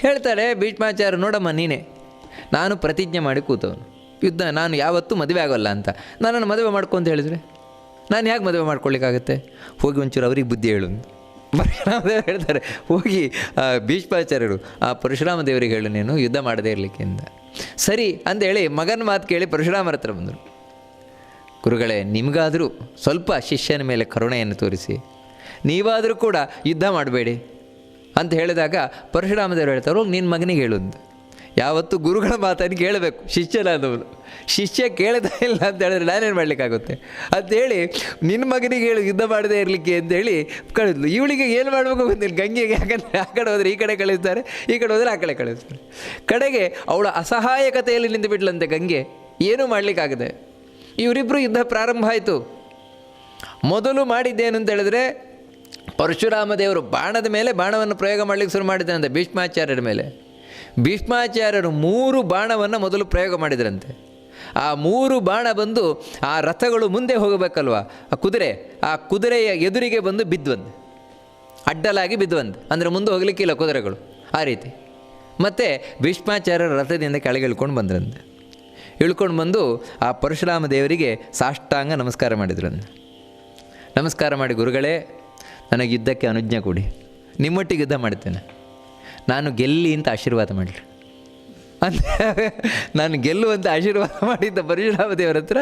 ಹೇಳ್ತಾರೆ ಭೀಷ್ಮಾಚಾರ್ಯ, ನೋಡಮ್ಮ ನೀನೇ, ನಾನು ಪ್ರತಿಜ್ಞೆ ಮಾಡಿ ಕೂತವನು, ಯುದ್ಧ ನಾನು ಯಾವತ್ತೂ ಮದುವೆ ಆಗೋಲ್ಲ ಅಂತ. ನನ್ನನ್ನು ಮದುವೆ ಮಾಡ್ಕೊಂತ ಹೇಳಿದರೆ ನಾನು ಯಾಕೆ ಮದುವೆ ಮಾಡ್ಕೊಳ್ಳಿಕ್ಕಾಗತ್ತೆ? ಹೋಗಿ ಒಂಚೂರು ಅವ್ರಿಗೆ ಬುದ್ಧಿ ಹೇಳು. ಪರಶುರಾಮ ದೇವರು ಹೇಳ್ತಾರೆ, ಹೋಗಿ ಭೀಷ್ಮಾಚಾರ್ಯರು ಆ ಪರಶುರಾಮ ದೇವರಿಗೆ ಹೇಳು, ನೀನು ಯುದ್ಧ ಮಾಡದೇ ಇರಲಿಕ್ಕೆ ಅಂತ. ಸರಿ ಅಂದೇಳಿ ಮಗನ ಮಾತು ಕೇಳಿ ಪರಶುರಾಮರ ಹತ್ರ ಬಂದರು. ಗುರುಗಳೇ, ನಿಮಗಾದರೂ ಸ್ವಲ್ಪ ಶಿಷ್ಯನ ಮೇಲೆ ಕರುಣೆಯನ್ನು ತೋರಿಸಿ, ನೀವಾದರೂ ಕೂಡ ಯುದ್ಧ ಮಾಡಬೇಡಿ ಅಂತ ಹೇಳಿದಾಗ ಪರಶುರಾಮ ದೇವರು ಹೇಳ್ತಾರೆ, ಹೋಗಿ ನಿನ್ನ ಮಗನಿಗೆ ಹೇಳೋದು. ಯಾವತ್ತೂ ಗುರುಗಳ ಮಾತನ್ನು ಕೇಳಬೇಕು ಶಿಷ್ಯನಾದವನು. ಶಿಷ್ಯ ಕೇಳ್ತಾ ಇಲ್ಲ ಅಂತ ಹೇಳಿದ್ರೆ ನಾನೇನು ಮಾಡಲಿಕ್ಕಾಗುತ್ತೆ ಅಂಥೇಳಿ, ನಿನ್ನ ಮಗನಿಗೆ ಹೇಳಿ ಯುದ್ಧ ಮಾಡದೇ ಇರಲಿಕ್ಕೆ ಅಂತೇಳಿ ಕಳಿದ್ಲು. ಇವಳಿಗೆ ಏನು ಮಾಡಬೇಕು ಗೊತ್ತಿಲ್ಲ ಗಂಗೆಗೆ. ಯಾಕಂದರೆ ಆ ಕಡೆ ಹೋದರೆ ಈ ಕಡೆ ಕಳಿಸ್ತಾರೆ, ಈ ಕಡೆ ಹೋದರೆ ಆ ಕಡೆ ಕಳಿಸ್ತಾರೆ. ಕಡೆಗೆ ಅವಳ ಅಸಹಾಯಕತೆಯಲ್ಲಿ ನಿಂತು ಬಿಟ್ಲಂತೆ ಗಂಗೆ, ಏನೂ ಮಾಡಲಿಕ್ಕಾಗದೆ. ಇವರಿಬ್ಬರು ಯುದ್ಧ ಪ್ರಾರಂಭ ಆಯಿತು. ಮೊದಲು ಮಾಡಿದ್ದೇನು ಅಂತ ಹೇಳಿದ್ರೆ, ಪರಶುರಾಮ ದೇವರು ಬಾಣದ ಮೇಲೆ ಬಾಣವನ್ನು ಪ್ರಯೋಗ ಮಾಡಲಿಕ್ಕೆ ಶುರು ಮಾಡಿದ್ದಾನಂತೆ ಭೀಷ್ಮಾಚಾರ್ಯರ ಮೇಲೆ. ಭೀಷ್ಮಾಚಾರ್ಯರು 3 ಬಾಣವನ್ನು ಮೊದಲು ಪ್ರಯೋಗ ಮಾಡಿದ್ರಂತೆ. ಆ 3 ಬಾಣ ಬಂದು ಆ ರಥಗಳು ಮುಂದೆ ಹೋಗಬೇಕಲ್ವ, ಆ ಕುದುರೆಯ ಎದುರಿಗೆ ಬಂದು ಬಿದ್ದುವಂತೆ, ಅಡ್ಡಲಾಗಿ ಬಿದ್ದುವಂತೆ. ಅಂದರೆ ಮುಂದೆ ಹೋಗಲಿಕ್ಕಿಲ್ಲ ಕುದುರೆಗಳು, ಆ ರೀತಿ. ಮತ್ತು ಭೀಷ್ಮಾಚಾರ್ಯರ ರಥದಿಂದ ಕೆಳಗೆ ಇಳ್ಕೊಂಡು ಬಂದ್ರಂತೆ. ಇಳ್ಕೊಂಡು ಬಂದು ಆ ಪರಶುರಾಮ ದೇವರಿಗೆ ಸಾಷ್ಟಾಂಗ ನಮಸ್ಕಾರ ಮಾಡಿದ್ರಂತೆ. ನಮಸ್ಕಾರ ಮಾಡಿ, ಗುರುಗಳೇ ನನಗೆ ಯುದ್ಧಕ್ಕೆ ಅನುಜ್ಞೆ ಕೊಡಿ, ನಿಮ್ಮೊಟ್ಟಿಗೆ ಯುದ್ಧ ಮಾಡ್ತೇನೆ, ನಾನು ಗೆಲ್ಲಿ ಅಂತ ಆಶೀರ್ವಾದ ಮಾಡಲಿ ಅಂತ. ನಾನು ಗೆಲ್ಲುವಂಥ ಆಶೀರ್ವಾದ ಮಾಡಿದ್ದ ಪರಶುರಾಮ ದೇವರ ಹತ್ರ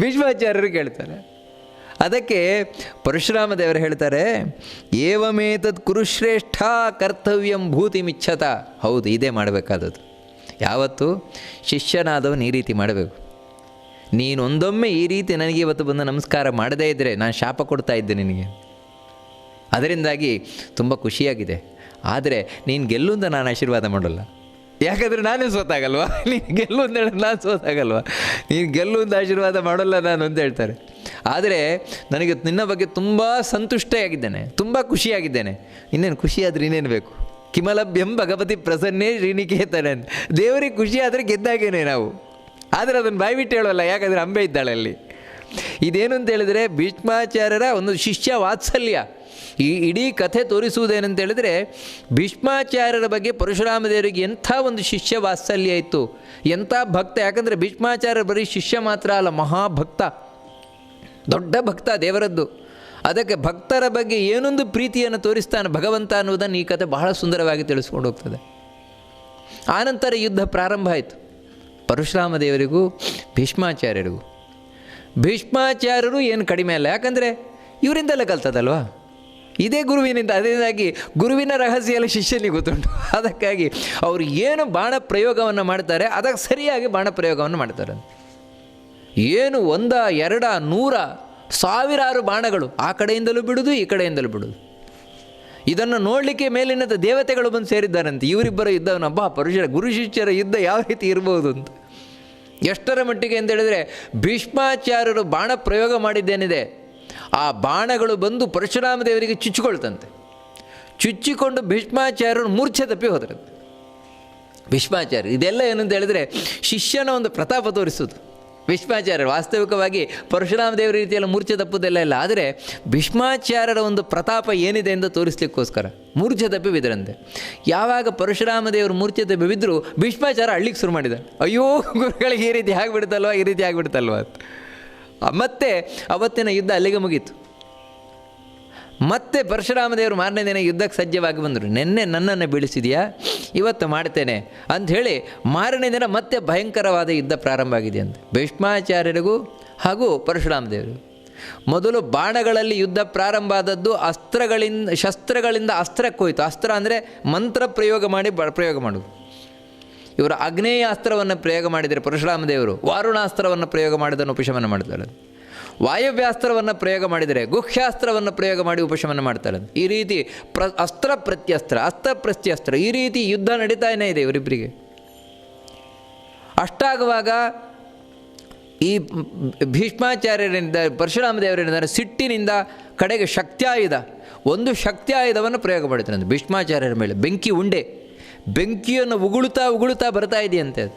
ಭೀಷ್ಮಾಚಾರ್ಯರು ಕೇಳ್ತಾರೆ. ಅದಕ್ಕೆ ಪರಶುರಾಮ ದೇವರು ಹೇಳ್ತಾರೆ, ಏವಮೇತದ್ ಕುರುಶ್ರೇಷ್ಠ ಕರ್ತವ್ಯಂ ಭೂತಿ ಮಿಚ್ಛತ. ಹೌದು, ಇದೇ ಮಾಡಬೇಕಾದದ್ದು. ಯಾವತ್ತು ಶಿಷ್ಯನಾದವನು ಈ ರೀತಿ ಮಾಡಬೇಕು. ನೀನೊಂದೊಮ್ಮೆ ಈ ರೀತಿ ನನಗೆ ಇವತ್ತು ಬಂದು ನಮಸ್ಕಾರ ಮಾಡದೇ ಇದ್ದರೆ ನಾನು ಶಾಪ ಕೊಡ್ತಾ ಇದ್ದೆ ನಿನಗೆ. ಅದರಿಂದಾಗಿ ತುಂಬ ಖುಷಿಯಾಗಿದೆ. ಆದರೆ ನೀನು ಗೆಲ್ಲು ಅಂತ ನಾನು ಆಶೀರ್ವಾದ ಮಾಡೋಲ್ಲ, ಯಾಕಂದರೆ ನಾನೇ ಸೋತಾಗಲ್ವಾ. ನೀನು ಗೆಲ್ಲು ಅಂತ ಹೇಳಿ ನಾನು ಸೋತಾಗಲ್ವಾ, ನೀನು ಗೆಲ್ಲು ಅಂತ ಆಶೀರ್ವಾದ ಮಾಡೋಲ್ಲ ನಾನು ಅಂತ ಹೇಳ್ತಾರೆ. ಆದರೆ ನನಗೆ ನಿನ್ನ ಬಗ್ಗೆ ತುಂಬ ಸಂತುಷ್ಟವಾಗಿದ್ದೇನೆ, ತುಂಬ ಖುಷಿಯಾಗಿದ್ದೇನೆ. ಇನ್ನೇನು ಖುಷಿಯಾದರೆ ಇನ್ನೇನು ಬೇಕು? ಕಿಮಲಭ್ಯಂ ಭಗವತಿ ಪ್ರಸನ್ನೇ ಶ್ರೀನಿಕೇತನ ಅಂತ. ದೇವರಿಗೆ ಖುಷಿ ಆದರೆ ಗೆದ್ದಾಗೇನೆ ನಾವು. ಆದರೆ ಅದನ್ನು ಬಾಯ್ಬಿಟ್ಟು ಹೇಳೋಲ್ಲ, ಯಾಕಂದರೆ ಅಂಬೆ ಇದ್ದಾಳೆ ಅಲ್ಲಿ. ಇದೇನು ಅಂತ ಹೇಳಿದರೆ ಭೀಷ್ಮಾಚಾರ್ಯರ ಒಂದು ಶಿಷ್ಯ ವಾತ್ಸಲ್ಯ. ಈ ಇಡೀ ಕಥೆ ತೋರಿಸುವುದೇನಂತ ಹೇಳಿದರೆ ಭೀಷ್ಮಾಚಾರ್ಯರ ಬಗ್ಗೆ ಪರಶುರಾಮ ದೇವರಿಗೆ ಎಂಥ ಒಂದು ಶಿಷ್ಯ ವಾತ್ಸಲ್ಯ ಇತ್ತು, ಎಂಥ ಭಕ್ತ. ಯಾಕಂದರೆ ಭೀಷ್ಮಾಚಾರ್ಯರು ಬರೀ ಶಿಷ್ಯ ಮಾತ್ರ ಅಲ್ಲ, ಮಹಾಭಕ್ತ, ದೊಡ್ಡ ಭಕ್ತ ದೇವರದ್ದು. ಅದಕ್ಕೆ ಭಕ್ತರ ಬಗ್ಗೆ ಏನೊಂದು ಪ್ರೀತಿಯನ್ನು ತೋರಿಸ್ತಾನೆ ಭಗವಂತ ಅನ್ನೋದನ್ನು ಈ ಕಥೆ ಬಹಳ ಸುಂದರವಾಗಿ ತಿಳಿಸ್ಕೊಂಡು ಹೋಗ್ತದೆ. ಆನಂತರ ಯುದ್ಧ ಪ್ರಾರಂಭ ಆಯಿತು ಪರಶುರಾಮ ದೇವರಿಗೂ ಭೀಷ್ಮಾಚಾರ್ಯರಿಗೂ. ಭೀಷ್ಮಾಚಾರ್ಯರು ಏನು ಕಡಿಮೆ ಅಲ್ಲ, ಯಾಕಂದರೆ ಇವರಿಂದಲೇ ಕಲ್ತದಲ್ವಾ, ಇದೇ ಗುರುವಿನಿಂದ. ಅದರಿಂದಾಗಿ ಗುರುವಿನ ರಹಸ್ಯ ಎಲ್ಲ ಶಿಷ್ಯನಿಗೆ ಗೊತ್ತುಂಟು. ಅದಕ್ಕಾಗಿ ಅವರು ಏನು ಬಾಣ ಪ್ರಯೋಗವನ್ನು ಮಾಡ್ತಾರೆ ಅದಕ್ಕೆ ಸರಿಯಾಗಿ ಬಾಣ ಪ್ರಯೋಗವನ್ನು ಮಾಡ್ತಾರೆ. ಏನು 1, 2, 100 ಸಾವಿರಾರು ಬಾಣಗಳು ಆ ಕಡೆಯಿಂದಲೂ ಬಿಡುವುದು, ಈ ಕಡೆಯಿಂದಲೂ ಬಿಡುವುದು. ಇದನ್ನು ನೋಡಲಿಕ್ಕೆ ಮೇಲಿನದ ದೇವತೆಗಳು ಬಂದು ಸೇರಿದ್ದಾರಂತೆ. ಇವರಿಬ್ಬರ ಯುದ್ಧವನ್ನು ಪರಶುರ ಗುರು ಶಿಷ್ಯರ ಯುದ್ಧ ಯಾವ ರೀತಿ ಇರ್ಬೋದು ಅಂತ. ಎಷ್ಟರ ಮಟ್ಟಿಗೆ ಅಂತ ಹೇಳಿದರೆ ಭೀಷ್ಮಾಚಾರ್ಯರು ಬಾಣ ಪ್ರಯೋಗ ಮಾಡಿದ್ದೇನಿದೆ, ಆ ಬಾಣಗಳು ಬಂದು ಪರಶುರಾಮ ದೇವರಿಗೆ ಚುಚ್ಚಿಕೊಳ್ತಂತೆ. ಚುಚ್ಚಿಕೊಂಡು ಭೀಷ್ಮಾಚಾರ್ಯರು ಮೂರ್ಛೆ ತಪ್ಪಿ ಹೋದ್ರಂತೆ. ಭೀಷ್ಮಾಚಾರ್ಯರು ಇದೆಲ್ಲ ಏನಂತ ಹೇಳಿದರೆ ಶಿಷ್ಯನ ಒಂದು ಪ್ರತಾಪ ತೋರಿಸೋದು. ಭೀಷ್ಮಾಚಾರ್ಯರು ವಾಸ್ತವಿಕವಾಗಿ ಪರಶುರಾಮ ದೇವರ ರೀತಿಯೆಲ್ಲ ಮೂರ್ಛೆ ತಪ್ಪುವುದೆಲ್ಲ ಇಲ್ಲ, ಆದರೆ ಭೀಷ್ಮಾಚಾರ್ಯರ ಒಂದು ಪ್ರತಾಪ ಏನಿದೆ ಎಂದು ತೋರಿಸ್ಲಿಕ್ಕೋಸ್ಕರ ಮೂರ್ಛೆ ತಪ್ಪಿ ಬಿದ್ದರಂತೆ. ಯಾವಾಗ ಪರಶುರಾಮ ದೇವರು ಮೂರ್ಛೆ ತಪ್ಪಿ ಬಿದ್ದರು ಭೀಷ್ಮಾಚಾರ್ಯ ಅಳ್ಳಿಕ್ಕೆ ಶುರು ಮಾಡಿದ. ಅಯ್ಯೋ ಗುರುಗಳಿಗೆ ಈ ರೀತಿ ಆಗಿಬಿಡ್ತಲ್ವ, ಈ ರೀತಿ ಆಗಿಬಿಡ್ತಲ್ವ ಅಂತ. ಮತ್ತೆ ಅವತ್ತಿನ ಯುದ್ಧ ಅಲ್ಲಿಗೆ ಮುಗೀತು. ಮತ್ತೆ ಪರಶುರಾಮ ದೇವರು ಮಾರನೇ ದಿನ ಯುದ್ಧಕ್ಕೆ ಸಜ್ಜವಾಗಿ ಬಂದರು. ನಿನ್ನೆ ನನ್ನನ್ನು ಬೀಳಿಸಿದೆಯಾ, ಇವತ್ತು ಮಾಡ್ತೇನೆ ಅಂಥೇಳಿ ಮಾರನೇ ದಿನ ಮತ್ತೆ ಭಯಂಕರವಾದ ಯುದ್ಧ ಪ್ರಾರಂಭ ಆಗಿದೆ ಅಂತ ಭೀಷ್ಮಾಚಾರ್ಯರಿಗೂ ಹಾಗೂ ಪರಶುರಾಮ ದೇವರು. ಮೊದಲು ಬಾಣಗಳಲ್ಲಿ ಯುದ್ಧ ಪ್ರಾರಂಭ ಆದದ್ದು ಶಸ್ತ್ರಗಳಿಂದ ಅಸ್ತ್ರಕ್ಕೆ ಹೋಯಿತು. ಅಸ್ತ್ರ ಅಂದರೆ ಮಂತ್ರ ಪ್ರಯೋಗ ಮಾಡಿ ಪ್ರಯೋಗ ಮಾಡೋದು. ಇವರು ಆಗ್ನೇಯ ಅಸ್ತ್ರವನ್ನು ಪ್ರಯೋಗ ಮಾಡಿದರೆ ಪರಶುರಾಮ ದೇವರು ವಾರುಣಾಸ್ತ್ರವನ್ನು ಪ್ರಯೋಗ ಮಾಡಿದನ್ನು ಉಪಶಮನ ಮಾಡ್ತಾರೆ. ವಾಯವ್ಯಾಸ್ತ್ರವನ್ನು ಪ್ರಯೋಗ ಮಾಡಿದರೆ ಗುಹ್ಯಾಸ್ತ್ರವನ್ನು ಪ್ರಯೋಗ ಮಾಡಿ ಉಪಶಮನ ಮಾಡ್ತಾರೆ. ಈ ರೀತಿ ಅಸ್ತ್ರ ಪ್ರತ್ಯಸ್ತ್ರ ಈ ರೀತಿ ಯುದ್ಧ ನಡೀತಾನೇ ಇದೆ ಇವರಿಬ್ಬರಿಗೆ. ಅಷ್ಟಾಗುವಾಗ ಈ ಭೀಷ್ಮಾಚಾರ್ಯರಿಂದ ಪರಶುರಾಮ ದೇವರಿಂದ ಸಿಟ್ಟಿನಿಂದ ಕಡೆಗೆ ಒಂದು ಶಕ್ತ್ಯಾಯುಧವನ್ನು ಪ್ರಯೋಗ ಮಾಡಿದ್ರು ಭೀಷ್ಮಾಚಾರ್ಯರ ಮೇಲೆ. ಬೆಂಕಿಯನ್ನು ಉಗುಳುತ್ತಾ ಬರ್ತಾ ಇದೆಯಂತೆ ಅದು.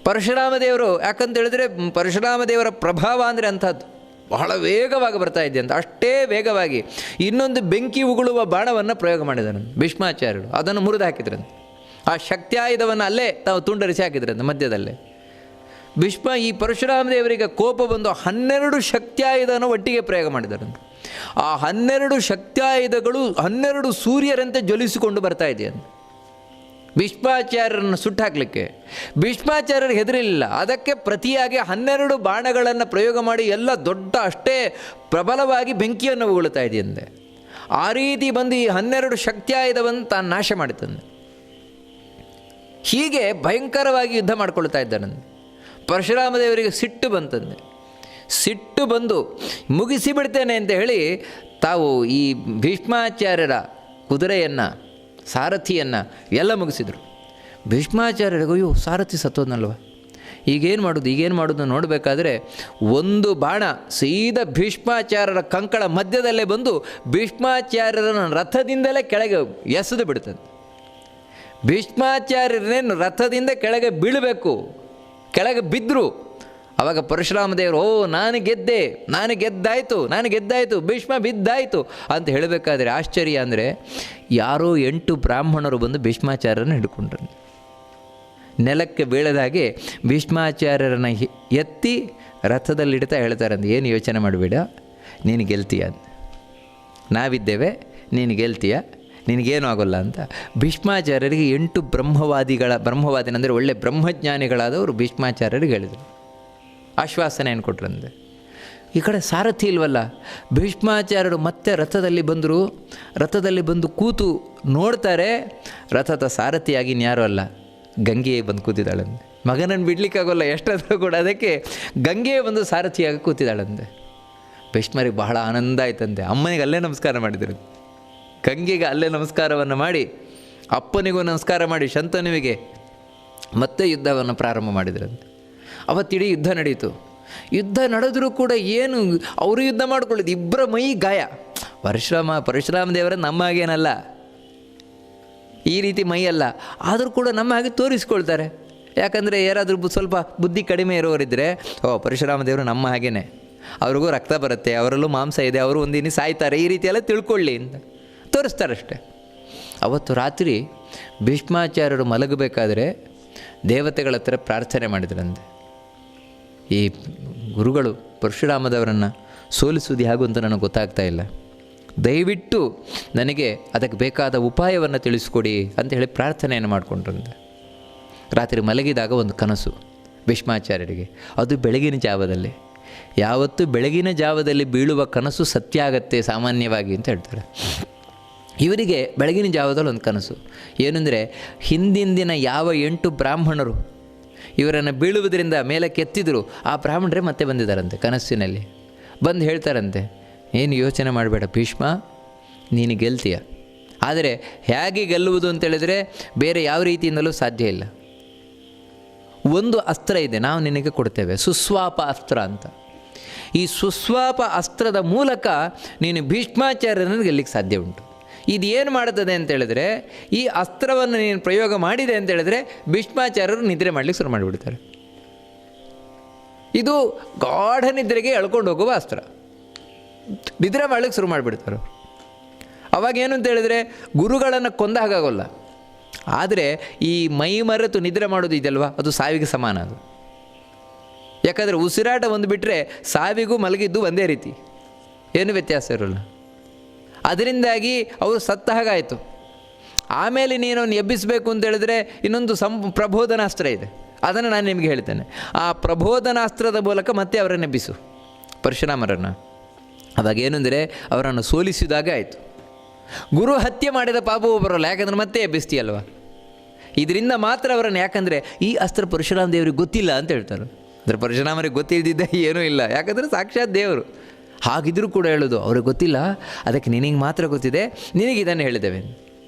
ಪರಶುರಾಮ ದೇವರು ಯಾಕಂತೇಳಿದ್ರೆ ಪರಶುರಾಮ ದೇವರ ಪ್ರಭಾವ ಅಂದರೆ ಅಂಥದ್ದು, ಬಹಳ ವೇಗವಾಗಿ ಬರ್ತಾ ಇದೆ ಅಂತ. ಅಷ್ಟೇ ವೇಗವಾಗಿ ಇನ್ನೊಂದು ಬೆಂಕಿ ಉಗುಳುವ ಬಾಣವನ್ನು ಪ್ರಯೋಗ ಮಾಡಿದನು ಭೀಷ್ಮಾಚಾರ್ಯರು. ಅದನ್ನು ಮುರಿದು ಹಾಕಿದ್ರಂತೆ. ಆ ಶಕ್ತ್ಯಾಯುಧವನ್ನು ಅಲ್ಲೇ ತಾವು ತುಂಡರಿಸಿ ಹಾಕಿದ್ರಂತೆ ಮಧ್ಯದಲ್ಲೇ. ಈ ಪರಶುರಾಮ ದೇವರಿಗೆ ಕೋಪ ಬಂದು 12 ಶಕ್ತ್ಯಾಯುಧವನ್ನು ಒಟ್ಟಿಗೆ ಪ್ರಯೋಗ ಮಾಡಿದರಂತೆ. ಆ 12 ಶಕ್ತ್ಯಾಯುಧಗಳು 12 ಸೂರ್ಯರಂತೆ ಜ್ವಲಿಸಿಕೊಂಡು ಬರ್ತಾ ಇದೆಯಂತೆ ಭೀಷ್ಮಾಚಾರ್ಯರನ್ನು ಸುಟ್ಟಾಕಲಿಕ್ಕೆ. ಭೀಷ್ಮಾಚಾರ್ಯರಿಗೆ ಹೆದರಿಲ್ಲ. ಅದಕ್ಕೆ ಪ್ರತಿಯಾಗಿ 12 ಬಾಣಗಳನ್ನು ಪ್ರಯೋಗ ಮಾಡಿ ಎಲ್ಲ ದೊಡ್ಡ ಅಷ್ಟೇ ಪ್ರಬಲವಾಗಿ ಬೆಂಕಿಯನ್ನು ಉಗುಳುತ್ತಾ ಇದೆಯಂತೆ. ಆ ರೀತಿ ಬಂದು ಈ 12 ಶಕ್ತ್ಯಾಯುಧವನ್ನು ತಾನು ನಾಶ ಮಾಡಿತಂದೆ. ಹೀಗೆ ಭಯಂಕರವಾಗಿ ಯುದ್ಧ ಮಾಡಿಕೊಳ್ತಾ ಇದ್ದಾನಂತೆ. ಪರಶುರಾಮ ದೇವರಿಗೆ ಸಿಟ್ಟು ಬಂತಂದೆ. ಸಿಟ್ಟು ಬಂದು ಮುಗಿಸಿಬಿಡ್ತೇನೆ ಅಂತ ಹೇಳಿ ತಾವು ಈ ಭೀಷ್ಮಾಚಾರ್ಯರ ಕುದುರೆಯನ್ನು ಸಾರಥಿಯನ್ನು ಎಲ್ಲ ಮುಗಿಸಿದರು. ಭೀಷ್ಮಾಚಾರ್ಯರಿಗೂ ಅಯ್ಯೋ ಸಾರಥಿ ಸತ್ತೋದ್ನಲ್ವ, ಈಗೇನು ಮಾಡೋದು ನೋಡಬೇಕಾದ್ರೆ ಒಂದು ಬಾಣ ಸೀದಾ ಭೀಷ್ಮಾಚಾರ್ಯರ ಕಂಕಳ ಮಧ್ಯದಲ್ಲೇ ಬಂದು ಭೀಷ್ಮಾಚಾರ್ಯರನ್ನು ರಥದಿಂದಲೇ ಕೆಳಗೆ ಎಸೆದು ಬಿಡ್ತದೆ. ಭೀಷ್ಮಾಚಾರ್ಯರನ್ನೇನು ರಥದಿಂದ ಕೆಳಗೆ ಬೀಳಬೇಕು, ಕೆಳಗೆ ಬಿದ್ದರು. ಆವಾಗ ಪರಶುರಾಮ ದೇವರು ನಾನು ಗೆದ್ದಾಯಿತು ಭೀಷ್ಮ ಬಿದ್ದಾಯಿತು ಅಂತ ಹೇಳಬೇಕಾದ್ರೆ ಆಶ್ಚರ್ಯ ಅಂದರೆ ಯಾರೋ 8 ಬ್ರಾಹ್ಮಣರು ಬಂದು ಭೀಷ್ಮಾಚಾರ್ಯರನ್ನು ಹಿಡ್ಕೊಂಡ್ರು. ನೆಲಕ್ಕೆ ಬೀಳದಾಗೆ ಭೀಷ್ಮಾಚಾರ್ಯರನ್ನು ಎತ್ತಿ ರಥದಲ್ಲಿಡ್ತಾ ಹೇಳ್ತಾರಂದು, ಏನು ಯೋಚನೆ ಮಾಡಬೇಡ, ನೀನು ಗೆಲ್ತೀಯ, ನಾವಿದ್ದೇವೆ, ನೀನು ಗೆಲ್ತೀಯ, ನಿನಗೇನು ಆಗೋಲ್ಲ ಅಂತ ಭೀಷ್ಮಾಚಾರ್ಯರಿಗೆ 8 ಬ್ರಹ್ಮವಾದಿನ ಅಂದರೆ ಒಳ್ಳೆ ಬ್ರಹ್ಮಜ್ಞಾನಿಗಳಾದವರು ಭೀಷ್ಮಾಚಾರ್ಯರಿಗೆ ಹೇಳಿದರು. ಆಶ್ವಾಸನೆಯನ್ನು ಕೊಟ್ರಂತೆ. ಈ ಕಡೆ ಸಾರಥಿ ಇಲ್ವಲ್ಲ, ಭೀಷ್ಮಾಚಾರ್ಯರು ಮತ್ತೆ ರಥದಲ್ಲಿ ಬಂದು ಕೂತು ನೋಡ್ತಾರೆ. ರಥದ ಸಾರಥಿಯಾಗಿ ಇನ್ಯಾರೂ ಅಲ್ಲ, ಗಂಗೆಯೇ ಬಂದು ಕೂತಿದ್ದಾಳಂತೆ. ಮಗನನ್ನು ಬಿಡಲಿಕ್ಕಾಗೋಲ್ಲ ಎಷ್ಟಾದರೂ ಕೂಡ, ಅದಕ್ಕೆ ಗಂಗೆಯೇ ಬಂದು ಸಾರಥಿಯಾಗಿ ಕೂತಿದ್ದಾಳಂತೆ. ಭೀಷ್ಮರಿಗೆ ಬಹಳ ಆನಂದ ಆಯ್ತಂತೆ. ಅಮ್ಮನಿಗೆ ಅಲ್ಲೇ ನಮಸ್ಕಾರ ಮಾಡಿದರು, ಗಂಗೆಗೆ ಅಲ್ಲೇ ನಮಸ್ಕಾರವನ್ನು ಮಾಡಿ, ಅಪ್ಪನಿಗೂ ನಮಸ್ಕಾರ ಮಾಡಿ ಶಂತನುವಿಗೆ ಮತ್ತೆ ಯುದ್ಧವನ್ನು ಪ್ರಾರಂಭ ಮಾಡಿದ್ರಂತೆ. ಅವತ್ತಿಡೀ ಯುದ್ಧ ನಡೀತು. ಯುದ್ಧ ನಡೆದರೂ ಕೂಡ ಏನು ಅವರು ಯುದ್ಧ ಮಾಡ್ಕೊಳ್ಳೋದು, ಇಬ್ಬರ ಮೈ ಗಾಯ. ಪರಶುರಾಮ ದೇವರ ನಮ್ಮ ಹಾಗೇನಲ್ಲ, ಈ ರೀತಿ ಮೈಯಲ್ಲ, ಆದರೂ ಕೂಡ ನಮ್ಮ ಹಾಗೆ ತೋರಿಸ್ಕೊಳ್ತಾರೆ. ಯಾಕಂದರೆ ಯಾರಾದರೂ ಸ್ವಲ್ಪ ಬುದ್ಧಿ ಕಡಿಮೆ ಇರೋರಿದ್ದರೆ ಪರಶುರಾಮ ದೇವರು ನಮ್ಮ ಹಾಗೇ ಅವ್ರಿಗೂ ರಕ್ತ ಬರುತ್ತೆ, ಅವರಲ್ಲೂ ಮಾಂಸ ಇದೆ, ಅವರು ಒಂದಿನ ಸಾಯ್ತಾರೆ, ಈ ರೀತಿ ಎಲ್ಲ ತಿಳ್ಕೊಳ್ಳಿ ಅಂತ ತೋರಿಸ್ತಾರಷ್ಟೆ. ಅವತ್ತು ರಾತ್ರಿ ಭೀಷ್ಮಾಚಾರ್ಯರು ಮಲಗಬೇಕಾದ್ರೆ ದೇವತೆಗಳ ಹತ್ರ ಪ್ರಾರ್ಥನೆ ಮಾಡಿದ್ರಂತೆ, ಈ ಗುರುಗಳು ಪರಶುರಾಮದವರನ್ನು ಸೋಲಿಸುವುದು ಹೇಗೂ ಅಂತ ನನಗೆ ಗೊತ್ತಾಗ್ತಾ ಇಲ್ಲ, ದಯವಿಟ್ಟು ನನಗೆ ಅದಕ್ಕೆ ಬೇಕಾದ ಉಪಾಯವನ್ನು ತಿಳಿಸ್ಕೊಡಿ ಅಂತ ಹೇಳಿ ಪ್ರಾರ್ಥನೆಯನ್ನು ಮಾಡಿಕೊಂಡ್ರಂತೆ. ರಾತ್ರಿ ಮಲಗಿದಾಗ ಒಂದು ಕನಸು ಭೀಷ್ಮಾಚಾರ್ಯರಿಗೆ, ಅದು ಬೆಳಗಿನ ಜಾವದಲ್ಲಿ. ಯಾವತ್ತು ಬೆಳಗಿನ ಜಾವದಲ್ಲಿ ಬೀಳುವ ಕನಸು ಸತ್ಯ ಆಗತ್ತೆ ಸಾಮಾನ್ಯವಾಗಿ ಅಂತ ಹೇಳ್ತಾರೆ. ಇವರಿಗೆ ಬೆಳಗಿನ ಜಾವದಲ್ಲಿ ಒಂದು ಕನಸು ಏನೆಂದರೆ, ಹಿಂದಿನ ಯಾವ 8 ಬ್ರಾಹ್ಮಣರು ಇವರನ್ನು ಬೀಳುವುದರಿಂದ ಮೇಲೆ ಕೆತ್ತಿದ್ರು ಆ ಬ್ರಾಹ್ಮಣರೇ ಮತ್ತೆ ಬಂದಿದ್ದಾರಂತೆ ಕನಸಿನಲ್ಲಿ. ಬಂದು ಹೇಳ್ತಾರಂತೆ, ಏನು ಯೋಚನೆ ಮಾಡಬೇಡ ಭೀಷ್ಮ, ನೀನು ಗೆಲ್ತೀಯ, ಆದರೆ ಹೇಗೆ ಗೆಲ್ಲುವುದು ಅಂತೇಳಿದರೆ ಬೇರೆ ಯಾವ ರೀತಿಯಿಂದಲೂ ಸಾಧ್ಯ ಇಲ್ಲ. ಒಂದು ಅಸ್ತ್ರ ಇದೆ, ನಾವು ನಿನಗೆ ಕೊಡ್ತೇವೆ, ಸುಸ್ವಾಪ ಅಸ್ತ್ರ ಅಂತ. ಈ ಸುಸ್ವಾಪ ಅಸ್ತ್ರದ ಮೂಲಕ ನೀನು ಭೀಷ್ಮಾಚಾರ್ಯರನ್ನು ಗೆಲ್ಲಿಕ್ಕೆ ಸಾಧ್ಯ ಉಂಟು. ಇದು ಏನು ಮಾಡುತ್ತದೆ ಅಂತೇಳಿದರೆ, ಈ ಅಸ್ತ್ರವನ್ನು ನೀನು ಪ್ರಯೋಗ ಮಾಡಿದೆ ಅಂತೇಳಿದರೆ ಭೀಷ್ಮಾಚಾರ್ಯರು ನಿದ್ರೆ ಮಾಡಲಿಕ್ಕೆ ಶುರು ಮಾಡಿಬಿಡ್ತಾರೆ. ಇದು ಗಾಢ ನಿದ್ರೆಗೆ ಎಳ್ಕೊಂಡು ಹೋಗುವ ಅಸ್ತ್ರ. ನಿದ್ರೆ ಮಾಡಲಿಕ್ಕೆ ಶುರು ಮಾಡಿಬಿಡ್ತಾರೆ. ಅವಾಗ ಏನು ಅಂತೇಳಿದರೆ ಗುರುಗಳನ್ನು ಕೊಂದ ಹಾಗಾಗೋಲ್ಲ, ಆದರೆ ಈ ಮೈ ಮರೆತು ನಿದ್ರೆ ಮಾಡೋದು ಇದಲ್ವ, ಅದು ಸಾವಿಗೆ ಸಮಾನ. ಅದು ಯಾಕಂದರೆ ಉಸಿರಾಟ ಒಂದು ಬಿಟ್ಟರೆ ಸಾವಿಗೂ ಮಲಗಿದ್ದು ಒಂದೇ ರೀತಿ, ಏನು ವ್ಯತ್ಯಾಸ ಇರೋಲ್ಲ. ಅದರಿಂದಾಗಿ ಅವರು ಸತ್ತ ಹಾಗಾಯಿತು. ಆಮೇಲೆ ನೀನು ಅವನು ಎಬ್ಬಿಸಬೇಕು ಅಂತೇಳಿದ್ರೆ ಇನ್ನೊಂದು ಪ್ರಬೋಧನಾಸ್ತ್ರ ಇದೆ, ಅದನ್ನು ನಾನು ನಿಮಗೆ ಹೇಳ್ತೇನೆ. ಆ ಪ್ರಬೋಧನಾಸ್ತ್ರದ ಮೂಲಕ ಮತ್ತೆ ಅವರನ್ನು ಎಬ್ಬಿಸು, ಪರಶುರಾಮರನ್ನು. ಅವಾಗ ಏನಂದರೆ ಅವರನ್ನು ಸೋಲಿಸಿದಾಗ ಆಯಿತು. ಗುರು ಹತ್ಯೆ ಮಾಡಿದ ಪಾಪವೂ ಬರೋಲ್ಲ, ಯಾಕಂದ್ರೆ ಮತ್ತೆ ಎಬ್ಬಿಸ್ತೀಯಲ್ವ. ಇದರಿಂದ ಮಾತ್ರ ಅವರನ್ನು, ಯಾಕಂದರೆ ಈ ಅಸ್ತ್ರ ಪರಶುರಾಮ ದೇವರಿಗೆ ಗೊತ್ತಿಲ್ಲ ಅಂತ ಹೇಳ್ತಾರೆ. ಅಂದರೆ ಪರಶುರಾಮರಿಗೆ ಗೊತ್ತಿದ್ದಿದ್ದ ಏನೂ ಇಲ್ಲ, ಯಾಕಂದರೆ ಸಾಕ್ಷಾತ್ ದೇವರು. ಹಾಗಿದ್ರೂ ಕೂಡ ಹೇಳೋದು ಅವ್ರಿಗೆ ಗೊತ್ತಿಲ್ಲ, ಅದಕ್ಕೆ ನಿನಗೆ ಮಾತ್ರ ಗೊತ್ತಿದೆ, ನಿನಗೆ ಇದನ್ನು ಹೇಳಿದ್ದೇವೆ.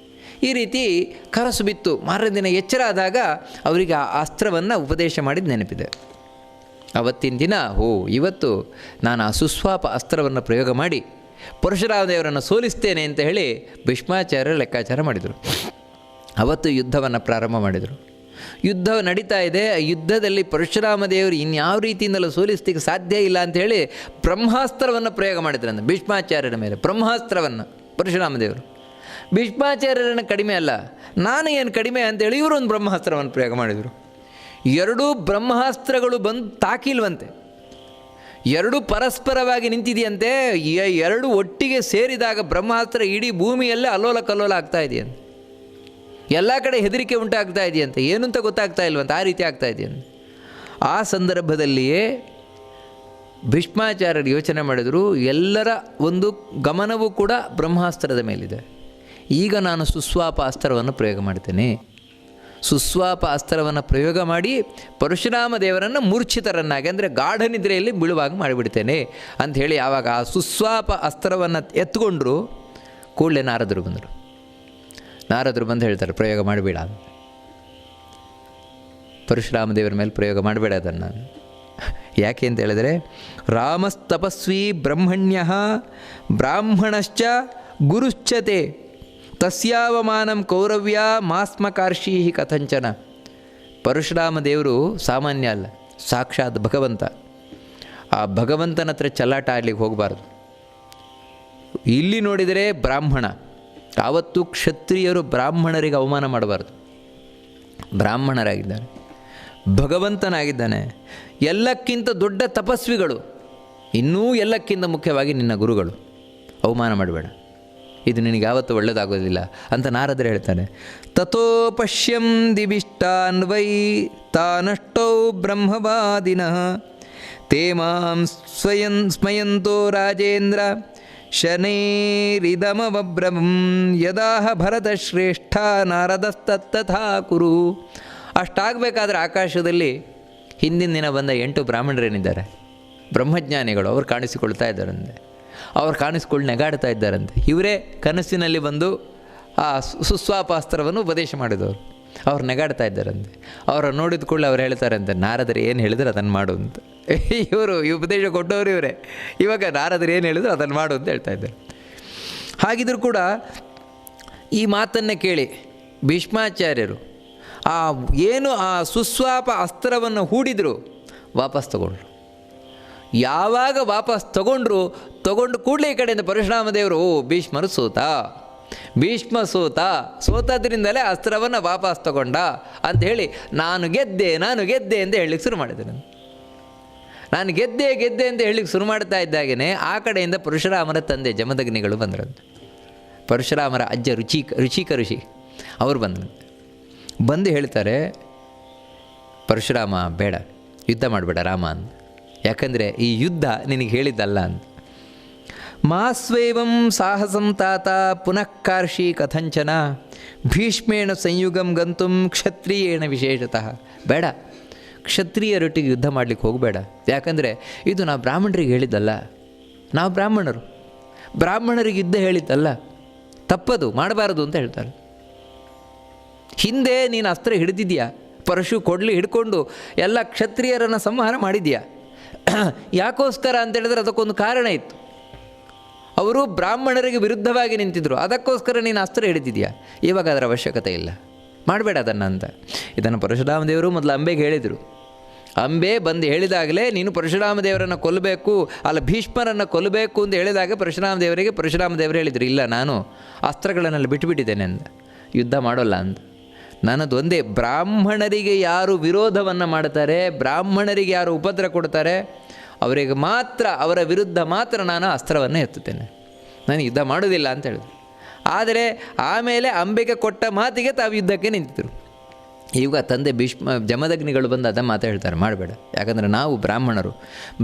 ಈ ರೀತಿ ಕನಸು ಬಿತ್ತು. ಮಾರನೇ ದಿನ ಎಚ್ಚರ ಆದಾಗ ಅವರಿಗೆ ಆ ಅಸ್ತ್ರವನ್ನು ಉಪದೇಶ ಮಾಡಿದ ನೆನಪಿದೆ. ಅವತ್ತಿನ ದಿನ ಇವತ್ತು ನಾನು ಆ ಸುಸ್ವಾಪ ಅಸ್ತ್ರವನ್ನು ಪ್ರಯೋಗ ಮಾಡಿ ಪರಶುರಾಮ ದೇವರನ್ನು ಸೋಲಿಸ್ತೇನೆ ಅಂತ ಹೇಳಿ ಭೀಷ್ಮಾಚಾರ್ಯರು ಲೆಕ್ಕಾಚಾರ ಮಾಡಿದರು. ಅವತ್ತು ಯುದ್ಧವನ್ನು ಪ್ರಾರಂಭ ಮಾಡಿದರು. ಯುದ್ಧ ನಡೀತಾ ಇದೆ. ಯುದ್ಧದಲ್ಲಿ ಪರಶುರಾಮ ದೇವರು ಇನ್ಯಾವ ರೀತಿಯಿಂದಲೂ ಸೋಲಿಸ್ಲಿಕ್ಕೆ ಸಾಧ್ಯ ಇಲ್ಲ ಅಂಥೇಳಿ ಬ್ರಹ್ಮಾಸ್ತ್ರವನ್ನು ಪ್ರಯೋಗ ಮಾಡಿದ್ರಂತೆ ಭೀಷ್ಮಾಚಾರ್ಯರ ಮೇಲೆ. ಬ್ರಹ್ಮಾಸ್ತ್ರವನ್ನು ಪರಶುರಾಮ ದೇವರು. ಭೀಷ್ಮಾಚಾರ್ಯರನ್ನು ಕಡಿಮೆ ಅಲ್ಲ, ನಾನು ಏನು ಕಡಿಮೆ ಅಂತೇಳಿ ಇವರು ಒಂದು ಬ್ರಹ್ಮಾಸ್ತ್ರವನ್ನು ಪ್ರಯೋಗ ಮಾಡಿದರು. 2 ಬ್ರಹ್ಮಾಸ್ತ್ರಗಳು ಬಂದು ತಾಕಿಲ್ವಂತೆ, 2 ಪರಸ್ಪರವಾಗಿ ನಿಂತಿದೆಯಂತೆ. 2 ಒಟ್ಟಿಗೆ ಸೇರಿದಾಗ ಬ್ರಹ್ಮಾಸ್ತ್ರ ಇಡೀ ಭೂಮಿಯಲ್ಲೇ ಅಲ್ಲೋಲ ಕಲ್ಲೋಲ ಆಗ್ತಾ ಇದೆಯಂತೆ. ಎಲ್ಲ ಕಡೆ ಹೆದರಿಕೆ ಉಂಟಾಗ್ತಾ ಇದೆಯಂತೆ, ಏನು ಅಂತ ಗೊತ್ತಾಗ್ತಾ ಇಲ್ವಂತೆ, ಆ ರೀತಿ ಆಗ್ತಾ ಇದೆಯಂತೆ. ಆ ಸಂದರ್ಭದಲ್ಲಿಯೇ ಭೀಷ್ಮಾಚಾರ್ಯರು ಯೋಚನೆ ಮಾಡಿದರು, ಎಲ್ಲರ ಒಂದು ಗಮನವೂ ಕೂಡ ಬ್ರಹ್ಮಾಸ್ತ್ರದ ಮೇಲಿದೆ. ಈಗ ನಾನು ಸುಸ್ವಾಪ ಅಸ್ತ್ರವನ್ನು ಪ್ರಯೋಗ ಮಾಡ್ತೇನೆ. ಸುಸ್ವಾಪ ಅಸ್ತ್ರವನ್ನು ಪ್ರಯೋಗ ಮಾಡಿ ಪರಶುರಾಮ ದೇವರನ್ನು ಮೂರ್ಛಿತರನ್ನಾಗಿ, ಅಂದರೆ ಗಾಢ ನಿದ್ರೆಯಲ್ಲಿ ಬೀಳುವಾಗ ಮಾಡಿಬಿಡ್ತೇನೆ ಅಂಥೇಳಿ ಆವಾಗ ಆ ಸುಸ್ವಾಪ ಅಸ್ತ್ರವನ್ನು ಎತ್ಕೊಂಡ್ರು. ಕೂಡಲೇ ನಾರದರು ಬಂದರು. ನಾರದರು ಬಂದು ಹೇಳ್ತಾರೆ, ಪ್ರಯೋಗ ಮಾಡಬೇಡ, ಪರಶುರಾಮ ದೇವರ ಮೇಲೆ ಪ್ರಯೋಗ ಮಾಡಬೇಡ ಅದನ್ನು. ಯಾಕೆ ಅಂತ ಹೇಳಿದರೆ, ರಾಮಸ್ತಪಸ್ವಿ ಬ್ರಹ್ಮಣ್ಯ ಬ್ರಾಹ್ಮಣಶ್ಚ ಗುರುಶ್ಚತೆ ತಸ್ಯಾವಮಾನಂ ಕೌರವ್ಯ ಮಾಸ್ಮಕಾರ್ಷಿ ಕಥಂಚನ. ಪರಶುರಾಮ ದೇವರು ಸಾಮಾನ್ಯ ಅಲ್ಲ, ಸಾಕ್ಷಾತ್ ಭಗವಂತ. ಆ ಭಗವಂತನ ಹತ್ರ ಚಲ್ಲಾಟ ಆಡಲಿಕ್ಕೆ ಹೋಗಬಾರ್ದು. ಇಲ್ಲಿ ನೋಡಿದರೆ ಬ್ರಾಹ್ಮಣ, ಯಾವತ್ತೂ ಕ್ಷತ್ರಿಯರು ಬ್ರಾಹ್ಮಣರಿಗೆ ಅವಮಾನ ಮಾಡಬಾರ್ದು. ಬ್ರಾಹ್ಮಣರಾಗಿದ್ದಾರೆ, ಭಗವಂತನಾಗಿದ್ದಾನೆ. ಎಲ್ಲಕ್ಕಿಂತ ದೊಡ್ಡ ತಪಸ್ವಿಗಳು, ಇನ್ನೂ ಎಲ್ಲಕ್ಕಿಂತ ಮುಖ್ಯವಾಗಿ ನಿನ್ನ ಗುರುಗಳು, ಅವಮಾನ ಮಾಡಬೇಡ, ಇದು ನಿನಗೆ ಯಾವತ್ತೂ ಒಳ್ಳೆಯದಾಗೋದಿಲ್ಲ ಅಂತ ನಾರದರು ಹೇಳ್ತಾನೆ. ತಥೋ ಪಶ್ಯಂ ದಿವಿಷ್ಟಾನ್ವೈ ತಾನಷ್ಟೌ ಬ್ರಹ್ಮವಾದಿನಃ ತೇ ಮಾಂ ಸ್ಮಯಂತೋ ರಾಜೇಂದ್ರ ಶನೈರಿದಮವಬ್ರವಂ ಯದಾಹ ಭರತಶ್ರೇಷ್ಠ ನಾರದಸ್ತತ್ತಥಾ ಕುರು. ಅಷ್ಟಾಗಬೇಕಾದ್ರೆ ಆಕಾಶದಲ್ಲಿ ಹಿಂದಿನ ದಿನ ಬಂದ 8 ಬ್ರಾಹ್ಮಣರೇನಿದ್ದಾರೆ, ಬ್ರಹ್ಮಜ್ಞಾನಿಗಳು, ಅವರು ಕಾಣಿಸಿಕೊಳ್ತಾ ಇದ್ದಾರಂತೆ. ಅವ್ರು ಕಾಣಿಸ್ಕೊಂಡು ನೆಗಾಡ್ತಾ ಇದ್ದಾರಂತೆ. ಇವರೇ ಕನಸಿನಲ್ಲಿ ಬಂದು ಆ ಸುಸ್ವಾಪಾಸ್ತ್ರವನ್ನು ಉಪದೇಶ ಮಾಡಿದವರು. ಅವ್ರು ನೆಗಾಡ್ತಾ ಇದ್ದಾರಂತೆ. ಅವರ ನೋಡಿದ ಕೂಡಲೇ ಅವ್ರು ಹೇಳ್ತಾರಂತೆ, ನಾರದರು ಏನು ಹೇಳಿದ್ರು ಅದನ್ನು ಮಾಡು ಅಂತ. ಇವರು ಈ ಉಪದೇಶ ಕೊಟ್ಟವರು ಇವರೇ. ಇವಾಗ ನಾರದರು ಏನು ಹೇಳಿದ್ರು ಅದನ್ನು ಮಾಡು ಅಂತ ಹೇಳ್ತಾ ಇದ್ದಾರೆ. ಹಾಗಿದ್ರೂ ಕೂಡ ಈ ಮಾತನ್ನು ಕೇಳಿ ಭೀಷ್ಮಾಚಾರ್ಯರು ಏನು ಆ ಸುಸ್ವಾಪ ಅಸ್ತ್ರವನ್ನು ಹೂಡಿದ್ರು, ವಾಪಸ್ ತಗೊಂಡ್ರು. ಯಾವಾಗ ವಾಪಸ್ ತಗೊಂಡು ಕೂಡಲೇ ಈ ಕಡೆಯಿಂದ ಪರಶುರಾಮ ದೇವರು ಭೀಷ್ಮರು ಭೀಷ್ಮ ಸೋತದ್ರಿಂದಲೇ ಅಸ್ತ್ರವನ್ನು ವಾಪಸ್ ತಗೊಂಡ ಅಂಥೇಳಿ ನಾನು ಗೆದ್ದೆ ಅಂತ ಹೇಳಲಿಕ್ಕೆ ಶುರು ಮಾಡಿದೆ. ನಾನು ಗೆದ್ದೆ ಅಂತ ಹೇಳಲಿಕ್ಕೆ ಶುರು ಮಾಡ್ತಾ ಇದ್ದಾಗೇ ಆ ಕಡೆಯಿಂದ ಪರಶುರಾಮರ ತಂದೆ ಜಮದಗ್ನಿಗಳು ಬಂದ್ರಂತೆ. ಪರಶುರಾಮರ ಅಜ್ಜ ಋಷಿಕ ಋಷಿ ಅವರು ಬಂದು ಹೇಳ್ತಾರೆ, ಪರಶುರಾಮ ಬೇಡ, ಯುದ್ಧ ಮಾಡಬೇಡ ರಾಮ ಅಂತ. ಯಾಕಂದರೆ ಈ ಯುದ್ಧ ನಿನಗೆ ಹೇಳಿದ್ದಲ್ಲ ಅಂತ. ಮಾಸ್ವೈವಂ ಸಾಹಸಂ ತಾತ ಪುನಃ ಕಾರ್ಷಿ ಕಥಂಚನ ಭೀಷ್ಮೇಣ ಸಂಯುಗಂ ಗಂತುಂ ಕ್ಷತ್ರಿಯೇಣ ವಿಶೇಷತಃ. ಬೇಡ, ಕ್ಷತ್ರಿಯರೊಟ್ಟಿಗೆ ಯುದ್ಧ ಮಾಡಲಿಕ್ಕೆ ಹೋಗಬೇಡ. ಯಾಕಂದರೆ ಇದು ನಾವು ಬ್ರಾಹ್ಮಣರಿಗೆ ಹೇಳಿದ್ದಲ್ಲ. ನಾವು ಬ್ರಾಹ್ಮಣರಿಗೆ ಯುದ್ಧ ಹೇಳಿದ್ದಲ್ಲ, ತಪ್ಪದು, ಮಾಡಬಾರದು ಅಂತ ಹೇಳ್ತಾರೆ. ಹಿಂದೆ ನೀನು ಅಸ್ತ್ರ ಹಿಡಿದಿದ್ಯಾ, ಪರಶು ಹಿಡ್ಕೊಂಡು ಎಲ್ಲ ಕ್ಷತ್ರಿಯರನ್ನು ಸಂಹಾರ ಮಾಡಿದ್ಯಾ. ಯಾಕೋಸ್ಕರ ಅಂತೇಳಿದ್ರೆ ಅದಕ್ಕೊಂದು ಕಾರಣ ಇತ್ತು. ಅವರು ಬ್ರಾಹ್ಮಣರಿಗೆ ವಿರುದ್ಧವಾಗಿ ನಿಂತಿದ್ದರು, ಅದಕ್ಕೋಸ್ಕರ ನೀನು ಅಸ್ತ್ರ ಹಿಡಿದಿದ್ಯಾ. ಇವಾಗ ಅದರ ಅವಶ್ಯಕತೆ ಇಲ್ಲ, ಮಾಡಬೇಡ ಅದನ್ನು ಅಂತ. ಇದನ್ನು ಪರಶುರಾಮ ದೇವರು ಮೊದಲು ಅಂಬೆಗೆ ಹೇಳಿದರು. ಅಂಬೆ ಬಂದು ಹೇಳಿದಾಗಲೇ ನೀನು ಪರಶುರಾಮ ದೇವರನ್ನು ಕೊಲ್ಲಬೇಕು, ಭೀಷ್ಮರನ್ನು ಕೊಲ್ಲಬೇಕು ಅಂತ ಹೇಳಿದಾಗ ಪರಶುರಾಮ ದೇವರು ಹೇಳಿದರು, ಇಲ್ಲ, ನಾನು ಅಸ್ತ್ರಗಳನ್ನೆಲ್ಲ ಬಿಟ್ಟುಬಿಟ್ಟಿದ್ದೇನೆ ಅಂತ, ಯುದ್ಧ ಮಾಡೋಲ್ಲ ಅಂತ. ನನ್ನದೊಂದೇ, ಬ್ರಾಹ್ಮಣರಿಗೆ ಯಾರು ವಿರೋಧವನ್ನು ಮಾಡ್ತಾರೆ, ಬ್ರಾಹ್ಮಣರಿಗೆ ಯಾರು ಉಪದ್ರ ಕೊಡ್ತಾರೆ, ಅವರಿಗೆ ಮಾತ್ರ, ಅವರ ವಿರುದ್ಧ ಮಾತ್ರ ನಾನು ಅಸ್ತ್ರವನ್ನು ಎತ್ತುತ್ತೇನೆ, ನಾನು ಯುದ್ಧ ಮಾಡೋದಿಲ್ಲ ಅಂತ ಹೇಳಿದ್ರು. ಆದರೆ ಆಮೇಲೆ ಅಂಬೆಗೆ ಕೊಟ್ಟ ಮಾತಿಗೆ ತಾವು ಯುದ್ಧಕ್ಕೆ ನಿಂತಿದ್ದರು. ಈಗ ತಂದೆ ಜಮದಗ್ನಿಗಳು ಬಂದು ಅದನ್ನು ಮಾತು ಹೇಳ್ತಾರೆ, ಮಾಡಬೇಡ. ಯಾಕಂದರೆ ನಾವು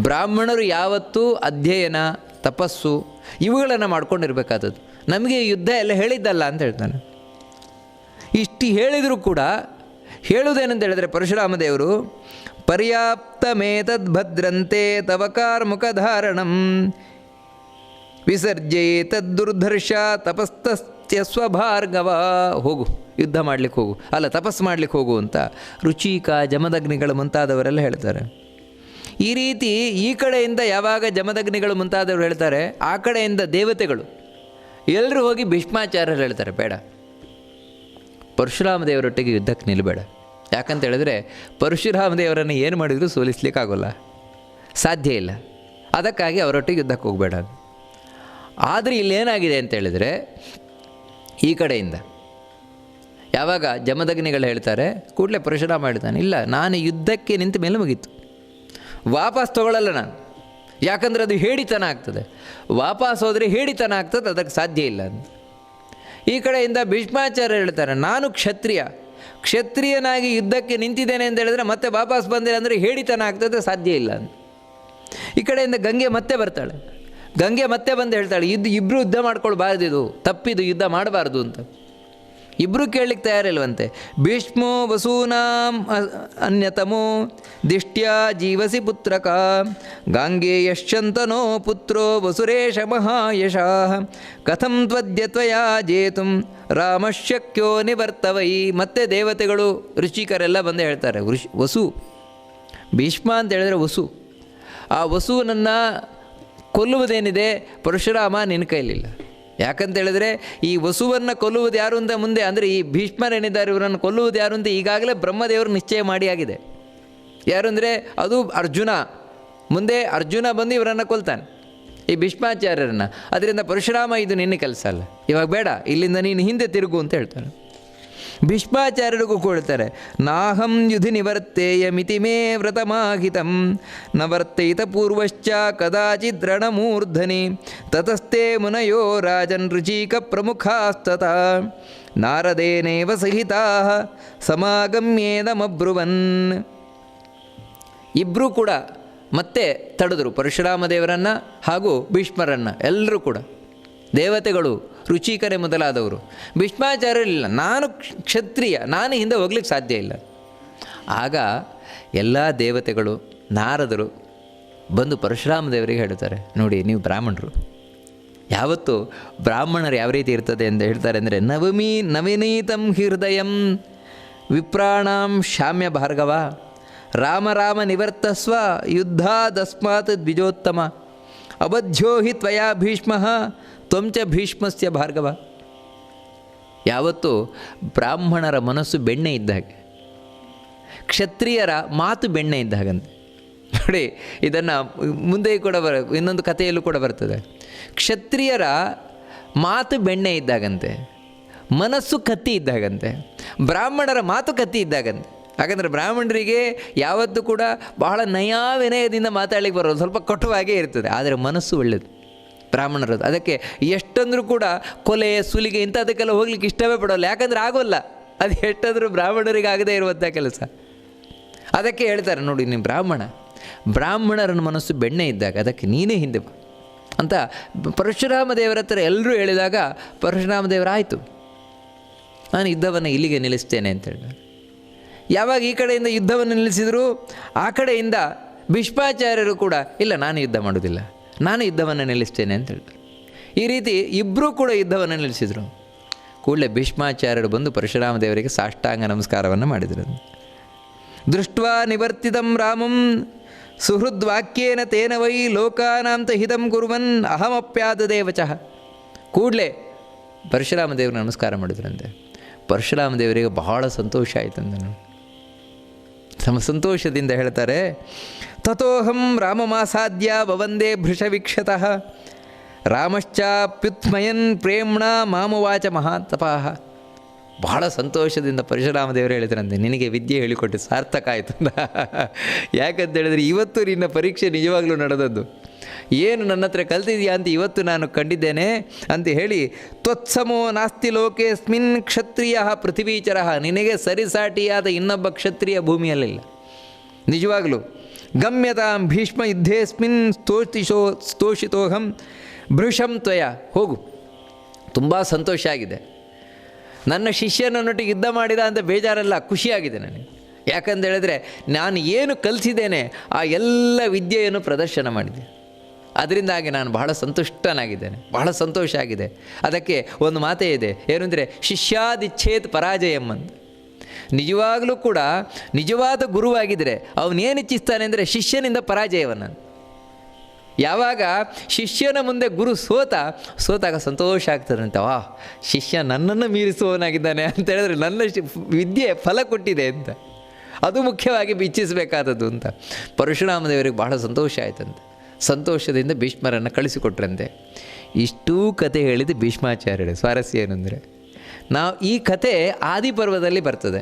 ಬ್ರಾಹ್ಮಣರು ಯಾವತ್ತೂ ಅಧ್ಯಯನ, ತಪಸ್ಸು ಇವುಗಳನ್ನು ಮಾಡ್ಕೊಂಡಿರ್ಬೇಕಾದದ್ದು. ನಮಗೆ ಯುದ್ಧ ಎಲ್ಲ ಹೇಳಿದ್ದಲ್ಲ ಅಂತ ಹೇಳ್ತಾನೆ. ಇಷ್ಟು ಹೇಳಿದರೂ ಕೂಡ ಹೇಳುವುದೇನಂತ ಹೇಳಿದ್ರೆ ಪರಶುರಾಮ ದೇವರು, ಪರ್ಯಾಪ್ತಮೇತದ್ ಭದ್ರಂತೆ ತವ ಕಾರ್ಮುಖಧಾರಣಂ ವಿಸರ್ಜೇತದ್ದುರ್ಧರ್ಷ ತಪಸ್ತಸ್ತ್ಯ ಸ್ವಭಾರ್ಗವ. ಹೋಗು, ಯುದ್ಧ ಮಾಡಲಿಕ್ಕೆ ಹೋಗು, ತಪಸ್ಸು ಮಾಡಲಿಕ್ಕೆ ಹೋಗು ಅಂತ ರುಚಿಕ, ಜಮದಗ್ನಿಗಳು ಮುಂತಾದವರೆಲ್ಲ ಹೇಳ್ತಾರೆ. ಈ ರೀತಿ ಈ ಕಡೆಯಿಂದ ಯಾವಾಗ ಜಮದಗ್ನಿಗಳು ಮುಂತಾದವರು ಹೇಳ್ತಾರೆ, ಆ ಕಡೆಯಿಂದ ದೇವತೆಗಳು ಎಲ್ಲರೂ ಹೋಗಿ ಭೀಷ್ಮಾಚಾರ್ಯರು ಹೇಳ್ತಾರೆ, ಬೇಡ, ಪರಶುರಾಮ ದೇವರೊಟ್ಟಿಗೆ ಯುದ್ಧಕ್ಕೆ ನಿಲ್ಲಬೇಡ. ಯಾಕಂತ ಹೇಳಿದ್ರೆ ಪರಶುರಾಮ ದೇವರನ್ನು ಏನು ಮಾಡಿದರೂ ಸೋಲಿಸ್ಲಿಕ್ಕಾಗೋಲ್ಲ, ಸಾಧ್ಯ ಇಲ್ಲ. ಅದಕ್ಕಾಗಿ ಅವರೊಟ್ಟಿಗೆ ಯುದ್ಧಕ್ಕೆ ಹೋಗಬೇಡ. ಆದರೆ ಇಲ್ಲೇನಾಗಿದೆ ಅಂತ ಹೇಳಿದರೆ, ಈ ಕಡೆಯಿಂದ ಯಾವಾಗ ಜಮದಗ್ನಿಗಳು ಹೇಳ್ತಾರೆ, ಕೂಡಲೇ ಪರಶುರಾಮ ಹೇಳ್ತಾನೆ, ಇಲ್ಲ, ನಾನು ಯುದ್ಧಕ್ಕೆ ನಿಂತ ಮೇಲೆ ಮುಗೀತು, ವಾಪಸ್ ತಗೊಳ್ಳಲ್ಲ ನಾನು. ಯಾಕಂದರೆ ಅದು ಹೇಡಿತನ ಆಗ್ತದೆ, ವಾಪಸ್ ಹೋದರೆ ಹೇಡಿತನ ಆಗ್ತದೆ, ಅದಕ್ಕೆ ಸಾಧ್ಯ ಇಲ್ಲ ಅಂತ. ಈ ಕಡೆಯಿಂದ ಭೀಷ್ಮಾಚಾರ್ಯ ಹೇಳ್ತಾರೆ, ನಾನು ಕ್ಷತ್ರಿಯನಾಗಿ ಯುದ್ಧಕ್ಕೆ ನಿಂತಿದ್ದೇನೆ ಅಂತ ಹೇಳಿದ್ರೆ ಮತ್ತೆ ವಾಪಸ್ ಬಂದಿಲ್ಲ ಅಂದರೆ ಹೇಡಿತನ ಆಗ್ತದೆ, ಸಾಧ್ಯ ಇಲ್ಲ ಅಂತ. ಈ ಕಡೆಯಿಂದ ಗಂಗೆ ಮತ್ತೆ ಬರ್ತಾಳೆ. ಗಂಗೆ ಮತ್ತೆ ಬಂದು ಹೇಳ್ತಾಳೆ, ಇಬ್ಬರು ಯುದ್ಧ ಮಾಡ್ಕೊಳ್ಬಾರ್ದು, ಇದು ತಪ್ಪಿದು, ಯುದ್ಧ ಮಾಡಬಾರ್ದು ಅಂತ. ಇಬ್ಬರು ಕೇಳಲಿಕ್ಕೆ ತಯಾರಿಲ್ವಂತೆ. ಭೀಷ್ಮೋ ವಸೂನಾಂ ಅನ್ಯತಮೋ ದಿಷ್ಟ್ಯಾ ಜೀವಸಿ ಪುತ್ರಕ ಗಾಂಗೇಯಶ್ಚಂತನೋ ಪುತ್ರೋ ವಸುರೇಶ ಮಹಾಯಶಃ ಕಥಂ ತ್ವದ್ಯ ತ್ವಯಾ ಜೇತುಂ ರಾಮಶಕ್ಯೋ ನಿವರ್ತವೈ. ಮತ್ತೆ ದೇವತೆಗಳು, ಋಷಿಕರೆಲ್ಲ ಬಂದು ಹೇಳ್ತಾರೆ, ವಸು, ಭೀಷ್ಮ ಅಂತ ಹೇಳಿದ್ರೆ ವಸು, ಆ ವಸುವನನ್ನು ಕೊಲ್ಲುವುದೇನಿದೆ ಪರಶುರಾಮ ನಿನ್ನ ಕೈಲಿಲ್ಲ. ಯಾಕಂತ ಹೇಳಿದ್ರೆ ಈ ವಸುವನ್ನು ಕೊಲ್ಲುವುದು ಯಾರು ಅಂತ ಮುಂದೆ, ಅಂದರೆ ಈ ಭೀಷ್ಮರೇನಿದ್ದಾರೆ ಇವರನ್ನು ಕೊಲ್ಲುವುದು ಯಾರು ಅಂತ ಈಗಾಗಲೇ ಬ್ರಹ್ಮದೇವರು ನಿಶ್ಚಯ ಮಾಡಿ ಆಗಿದೆ. ಯಾರು ಅಂದರೆ ಅದು ಅರ್ಜುನ. ಮುಂದೆ ಅರ್ಜುನ ಬಂದು ಇವರನ್ನು ಕೊಲ್ತಾನೆ, ಈ ಭೀಷ್ಮಾಚಾರ್ಯರನ್ನು. ಅದರಿಂದ ಪರಶುರಾಮ ಇದು ನಿನ್ನ ಕೆಲಸ ಅಲ್ಲ, ಇವಾಗ ಬೇಡ, ಇಲ್ಲಿಂದ ನೀನು ಹಿಂದೆ ತಿರುಗು ಅಂತ ಹೇಳ್ತಾನೆ. ಭೀಷ್ಮಾಚಾರ್ಯರಿಗೂ ಕೊಡ್ತಾರೆ, ನಾಹಂ ಯುಧಿ ನಿವರ್ತೇಯ ಮಿತಿ ಮೇ ವ್ರತಮಾಹಿತಂ ನ ವರ್ತೈತ ಪೂರ್ವಶ್ಚ ಕದಾಚಿತ್ ರಣಮೂರ್ಧನಿ ತತಸ್ತೆ ಮುನಯೋ ರಾಜನ್ ರುಚಿಕ ಪ್ರಮುಖಾಸ್ತತ ನಾರದೇನೇವ ಸಹಿತಾ ಸಮಾಗಮ್ಯೇದಮಬ್ರುವನ್. ಇಬ್ಬರೂ ಕೂಡ ಮತ್ತೆ ತಡೆದರು ಪರಶುರಾಮ ದೇವರನ್ನು ಹಾಗೂ ಭೀಷ್ಮರನ್ನು. ಎಲ್ಲರೂ ಕೂಡ ದೇವತೆಗಳು, ರುಚಿಕರೇ ಮೊದಲಾದವರು. ಭೀಷ್ಮಾಚಾರ್ಯರಿಲ್ಲ, ನಾನು ಕ್ಷತ್ರಿಯ, ನಾನು ಹಿಂದೆ ಹೋಗ್ಲಿಕ್ಕೆ ಸಾಧ್ಯ ಇಲ್ಲ. ಆಗ ಎಲ್ಲ ದೇವತೆಗಳು, ನಾರದರು ಬಂದು ಪರಶುರಾಮ ದೇವರಿಗೆ ಹೇಳ್ತಾರೆ, ನೋಡಿ, ನೀವು ಬ್ರಾಹ್ಮಣರು, ಯಾವತ್ತು ಬ್ರಾಹ್ಮಣರು ಯಾವ ರೀತಿ ಇರ್ತದೆ ಅಂತ ಹೇಳ್ತಾರೆ ಅಂದರೆ, ನವನೀತಂ ಹೃದಯಂ ವಿಪ್ರಾಣಾಂ ಶಾಮ್ಯ ಭಾರ್ಗವ ರಾಮ ರಾಮ ನಿವರ್ತಸ್ವ ಯುದ್ಧಾದಸ್ಮಾತ್ ದ್ವಿಜೋತ್ತಮ ಅಬದ್ಧೋ ಹಿ ತ್ವಯಾ ಭೀಷ್ಮ ತ್ವಂಚ ಭೀಷ್ಮಸ್ಯ ಭಾರ್ಗವ. ಯಾವತ್ತು ಬ್ರಾಹ್ಮಣರ ಮನಸ್ಸು ಬೆಣ್ಣೆ ಇದ್ದ ಹಾಗೆ, ಕ್ಷತ್ರಿಯರ ಮಾತು ಬೆಣ್ಣೆ ಇದ್ದ ಹಾಗಂತೆ. ನೋಡಿ, ಇದನ್ನು ಮುಂದೆ ಕೂಡ ಇನ್ನೊಂದು ಕಥೆಯಲ್ಲೂ ಕೂಡ ಬರ್ತದೆ. ಕ್ಷತ್ರಿಯರ ಮಾತು ಬೆಣ್ಣೆ ಇದ್ದಾಗಂತೆ, ಮನಸ್ಸು ಕತ್ತಿ ಇದ್ದಾಗಂತೆ. ಬ್ರಾಹ್ಮಣರ ಮಾತು ಕತ್ತಿ ಇದ್ದಾಗಂತೆ. ಹಾಗಂದರೆ ಬ್ರಾಹ್ಮಣರಿಗೆ ಯಾವತ್ತೂ ಕೂಡ ಬಹಳ ನಯ ವಿನಯದಿಂದ ಮಾತಾಡಲಿಕ್ಕೆ ಬರೋದು, ಸ್ವಲ್ಪ ಕಟುವಾಗೇ ಇರ್ತದೆ. ಆದರೆ ಮನಸ್ಸು ಒಳ್ಳೆಯದು ಬ್ರಾಹ್ಮಣರದ್ದು. ಅದಕ್ಕೆ ಎಷ್ಟಂದರೂ ಕೂಡ ಕೊಲೆ ಸುಲಿಗೆ ಇಂಥದಕ್ಕೆಲ್ಲ ಹೋಗ್ಲಿಕ್ಕೆ ಇಷ್ಟವೇ ಪಡೋಲ್ಲ, ಯಾಕಂದರೆ ಆಗೋಲ್ಲ. ಅದು ಎಷ್ಟಾದರೂ ಬ್ರಾಹ್ಮಣರಿಗೆ ಆಗದೇ ಇರುವಂಥ ಕೆಲಸ. ಅದಕ್ಕೆ ಹೇಳ್ತಾರೆ, ನೋಡಿ ನೀವು ಬ್ರಾಹ್ಮಣರನ್ನ ಮನಸ್ಸು ಬೆಣ್ಣೆ ಇದ್ದಾಗ ಅದಕ್ಕೆ ನೀನೇ ಹಿಂದೆ ಬಾ ಅಂತ ಪರಶುರಾಮ ದೇವರ ಹತ್ರ ಎಲ್ಲರೂ ಹೇಳಿದಾಗ ಪರಶುರಾಮ ದೇವರಾಯಿತು, ನಾನು ಯುದ್ಧವನ್ನು ಇಲ್ಲಿಗೆ ನಿಲ್ಲಿಸ್ತೇನೆ ಅಂತ ಹೇಳಿದ್ದಾರೆ. ಯಾವಾಗ ಈ ಕಡೆಯಿಂದ ಯುದ್ಧವನ್ನು ನಿಲ್ಲಿಸಿದರೂ ಆ ಕಡೆಯಿಂದ ಭೀಷ್ಮಾಚಾರ್ಯರು ಕೂಡ ಇಲ್ಲ, ನಾನು ಯುದ್ಧ ಮಾಡೋದಿಲ್ಲ, ನಾನು ಯುದ್ಧವನ್ನು ನಿಲ್ಲಿಸ್ತೇನೆ ಅಂತ ಹೇಳ್ತಾರೆ. ಈ ರೀತಿ ಇಬ್ಬರೂ ಕೂಡ ಯುದ್ಧವನ್ನು ನಿಲ್ಲಿಸಿದರು. ಕೂಡಲೇ ಭೀಷ್ಮಾಚಾರ್ಯರು ಬಂದು ಪರಶುರಾಮ ದೇವರಿಗೆ ಸಾಷ್ಟಾಂಗ ನಮಸ್ಕಾರವನ್ನು ಮಾಡಿದರು. ದೃಷ್ಟ್ವಾ ನಿವರ್ತಿತಂ ರಾಮಂ ಸುಹೃದ್ವಾಕ್ಯೇನ ತೇನ ವೈ ಲೋಕಾನಾಂತ ಹಿತಂ ಕುರ್ವನ್ ಅಹಮಪ್ಯಾದದೇವಚಃ. ಕೂಡಲೇ ಪರಶುರಾಮ ದೇವರು ನಮಸ್ಕಾರ ಮಾಡಿದ್ರಂತೆ. ಪರಶುರಾಮ ದೇವರಿಗೆ ಬಹಳ ಸಂತೋಷ ಆಯಿತಂದನು. ಸಂತೋಷದಿಂದ ಹೇಳ್ತಾರೆ, ತಥೋಹಂ ರಾಮಮಾಸಾದ್ಯ ಭವಂದೇ ಭೃಷವೀಕ್ಷತಃ ರಾಮಶ್ಚಾಪ್ಯುತ್ಮಯನ್ ಪ್ರೇಮ್ಣ ಮಾಮವಾಚ ಮಹಾತಪಃ. ಬಹಳ ಸಂತೋಷದಿಂದ ಪರಶುರಾಮ ದೇವರು ಹೇಳಿದ್ರಂತೆ, ನಿನಗೆ ವಿದ್ಯೆ ಹೇಳಿಕೊಟ್ಟು ಸಾರ್ಥಕ ಆಯಿತು. ಯಾಕಂತ ಹೇಳಿದ್ರೆ ಇವತ್ತು ನಿನ್ನ ಪರೀಕ್ಷೆ ನಿಜವಾಗ್ಲೂ ನಡೆದದ್ದು, ಏನು ನನ್ನ ಹತ್ರ ಕಲ್ತಿದೆಯಾ ಅಂತ ಇವತ್ತು ನಾನು ಕಂಡಿದ್ದೇನೆ ಅಂತ ಹೇಳಿ, ತ್ವತ್ಸಮೋ ನಾಸ್ತಿ ಲೋಕೇಸ್ಮಿನ್ ಕ್ಷತ್ರಿಯ ಪೃಥ್ವೀಚರ, ನಿನಗೆ ಸರಿಸಾಟಿಯಾದ ಇನ್ನೊಬ್ಬ ಕ್ಷತ್ರಿಯ ಭೂಮಿಯಲ್ಲಿಲ್ಲ ನಿಜವಾಗಲೂ. ಗಮ್ಯತಾಂ ಭೀಷ್ಮ ಯುದ್ಧೇಸ್ಮಿನ್ ಸ್ತೋಷಿತೋಹಂ ಭೃಶಂ ತ್ವಯ. ಹೋಗು, ತುಂಬ ಸಂತೋಷ ಆಗಿದೆ, ನನ್ನ ಶಿಷ್ಯನನ್ನೊಟ್ಟಿಗೆ ಯುದ್ಧ ಮಾಡಿದ ಅಂತ ಬೇಜಾರಲ್ಲ, ಖುಷಿಯಾಗಿದೆ ನನಗೆ. ಯಾಕಂತ ಹೇಳಿದ್ರೆ ನಾನು ಏನು ಕಲಿಸಿದ್ದೇನೆ ಆ ಎಲ್ಲ ವಿದ್ಯೆಯನ್ನು ಪ್ರದರ್ಶನ ಮಾಡಿದೆ, ಅದರಿಂದಾಗಿ ನಾನು ಬಹಳ ಸಂತುಷ್ಟನಾಗಿದ್ದೇನೆ, ಬಹಳ ಸಂತೋಷ ಆಗಿದೆ. ಅದಕ್ಕೆ ಒಂದು ಮಾತೇ ಇದೆ, ಏನು ಅಂದರೆ ಶಿಷ್ಯಾದಿಚ್ಛೇತ್ ಪರಾಜಯಂ ಅಂತ. ನಿಜವಾಗಲೂ ಕೂಡ ನಿಜವಾದ ಗುರುವಾಗಿದ್ದರೆ ಅವನೇನು ಇಚ್ಛಿಸ್ತಾನೆ ಅಂದರೆ ಶಿಷ್ಯನಿಂದ ಪರಾಜಯವನ್ನು. ಯಾವಾಗ ಶಿಷ್ಯನ ಮುಂದೆ ಗುರು ಸೋತಾಗ ಸಂತೋಷ ಆಗ್ತದಂತೆ, ವಾ ಶಿಷ್ಯ ನನ್ನನ್ನು ಮೀರಿಸುವವನಾಗಿದ್ದಾನೆ ಅಂತ ಹೇಳಿದ್ರೆ ನನ್ನ ವಿದ್ಯೆ ಫಲ ಕೊಟ್ಟಿದೆ ಅಂತ. ಅದು ಮುಖ್ಯವಾಗಿ ಇಚ್ಛಿಸಬೇಕಾದದ್ದು ಅಂತ. ಪರಶುರಾಮ ದೇವರಿಗೆ ಬಹಳ ಸಂತೋಷ ಆಯ್ತಂತೆ. ಸಂತೋಷದಿಂದ ಭೀಷ್ಮರನ್ನು ಕಳಿಸಿಕೊಟ್ರಂತೆ. ಇಷ್ಟೂ ಕತೆ ಹೇಳಿದ್ದು ಭೀಷ್ಮಾಚಾರ್ಯರು. ಸ್ವಾರಸ್ಯ ಏನಂದರೆ, ನಾವು ಈ ಕತೆ ಆದಿಪರ್ವದಲ್ಲಿ ಬರ್ತದೆ,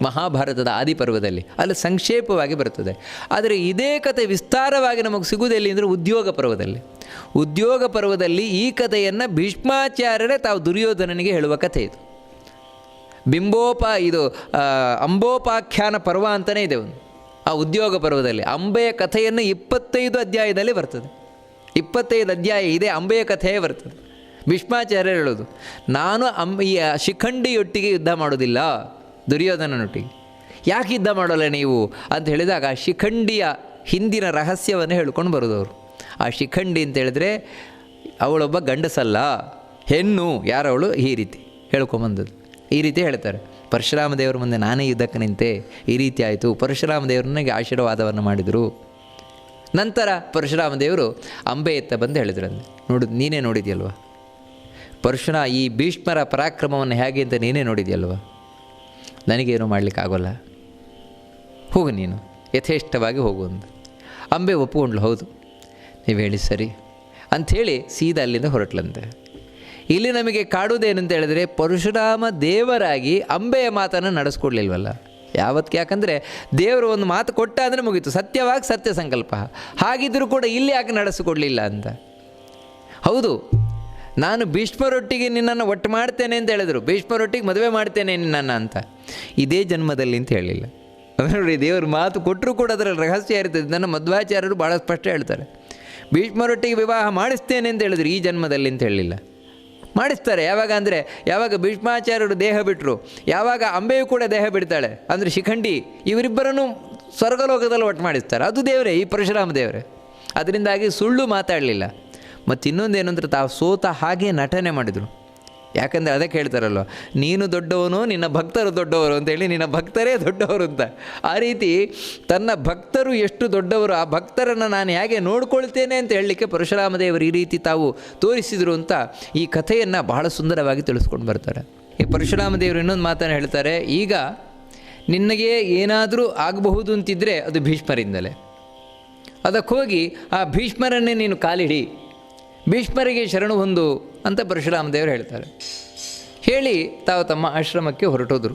ಮಹಾಭಾರತದ ಆದಿಪರ್ವದಲ್ಲಿ, ಅಲ್ಲಿ ಸಂಕ್ಷೇಪವಾಗಿ ಬರ್ತದೆ. ಆದರೆ ಇದೇ ಕತೆ ವಿಸ್ತಾರವಾಗಿ ನಮಗೆ ಸಿಗುವುದೆಲ್ಲಿ ಅಂದರೆ ಉದ್ಯೋಗ ಪರ್ವದಲ್ಲಿ. ಉದ್ಯೋಗ ಪರ್ವದಲ್ಲಿ ಈ ಕಥೆಯನ್ನು ಭೀಷ್ಮಾಚಾರ್ಯರೇ ತಾವು ದುರ್ಯೋಧನನಿಗೆ ಹೇಳುವ ಕಥೆ ಇದು. ಇದು ಅಂಬೋಪಾಖ್ಯಾನ ಪರ್ವ ಅಂತಲೇ ಇದೆ ಒಂದು. ಆ ಉದ್ಯೋಗ ಪರ್ವದಲ್ಲಿ ಅಂಬೆಯ ಕಥೆಯನ್ನು 25 ಅಧ್ಯಾಯದಲ್ಲಿ ಬರ್ತದೆ. 25 ಅಧ್ಯಾಯ ಇದೆ, ಅಂಬೆಯ ಕಥೆಯೇ ಬರ್ತದೆ. ಭೀಷ್ಮಾಚಾರ್ಯರು ಹೇಳೋದು, ನಾನು ಈ ಶಿಖಂಡಿಯೊಟ್ಟಿಗೆ ಯುದ್ಧ ಮಾಡೋದಿಲ್ಲ, ದುರ್ಯೋಧನನೊಟ್ಟಿಗೆ. ಯಾಕೆ ಯುದ್ಧ ಮಾಡೋಲ್ಲ ನೀವು ಅಂತ ಹೇಳಿದಾಗ ಶಿಖಂಡಿಯ ಹಿಂದಿನ ರಹಸ್ಯವನ್ನು ಹೇಳ್ಕೊಂಡು ಬರೋದು ಅವರು. ಆ ಶಿಖಂಡಿ ಅಂತ ಹೇಳಿದ್ರೆ ಅವಳೊಬ್ಬ ಗಂಡಸಲ್ಲ, ಹೆಣ್ಣು. ಯಾರವಳು? ಈ ರೀತಿ ಹೇಳ್ಕೊಂಬಂದದ್ದು. ಈ ರೀತಿ ಹೇಳ್ತಾರೆ. ಪರಶುರಾಮ ದೇವರ ಮುಂದೆ ನಾನೇ ಯುದ್ಧಕ್ಕೆ ನಿಂತೆ, ಈ ರೀತಿ ಆಯಿತು. ಪರಶುರಾಮ ದೇವರು ನನಗೆ ಆಶೀರ್ವಾದವನ್ನು ಮಾಡಿದರು. ನಂತರ ಪರಶುರಾಮ ದೇವರು ಅಂಬೆ ಎತ್ತ ಬಂದು ಹೇಳಿದ್ರಂತೆ, ನೀನೇ ನೋಡಿದ್ಯಲ್ವ ಈ ಭೀಷ್ಮರ ಪರಾಕ್ರಮವನ್ನು ಹೇಗೆ ಅಂತ ನೀನೇ ನೋಡಿದ್ಯಲ್ವ, ನನಗೇನು ಮಾಡಲಿಕ್ಕಾಗೋಲ್ಲ, ಹೋಗು ನೀನು, ಯಥೇಷ್ಟವಾಗಿ ಹೋಗು ಅಂತ. ಅಂಬೆ ಒಪ್ಪಿಕೊಂಡ್ಲು, ಹೌದು ನೀವು ಹೇಳಿ ಸರಿ ಅಂಥೇಳಿ ಸೀದಾ ಅಲ್ಲಿಂದ ಹೊರಟ್ಲಂತೆ. ಇಲ್ಲಿ ನಮಗೆ ಕಾಡುವುದೇನಂತ ಹೇಳಿದ್ರೆ, ಪರಶುರಾಮ ದೇವರಾಗಿ ಅಂಬೆಯ ಮಾತನ್ನು ನಡೆಸ್ಕೊಡ್ಲಿಲ್ವಲ್ಲ ಯಾವತ್ತಿಗೆ. ಯಾಕಂದರೆ ದೇವರು ಒಂದು ಮಾತು ಕೊಟ್ಟ ಅಂದರೆ ಮುಗೀತು, ಸತ್ಯವಾಗಿ ಸತ್ಯ ಸಂಕಲ್ಪ. ಹಾಗಿದ್ದರೂ ಕೂಡ ಇಲ್ಲಿ ಯಾಕೆ ನಡೆಸಿಕೊಡ್ಲಿಲ್ಲ ಅಂತ. ಹೌದು, ನಾನು ಭೀಷ್ಮರೊಟ್ಟಿಗೆ ನಿನ್ನನ್ನು ಒಟ್ಟು ಮಾಡ್ತೇನೆ ಅಂತ ಹೇಳಿದರು, ಭೀಷ್ಮರೊಟ್ಟಿಗೆ ಮದುವೆ ಮಾಡ್ತೇನೆ ನಿನ್ನನ್ನು ಅಂತ. ಇದೇ ಜನ್ಮದಲ್ಲಿ ಅಂತ ಹೇಳಿಲ್ಲ. ನೋಡಿ, ದೇವರು ಮಾತು ಕೊಟ್ಟರೂ ಕೂಡ ಅದರಲ್ಲಿ ರಹಸ್ಯ ಇರ್ತದೆ. ನನ್ನ ಮಧ್ವಾಚಾರ್ಯರು ಭಾಳ ಸ್ಪಷ್ಟ ಹೇಳ್ತಾರೆ, ಭೀಷ್ಮರೊಟ್ಟಿಗೆ ವಿವಾಹ ಮಾಡಿಸ್ತೇನೆ ಅಂತ ಹೇಳಿದ್ರು, ಈ ಜನ್ಮದಲ್ಲಿ ಅಂತ ಹೇಳಲಿಲ್ಲ. ಮಾಡಿಸ್ತಾರೆ ಯಾವಾಗ ಅಂದರೆ, ಯಾವಾಗ ಭೀಷ್ಮಾಚಾರ್ಯರು ದೇಹ ಬಿಟ್ಟರು, ಯಾವಾಗ ಅಂಬೆಯು ಕೂಡ ದೇಹ ಬಿಡ್ತಾಳೆ ಅಂದರೆ ಶಿಖಂಡಿ, ಇವರಿಬ್ಬರನ್ನು ಸ್ವರ್ಗಲೋಕದಲ್ಲಿ ಒಟ್ಟು ಮಾಡಿಸ್ತಾರೆ. ಅದು ದೇವರೇ, ಈ ಪರಶುರಾಮ ದೇವರೇ. ಅದರಿಂದಾಗಿ ಸುಳ್ಳು ಮಾತಾಡಲಿಲ್ಲ. ಮತ್ತು ಇನ್ನೊಂದೇನು ಅಂದರೆ, ತಾವು ಸೋತ ಹಾಗೆ ನಟನೆ ಮಾಡಿದರು. ಯಾಕಂದರೆ ಅದಕ್ಕೆ ಹೇಳ್ತಾರಲ್ವ, ನೀನು ದೊಡ್ಡವನು, ನಿನ್ನ ಭಕ್ತರು ದೊಡ್ಡವರು ಅಂತೇಳಿ, ನಿನ್ನ ಭಕ್ತರೇ ದೊಡ್ಡವರು ಅಂತ. ಆ ರೀತಿ ತನ್ನ ಭಕ್ತರು ಎಷ್ಟು ದೊಡ್ಡವರು, ಆ ಭಕ್ತರನ್ನು ನಾನು ಹೇಗೆ ನೋಡ್ಕೊಳ್ತೇನೆ ಅಂತ ಹೇಳಲಿಕ್ಕೆ ಪರಶುರಾಮ ದೇವರು ಈ ರೀತಿ ತಾವು ತೋರಿಸಿದರು ಅಂತ ಈ ಕಥೆಯನ್ನು ಬಹಳ ಸುಂದರವಾಗಿ ತಿಳಿಸ್ಕೊಂಡು ಬರ್ತಾರೆ. ಈ ಪರಶುರಾಮ ದೇವರು ಇನ್ನೊಂದು ಮಾತನ್ನು ಹೇಳ್ತಾರೆ, ಈಗ ನಿನಗೆ ಏನಾದರೂ ಆಗಬಹುದು ಅಂತಿದ್ದರೆ ಅದು ಭೀಷ್ಮರಿಂದಲೇ. ಅದಕ್ಕೆ ಹೋಗಿ ಆ ಭೀಷ್ಮರನ್ನೇ ನೀನು ಕಾಲಿಡಿ, ಭೀಷ್ಮರಿಗೆ ಶರಣು ಹೊಂದು ಅಂತ ಪರಶುರಾಮ ದೇವರು ಹೇಳ್ತಾರೆ. ಹೇಳಿ ತಾವು ತಮ್ಮ ಆಶ್ರಮಕ್ಕೆ ಹೊರಟೋದ್ರು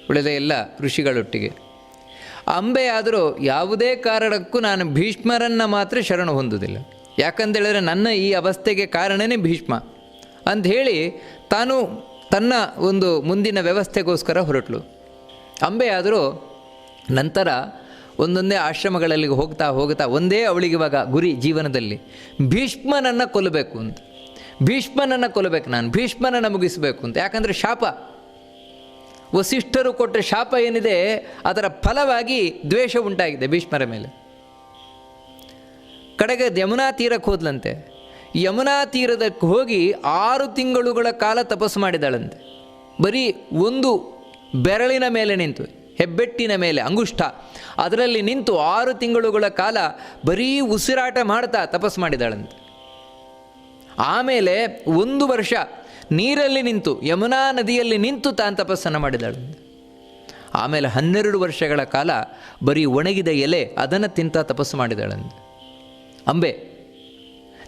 ಉಳಿದ ಎಲ್ಲ ಋಷಿಗಳೊಟ್ಟಿಗೆ. ಅಂಬೆ ಆದರೂ ಯಾವುದೇ ಕಾರಣಕ್ಕೂ ನಾನು ಭೀಷ್ಮರನ್ನು ಮಾತ್ರ ಶರಣು ಹೊಂದುವುದಿಲ್ಲ, ಯಾಕಂತೇಳಿದ್ರೆ ನನ್ನ ಈ ಅವಸ್ಥೆಗೆ ಕಾರಣನೇ ಭೀಷ್ಮ ಅಂಥೇಳಿ ತಾನು ತನ್ನ ಒಂದು ಮುಂದಿನ ವ್ಯವಸ್ಥೆಗೋಸ್ಕರ ಹೊರಟಳು. ಅಂಬೆ ಆದರೂ ನಂತರ ಒಂದೊಂದೇ ಆಶ್ರಮಗಳಲ್ಲಿ ಹೋಗ್ತಾ ಹೋಗ್ತಾ ಒಂದೇ ಅವಳಿಗೆ ಇವಾಗ ಗುರಿ ಜೀವನದಲ್ಲಿ ಭೀಷ್ಮನನ್ನು ಕೊಲ್ಲಬೇಕು ಅಂತ, ಭೀಷ್ಮನನ್ನು ಕೊಲ್ಲಬೇಕು, ನಾನು ಭೀಷ್ಮನನ್ನು ಮುಗಿಸಬೇಕು ಅಂತ. ಯಾಕಂದರೆ ಶಾಪ, ವಸಿಷ್ಠರು ಕೊಟ್ಟ ಶಾಪ ಏನಿದೆ ಅದರ ಫಲವಾಗಿ ದ್ವೇಷ ಉಂಟಾಗಿದೆ ಭೀಷ್ಮರ ಮೇಲೆ. ಕಡೆಗೆ ಯಮುನಾ ತೀರಕ್ಕೆ ಹೋದ್ಲಂತೆ. ಯಮುನಾ ತೀರದಕ್ಕೆ ಹೋಗಿ 6 ತಿಂಗಳುಗಳ ಕಾಲ ತಪಸ್ಸು ಮಾಡಿದಾಳಂತೆ. ಬರೀ ಒಂದು ಬೆರಳಿನ ಮೇಲೆ ನಿಂತು, ಹೆಬ್ಬೆಟ್ಟಿನ ಮೇಲೆ ಅಂಗುಷ್ಠ ಅದರಲ್ಲಿ ನಿಂತು 6 ತಿಂಗಳುಗಳ ಕಾಲ ಬರೀ ಉಸಿರಾಟ ಮಾಡ್ತಾ ತಪಸ್ಸು ಮಾಡಿದಾಳಂತೆ. ಆಮೇಲೆ 1 ವರ್ಷ ನೀರಲ್ಲಿ ನಿಂತು, ಯಮುನಾ ನದಿಯಲ್ಲಿ ನಿಂತು ತಾನು ತಪಸ್ಸನ್ನು ಮಾಡಿದಾಳಂತೆ. ಆಮೇಲೆ 12 ವರ್ಷಗಳ ಕಾಲ ಬರೀ ಒಣಗಿದ ಎಲೆ ಅದನ್ನು ತಿಂತ ತಪಸ್ಸು ಮಾಡಿದಾಳಂತೆ ಅಂಬೆ.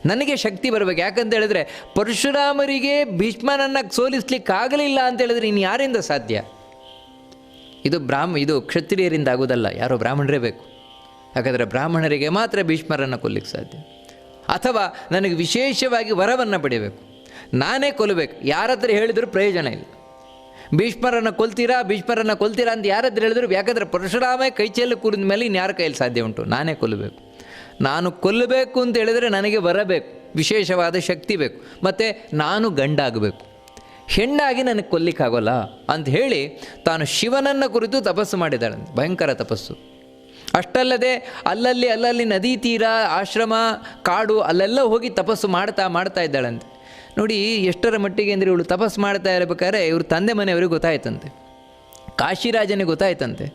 ನನಗೆ ಶಕ್ತಿ ಬರಬೇಕು, ಯಾಕಂತ ಹೇಳಿದ್ರೆ ಪರಶುರಾಮರಿಗೆ ಭೀಷ್ಮನನ್ನು ಸೋಲಿಸ್ಲಿಕ್ಕಾಗಲಿಲ್ಲ ಅಂತೇಳಿದ್ರೆ ಇನ್ನು ಯಾರಿಂದ ಸಾಧ್ಯ? ಇದು ಕ್ಷತ್ರಿಯರಿಂದ ಆಗೋದಲ್ಲ, ಯಾರೋ ಬ್ರಾಹ್ಮಣರೇ ಬೇಕು. ಯಾಕಂದರೆ ಬ್ರಾಹ್ಮಣರಿಗೆ ಮಾತ್ರ ಭೀಷ್ಮರನ್ನು ಕೊಲ್ಲಿಕ್ಕೆ ಸಾಧ್ಯ. ಅಥವಾ ನನಗೆ ವಿಶೇಷವಾಗಿ ವರವನ್ನು ಪಡಿಬೇಕು, ನಾನೇ ಕೊಲ್ಲಬೇಕು. ಯಾರ ಹತ್ರ ಹೇಳಿದರೂ ಪ್ರಯೋಜನ ಇಲ್ಲ. ಭೀಷ್ಮರನ್ನು ಕೊಲ್ತೀರಾ ಅಂತ ಯಾರತ್ರ ಹೇಳಿದ್ರು, ಯಾಕಂದರೆ ಪರಶುರಾಮ ಕೈಚೆಯಲ್ಲಿ ಕೂರಿದ ಮೇಲೆ ಇನ್ಯಾರ ಕೈಯಲ್ಲಿ ಸಾಧ್ಯ ಉಂಟು? ನಾನೇ ಕೊಲ್ಲಬೇಕು. ನಾನು ಕೊಲ್ಲಬೇಕು ಅಂತ ಹೇಳಿದರೆ ನನಗೆ ಬರಬೇಕು, ವಿಶೇಷವಾದ ಶಕ್ತಿ ಬೇಕು, ಮತ್ತು ನಾನು ಗಂಡಾಗಬೇಕು. ಹೆಣ್ಣಾಗಿ ನನಗೆ ಕೊಲ್ಲಿಕ್ಕಾಗೋಲ್ಲ ಅಂತ ಹೇಳಿ ತಾನು ಶಿವನನ್ನು ಕುರಿತು ತಪಸ್ಸು ಮಾಡಿದಾಳಂತೆ, ಭಯಂಕರ ತಪಸ್ಸು. ಅಷ್ಟಲ್ಲದೆ ಅಲ್ಲಲ್ಲಿ ನದಿ ತೀರ, ಆಶ್ರಮ, ಕಾಡು ಅಲ್ಲೆಲ್ಲ ಹೋಗಿ ತಪಸ್ಸು ಮಾಡ್ತಾ ಇದ್ದಾಳಂತೆ. ನೋಡಿ ಎಷ್ಟರ ಮಟ್ಟಿಗೆ ಅಂದರೆ ಇವಳು ತಪಸ್ಸು ಮಾಡ್ತಾ ಇರಬೇಕಾದ್ರೆ ಇವ್ರ ತಂದೆ ಮನೆಯವ್ರಿಗೆ ಗೊತ್ತಾಯ್ತಂತೆ, ಕಾಶಿರಾಜನಿಗೆ ಗೊತ್ತಾಯ್ತಂತೆ.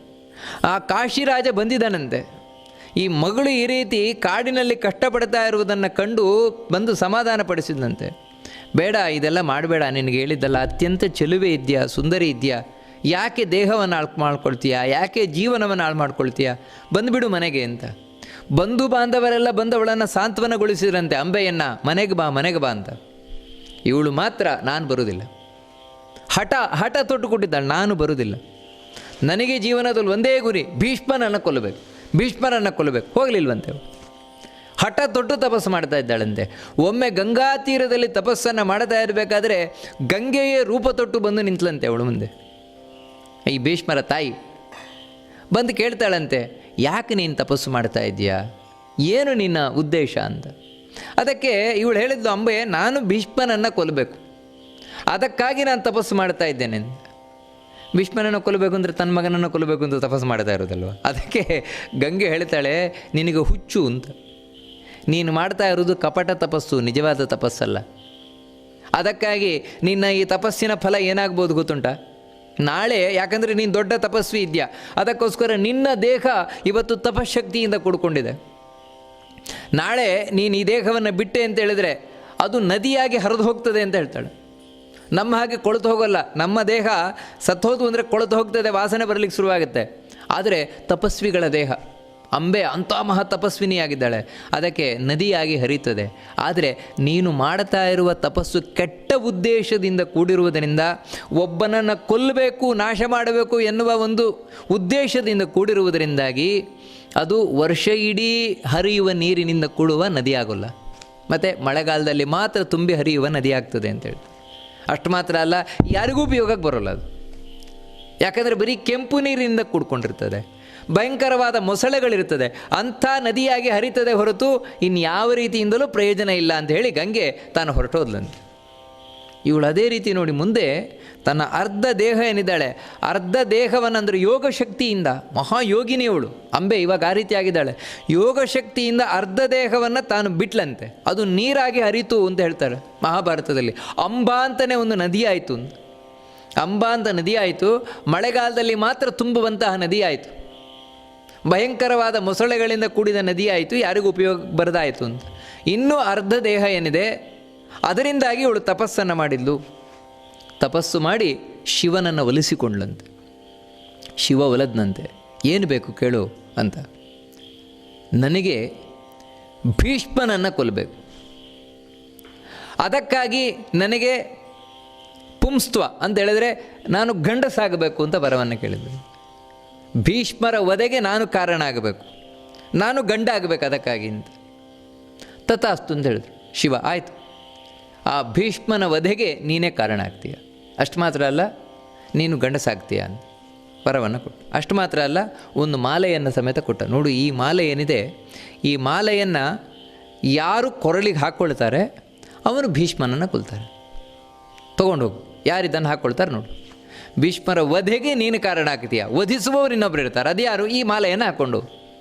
ಆ ಕಾಶಿರಾಜ ಬಂದಿದ್ದಾನಂತೆ. ಈ ಮಗಳು ಈ ರೀತಿ ಕಾಡಿನಲ್ಲಿ ಕಷ್ಟಪಡ್ತಾ ಇರುವುದನ್ನು ಕಂಡು ಬಂದು ಸಮಾಧಾನ ಪಡಿಸಿದಂತೆ. ಬೇಡ, ಇದೆಲ್ಲ ಮಾಡಬೇಡ, ನಿನಗೆ ಹೇಳಿದ್ದಲ್ಲ, ಅತ್ಯಂತ ಚೆಲುವೆ ಇದೆಯಾ, ಸುಂದರಿ ಇದೆಯಾ, ಯಾಕೆ ದೇಹವನ್ನು ಹಾಳು ಮಾಡ್ಕೊಳ್ತೀಯಾ, ಯಾಕೆ ಜೀವನವನ್ನು ಹಾಳು ಮಾಡ್ಕೊಳ್ತೀಯಾ, ಬಂದುಬಿಡು ಮನೆಗೆ ಅಂತ. ಬಂಧು ಬಾಂಧವರೆಲ್ಲ ಬಂದು ಅವಳನ್ನು ಸಾಂತ್ವನಗೊಳಿಸಿದ್ರಂತೆ, ಅಂಬೆಯನ್ನು ಮನೆಗೆ ಬಾ ಅಂತ. ಇವಳು ಮಾತ್ರ ನಾನು ಬರುವುದಿಲ್ಲ, ಹಠ ತೊಟ್ಟುಕೊಟ್ಟಿದ್ದಾಳೆ, ನಾನು ಬರುವುದಿಲ್ಲ, ನನಗೆ ಜೀವನದಲ್ಲಿ ಒಂದೇ ಗುರಿ, ಭೀಷ್ಮರನ್ನು ಕೊಲ್ಲಬೇಕು. ಹೋಗಲಿಲ್ವಂತೆ, ಹಠ ತೊಟ್ಟು ತಪಸ್ಸು ಮಾಡ್ತಾ ಇದ್ದಾಳಂತೆ. ಒಮ್ಮೆ ಗಂಗಾ ತೀರದಲ್ಲಿ ತಪಸ್ಸನ್ನು ಮಾಡ್ತಾ ಇರಬೇಕಾದ್ರೆ ಗಂಗೆಯೇ ರೂಪ ತೊಟ್ಟು ಬಂದು ನಿಂತಲಂತೆ ಅವಳು ಮುಂದೆ. ಈ ಭೀಷ್ಮರ ತಾಯಿ ಬಂದು ಕೇಳ್ತಾಳಂತೆ, ಯಾಕೆ ನೀನು ತಪಸ್ಸು ಮಾಡ್ತಾ ಇದ್ದೀಯಾ, ಏನು ನಿನ್ನ ಉದ್ದೇಶ ಅಂತ. ಅದಕ್ಕೆ ಇವಳು ಹೇಳಿದ್ಲು, ಅಂಬೆ, ನಾನು ಭೀಷ್ಮನನ್ನು ಕೊಲ್ಲಬೇಕು, ಅದಕ್ಕಾಗಿ ನಾನು ತಪಸ್ಸು ಮಾಡ್ತಾ ಇದ್ದೇನೆ. ಭೀಷ್ಮನನ್ನು ಕೊಲ್ಲಬೇಕು ಅಂದರೆ ತನ್ನ ಮಗನನ್ನು ಕೊಲ್ಲಬೇಕು ಅಂತ ತಪಸ್ಸು ಮಾಡ್ತಾ ಇರೋದಲ್ವ. ಅದಕ್ಕೆ ಗಂಗೆ ಹೇಳ್ತಾಳೆ, ನಿನಗೆ ಹುಚ್ಚು ಅಂತ, ನೀನು ಮಾಡ್ತಾ ಇರೋದು ಕಪಟ ತಪಸ್ಸು, ನಿಜವಾದ ತಪಸ್ಸಲ್ಲ. ಅದಕ್ಕಾಗಿ ನಿನ್ನ ಈ ತಪಸ್ಸಿನ ಫಲ ಏನಾಗ್ಬೋದು ಗೊತ್ತುಂಟ? ನಾಳೆ, ಯಾಕಂದರೆ ನೀನು ದೊಡ್ಡ ತಪಸ್ವಿ ಇದೆಯಾ, ಅದಕ್ಕೋಸ್ಕರ ನಿನ್ನ ದೇಹ ಇವತ್ತು ತಪಶಕ್ತಿಯಿಂದ ಕೂಡ್ಕೊಂಡಿದೆ. ನಾಳೆ ನೀನು ಈ ದೇಹವನ್ನು ಬಿಟ್ಟೆ ಅಂತ ಹೇಳಿದರೆ ಅದು ನದಿಯಾಗಿ ಹರಿದು ಹೋಗ್ತದೆ ಅಂತ ಹೇಳ್ತಾಳೆ. ನಮ್ಮ ಹಾಗೆ ಕೊಳೆತು ಹೋಗೋಲ್ಲ, ನಮ್ಮ ದೇಹ ಸತ್ತೋದು ಅಂದರೆ ಕೊಳೆತು ಹೋಗ್ತದೆ, ವಾಸನೆ ಬರಲಿಕ್ಕೆ ಶುರುವಾಗುತ್ತೆ. ಆದರೆ ತಪಸ್ವಿಗಳ ದೇಹ, ಅಂಬೆ ಅಂಥ ಮಹಾ ತಪಸ್ವಿನಿಯಾಗಿದ್ದಾಳೆ, ಅದಕ್ಕೆ ನದಿಯಾಗಿ ಹರಿಯುತ್ತದೆ. ಆದರೆ ನೀನು ಮಾಡ್ತಾ ಇರುವ ತಪಸ್ಸು ಕೆಟ್ಟ ಉದ್ದೇಶದಿಂದ ಕೂಡಿರುವುದರಿಂದ, ಒಬ್ಬನನ್ನು ಕೊಲ್ಲಬೇಕು, ನಾಶ ಮಾಡಬೇಕು ಎನ್ನುವ ಒಂದು ಉದ್ದೇಶದಿಂದ ಕೂಡಿರುವುದರಿಂದಾಗಿ ಅದು ವರ್ಷ ಇಡೀ ಹರಿಯುವ ನೀರಿನಿಂದ ಕೂಡುವ ನದಿಯಾಗೋಲ್ಲ, ಮತ್ತು ಮಳೆಗಾಲದಲ್ಲಿ ಮಾತ್ರ ತುಂಬಿ ಹರಿಯುವ ನದಿ ಆಗ್ತದೆ ಅಂತೇಳಿ. ಅಷ್ಟು ಮಾತ್ರ ಅಲ್ಲ, ಯಾರಿಗೂ ಉಪಯೋಗಕ್ಕೆ ಬರೋಲ್ಲ ಅದು. ಯಾಕಂದರೆ ಬರೀ ಕೆಂಪು ನೀರಿನಿಂದ ಕೂಡ್ಕೊಂಡಿರ್ತದೆ, ಭಯಂಕರವಾದ ಮೊಸಳೆಗಳಿರ್ತದೆ, ಅಂಥ ನದಿಯಾಗಿ ಹರಿತದೆ ಹೊರತು ಇನ್ಯಾವ ರೀತಿಯಿಂದಲೂ ಪ್ರಯೋಜನ ಇಲ್ಲ ಅಂತ ಹೇಳಿ ಗಂಗೆ ತಾನು ಹೊರಟೋದ್ಲಂತೆ. ಇವಳು ಅದೇ ರೀತಿ ನೋಡಿ ಮುಂದೆ ತನ್ನ ಅರ್ಧ ದೇಹ ಏನಿದ್ದಾಳೆ, ಅರ್ಧ ದೇಹವನ್ನಂದರೆ ಯೋಗಶಕ್ತಿಯಿಂದ, ಮಹಾಯೋಗಿನಿ ಅವಳು ಅಂಬೆ ಇವಾಗ ಆ ರೀತಿ ಆಗಿದ್ದಾಳೆ. ಯೋಗಶಕ್ತಿಯಿಂದ ಅರ್ಧ ದೇಹವನ್ನು ತಾನು ಬಿಟ್ಲಂತೆ, ಅದು ನೀರಾಗಿ ಹರಿತು ಅಂತ ಹೇಳ್ತಾರೆ ಮಹಾಭಾರತದಲ್ಲಿ. ಅಂಬಾ ಅಂತಲೇ ಒಂದು ನದಿ ಆಯಿತು ಅಂತ, ಅಂಬಾ ಅಂತ ನದಿ ಆಯಿತು, ಮಳೆಗಾಲದಲ್ಲಿ ಮಾತ್ರ ತುಂಬುವಂತಹ ನದಿ ಆಯಿತು, ಭಯಂಕರವಾದ ಮೊಸಳೆಗಳಿಂದ ಕೂಡಿದ ನದಿ ಆಯಿತು, ಯಾರಿಗೂ ಉಪಯೋಗ ಬರದಾಯಿತು ಅಂತ. ಇನ್ನೂ ಅರ್ಧ ದೇಹ ಏನಿದೆ ಅದರಿಂದಾಗಿ ಇವಳು ತಪಸ್ಸನ್ನು ಮಾಡಿದ್ಲು. ತಪಸ್ಸು ಮಾಡಿ ಶಿವನನ್ನು ಒಲಿಸಿಕೊಂಡ್ಲಂತೆ. ಶಿವ ಒಲದ್ನಂತೆ, ಏನು ಬೇಕು ಕೇಳು ಅಂತ. ನನಗೆ ಭೀಷ್ಮನನ್ನು ಕೊಲ್ಲಬೇಕು, ಅದಕ್ಕಾಗಿ ನನಗೆ ಪುಂಸ್ತ್ವ ಅಂತ ಹೇಳಿದ್ರೆ ನಾನು ಗಂಡಸಾಗಬೇಕು ಅಂತ ವರವನ್ನು ಕೇಳಿದ್ದೆ. ಭೀಷ್ಮರ ವಧೆಗೆ ನಾನು ಕಾರಣ ಆಗಬೇಕು, ನಾನು ಗಂಡ ಆಗಬೇಕು ಅದಕ್ಕಾಗಿ ಅಂತ. ತಥಾಸ್ತು ಅಂತ ಹೇಳಿದ್ರು ಶಿವ. ಆಯಿತು, ಆ ಭೀಷ್ಮನ ವಧೆಗೆ ನೀನೇ ಕಾರಣ ಆಗ್ತೀಯ, ಅಷ್ಟು ಮಾತ್ರ ಅಲ್ಲ ನೀನು ಗಂಡಸಾಗ್ತೀಯ ಅಂತ ವರವನ್ನು ಕೊಟ್ಟು. ಅಷ್ಟು ಮಾತ್ರ ಅಲ್ಲ, ಒಂದು ಮಾಲೆಯನ್ನು ಸಮೇತ ಕೊಟ್ಟ. ನೋಡು, ಈ ಮಾಲೆ ಏನಿದೆ, ಈ ಮಾಲೆಯನ್ನು ಯಾರು ಕೊರಳಿಗೆ ಹಾಕ್ಕೊಳ್ತಾರೆ ಅವನು ಭೀಷ್ಮನನ್ನು ಕೊಲ್ತಾರೆ. ತೊಗೊಂಡು ಹೋಗು, ಯಾರಿದ್ದನ್ನು ಹಾಕ್ಕೊಳ್ತಾರೆ ನೋಡು. ಭೀಷ್ಮರ ವಧೆಗೆ ನೀನು ಕಾರಣ ಆಗ್ತೀಯ, ವಧಿಸುವವರು ಇನ್ನೊಬ್ರು ಇರ್ತಾರೆ, ಅದು ಯಾರು? ಈ ಮಾಲೆಯನ್ನು ಹಾಕ್ಕೊಂಡು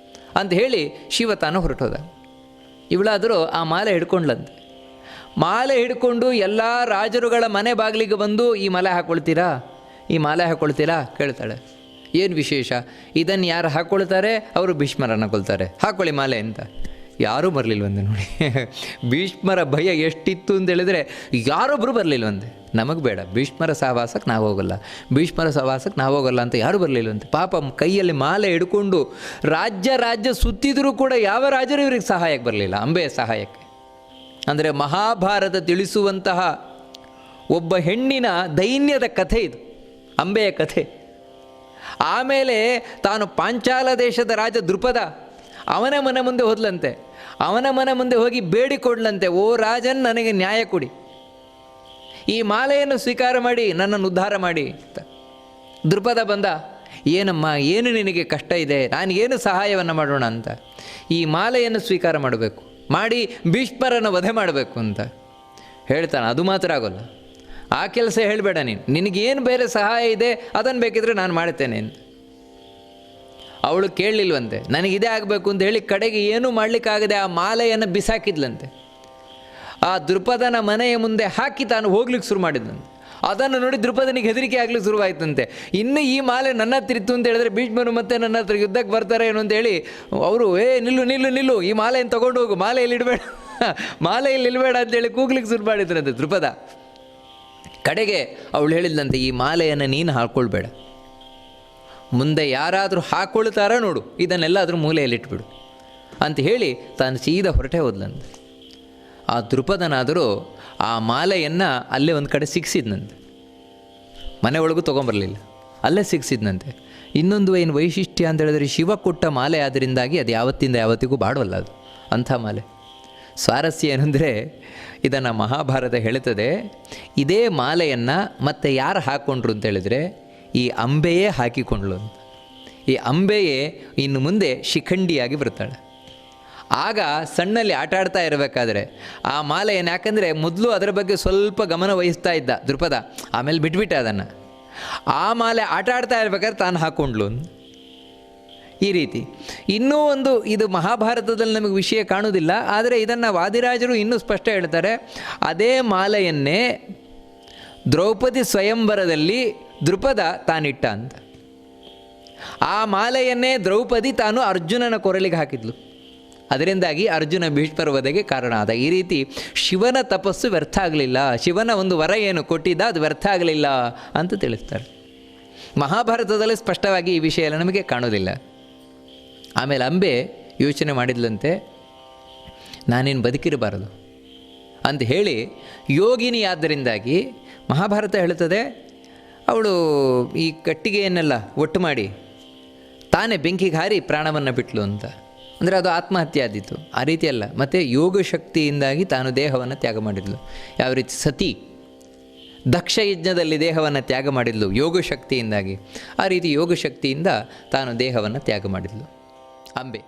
ಅಂತ ಹೇಳಿ ಶಿವ ತಾನು ಹೊರಟೋದ. ಇವಳಾದರೂ ಆ ಮಾಲೆ ಹಿಡ್ಕೊಂಡ್ಲಂತೆ. ಮಾಲೆ ಹಿಡ್ಕೊಂಡು ಎಲ್ಲ ರಾಜರುಗಳ ಮನೆ ಬಾಗಿಲಿಗೆ ಬಂದು ಈ ಮಾಲೆ ಹಾಕ್ಕೊಳ್ತೀರಾ, ಈ ಮಾಲೆ ಹಾಕ್ಕೊಳ್ತೀರಾ ಕೇಳ್ತಾಳೆ. ಏನು ವಿಶೇಷ? ಇದನ್ನು ಯಾರು ಹಾಕ್ಕೊಳ್ತಾರೆ ಅವರು ಭೀಷ್ಮರನ್ನು ಕೊಲ್ತಾರೆ, ಹಾಕ್ಕೊಳ್ಳಿ ಮಾಲೆ ಅಂತ. ಯಾರೂ ಬರಲಿಲ್ವಂದೆ. ನೋಡಿ, ಭೀಷ್ಮರ ಭಯ ಎಷ್ಟಿತ್ತು ಅಂತ ಹೇಳಿದರೆ ಯಾರೊಬ್ಬರು ಬರಲಿಲ್ವಂತೆ. ನಮಗೆ ಬೇಡ, ಭೀಷ್ಮರ ಸಹವಾಸಕ್ಕೆ ನಾವು ಹೋಗಲ್ಲ, ಭೀಷ್ಮರ ಸಹವಾಸಕ್ಕೆ ನಾವು ಹೋಗಲ್ಲ ಅಂತ ಯಾರೂ ಬರಲಿಲ್ವಂತೆ. ಪಾಪ ಕೈಯಲ್ಲಿ ಮಾಲೆ ಹಿಡ್ಕೊಂಡು ರಾಜ್ಯ ಸುತ್ತಿದರೂ ಕೂಡ ಯಾವ ರಾಜರು ಇವರಿಗೆ ಸಹಾಯಕ್ಕೆ ಬರಲಿಲ್ಲ, ಅಂಬೆಯ ಸಹಾಯಕ್ಕೆ. ಅಂದರೆ ಮಹಾಭಾರತ ತಿಳಿಸುವಂತಹ ಒಬ್ಬ ಹೆಣ್ಣಿನ ದೈನ್ಯದ ಕಥೆ ಇದು, ಅಂಬೆಯ ಕಥೆ. ಆಮೇಲೆ ತಾನು ಪಾಂಚಾಲ ದೇಶದ ರಾಜ ದೃಪದ ಅವನ ಮನೆ ಮುಂದೆ ಹೋದ್ಲಂತೆ. ಅವನ ಮನೆ ಮುಂದೆ ಹೋಗಿ ಬೇಡಿಕೊಡ್ಲಂತೆ, ಓ ರಾಜನ್, ನನಗೆ ನ್ಯಾಯ ಕೊಡಿ, ಈ ಮಾಲೆಯನ್ನು ಸ್ವೀಕಾರ ಮಾಡಿ ನನ್ನನ್ನು ಉದ್ಧಾರ ಮಾಡಿ ಅಂತ. ದೃಪದ ಬಂದ, ಏನಮ್ಮ, ಏನು ನಿನಗೆ ಕಷ್ಟ ಇದೆ, ನಾನು ಏನು ಸಹಾಯವನ್ನು ಮಾಡೋಣ ಅಂತ. ಈ ಮಾಲೆಯನ್ನು ಸ್ವೀಕಾರ ಮಾಡಬೇಕು, ಮಾಡಿ ಭೀಷ್ಮರನ್ನು ವಧೆ ಮಾಡಬೇಕು ಅಂತ ಹೇಳ್ತಾನೆ. ಅದು ಮಾತ್ರ ಆಗೋಲ್ಲ, ಆ ಕೆಲಸ ಹೇಳಬೇಡ ನೀನು, ನಿನಗೇನು ಬೇರೆ ಸಹಾಯ ಇದೆ ಅದನ್ನು ಬೇಕಿದ್ರೆ ನಾನು ಮಾಡ್ತೇನೆ ಅಂತ. ಅವಳು ಕೇಳಲಿಲ್ವಂತೆ, ನನಗಿದೇ ಆಗಬೇಕು ಅಂತ ಹೇಳಿ ಕಡೆಗೆ ಏನೂ ಮಾಡಲಿಕ್ಕಾಗದೆ ಆ ಮಾಲೆಯನ್ನು ಬಿಸಾಕಿದ್ಲಂತೆ. ಆ ದೃಪದನ ಮನೆಯ ಮುಂದೆ ಹಾಕಿ ತಾನು ಹೋಗ್ಲಿಕ್ಕೆ ಶುರು ಮಾಡಿದ್ಲಂತೆ. ಅದನ್ನು ನೋಡಿ ದೃಪದನಿಗೆ ಹೆದರಿಕೆ ಆಗಲಿಕ್ಕೆ ಶುರುವಾಯ್ತಂತೆ. ಇನ್ನು ಈ ಮಾಲೆ ನನ್ನ ಹತ್ರ ಇತ್ತು ಅಂತ ಹೇಳಿದ್ರೆ ಭೀಷ್ಮರು ಮತ್ತೆ ನನ್ನ ಹತ್ರ ಯುದ್ಧಕ್ಕೆ ಬರ್ತಾರೆ ಏನು ಅಂತೇಳಿ ಅವರು, ನಿಲ್ಲು ನಿಲ್ಲು ನಿಲ್ಲು, ಈ ಮಾಲೆಯನ್ನು ತೊಗೊಂಡು ಹೋಗು, ಮಾಲೆಯಲ್ಲಿ ಇಡಬೇಡ, ಮಾಲೆಯಲ್ಲಿ ಇಡಬೇಡ ಅಂತೇಳಿ ಕೂಗ್ಲಿಕ್ಕೆ ಶುರು ಮಾಡಿದ್ರಂತೆ ದೃಪದ. ಕಡೆಗೆ ಅವಳು ಹೇಳಿದ್ಲಂತೆ, ಈ ಮಾಲೆಯನ್ನು ನೀನು ಹಾಕ್ಕೊಳ್ಬೇಡ, ಮುಂದೆ ಯಾರಾದರೂ ಹಾಕ್ಕೊಳ್ತಾರ ನೋಡು, ಇದನ್ನೆಲ್ಲಾದರೂ ಮೂಲೆಯಲ್ಲಿಟ್ಬಿಡು ಅಂತ ಹೇಳಿ ತಾನು ಸೀದಾ ಹೊರಟೆ ಹೋದ್ಲಂತೆ. ಆ ದೃಪದನಾದರೂ ಆ ಮಾಲೆಯನ್ನು ಅಲ್ಲೇ ಒಂದು ಕಡೆ ಸಿಕ್ಕಿಸಿದ್ನಂತೆ, ಮನೆ ಒಳಗೂ ತೊಗೊಂಬರಲಿಲ್ಲ, ಅಲ್ಲೇ ಸಿಕ್ಕಿಸಿದ್ನಂತೆ. ಇನ್ನೊಂದು ಏನು ವೈಶಿಷ್ಟ್ಯ ಅಂತ ಹೇಳಿದ್ರೆ, ಶಿವ ಕೊಟ್ಟ ಮಾಲೆ ಆದ್ದರಿಂದಾಗಿ ಅದು ಯಾವತ್ತಿಂದ ಯಾವತ್ತಿಗೂ ಬಾಡವಲ್ಲ, ಅದು ಅಂಥ ಮಾಲೆ. ಸ್ವಾರಸ್ಯ ಏನಂದರೆ, ಇದನ್ನು ಮಹಾಭಾರತ ಹೇಳುತ್ತದೆ, ಇದೇ ಮಾಲೆಯನ್ನು ಮತ್ತೆ ಯಾರು ಹಾಕ್ಕೊಂಡ್ರು ಅಂತೇಳಿದರೆ ಈ ಅಂಬೆಯೇ ಹಾಕಿಕೊಂಡ್ಳು ಅಂತ. ಈ ಅಂಬೆಯೇ ಇನ್ನು ಮುಂದೆ ಶಿಖಂಡಿಯಾಗಿ ಬರ್ತಾಳೆ. ಆಗ ಸಣ್ಣಲ್ಲಿ ಆಟ ಆಡ್ತಾ ಇರಬೇಕಾದ್ರೆ ಆ ಮಾಲೆಯನ್ನು, ಯಾಕಂದರೆ ಮೊದಲು ಅದರ ಬಗ್ಗೆ ಸ್ವಲ್ಪ ಗಮನ ವಹಿಸ್ತಾ ಇದ್ದ ದೃಪದ, ಆಮೇಲೆ ಬಿಟ್ಬಿಟ್ಟೆ ಅದನ್ನು. ಆ ಮಾಲೆ ಆಟ ಆಡ್ತಾ ಇರಬೇಕಾದ್ರೆ ತಾನು ಹಾಕ್ಕೊಂಡ್ಲು ಈ ರೀತಿ. ಇನ್ನೂ ಒಂದು, ಇದು ಮಹಾಭಾರತದಲ್ಲಿ ನಮಗೆ ವಿಷಯ ಕಾಣುವುದಿಲ್ಲ, ಆದರೆ ಇದನ್ನು ವಾದಿರಾಜರು ಇನ್ನೂ ಸ್ಪಷ್ಟ ಹೇಳ್ತಾರೆ. ಅದೇ ಮಾಲೆಯನ್ನೇ ದ್ರೌಪದಿ ಸ್ವಯಂವರದಲ್ಲಿ ದೃಪದ ತಾನಿಟ್ಟ ಅಂತ. ಆ ಮಾಲೆಯನ್ನೇ ದ್ರೌಪದಿ ತಾನು ಅರ್ಜುನನ ಕೊರಳಿಗೆ ಹಾಕಿದ್ಲು, ಅದರಿಂದಾಗಿ ಅರ್ಜುನ ಭೀಷ್ಮರ ವಧೆಗೆ ಕಾರಣ ಆದ. ಈ ರೀತಿ ಶಿವನ ತಪಸ್ಸು ವ್ಯರ್ಥ ಆಗಲಿಲ್ಲ, ಶಿವನ ಒಂದು ವರ ಏನು ಕೊಟ್ಟಿದ್ದ ಅದು ವ್ಯರ್ಥ ಆಗಲಿಲ್ಲ ಅಂತ ತಿಳಿಸ್ತಾರೆ. ಮಹಾಭಾರತದಲ್ಲಿ ಸ್ಪಷ್ಟವಾಗಿ ಈ ವಿಷಯ ಎಲ್ಲ ನಮಗೆ ಕಾಣೋದಿಲ್ಲ. ಆಮೇಲೆ ಅಂಬೆ ಯೋಚನೆ ಮಾಡಿದ್ಲಂತೆ, ನಾನೇನು ಬದುಕಿರಬಾರದು ಅಂತ ಹೇಳಿ ಯೋಗಿನಿ ಆದ್ದರಿಂದಾಗಿ ಮಹಾಭಾರತ ಹೇಳುತ್ತದೆ, ಅವಳು ಈ ಕಟ್ಟಿಗೆಯನ್ನೆಲ್ಲ ಒಟ್ಟು ಮಾಡಿ ತಾನೇ ಬೆಂಕಿಗೆ ಹಾರಿ ಪ್ರಾಣವನ್ನು ಬಿಟ್ಲು ಅಂತ. ಅಂದರೆ ಅದು ಆತ್ಮಹತ್ಯೆ ಆದಿತ್ತು, ಆ ರೀತಿ ಅಲ್ಲ. ಮತ್ತು ಯೋಗ ಶಕ್ತಿಯಿಂದಾಗಿ ತಾನು ದೇಹವನ್ನು ತ್ಯಾಗ ಮಾಡಿದ್ಲು. ಯಾವ ರೀತಿ ಸತಿ ದಕ್ಷ ಯಜ್ಞದಲ್ಲಿ ದೇಹವನ್ನು ತ್ಯಾಗ ಮಾಡಿದ್ಲು ಯೋಗ ಶಕ್ತಿಯಿಂದಾಗಿ, ಆ ರೀತಿ ಯೋಗ ಶಕ್ತಿಯಿಂದ ತಾನು ದೇಹವನ್ನು ತ್ಯಾಗ ಮಾಡಿದ್ಲು ಅಂಬೆ.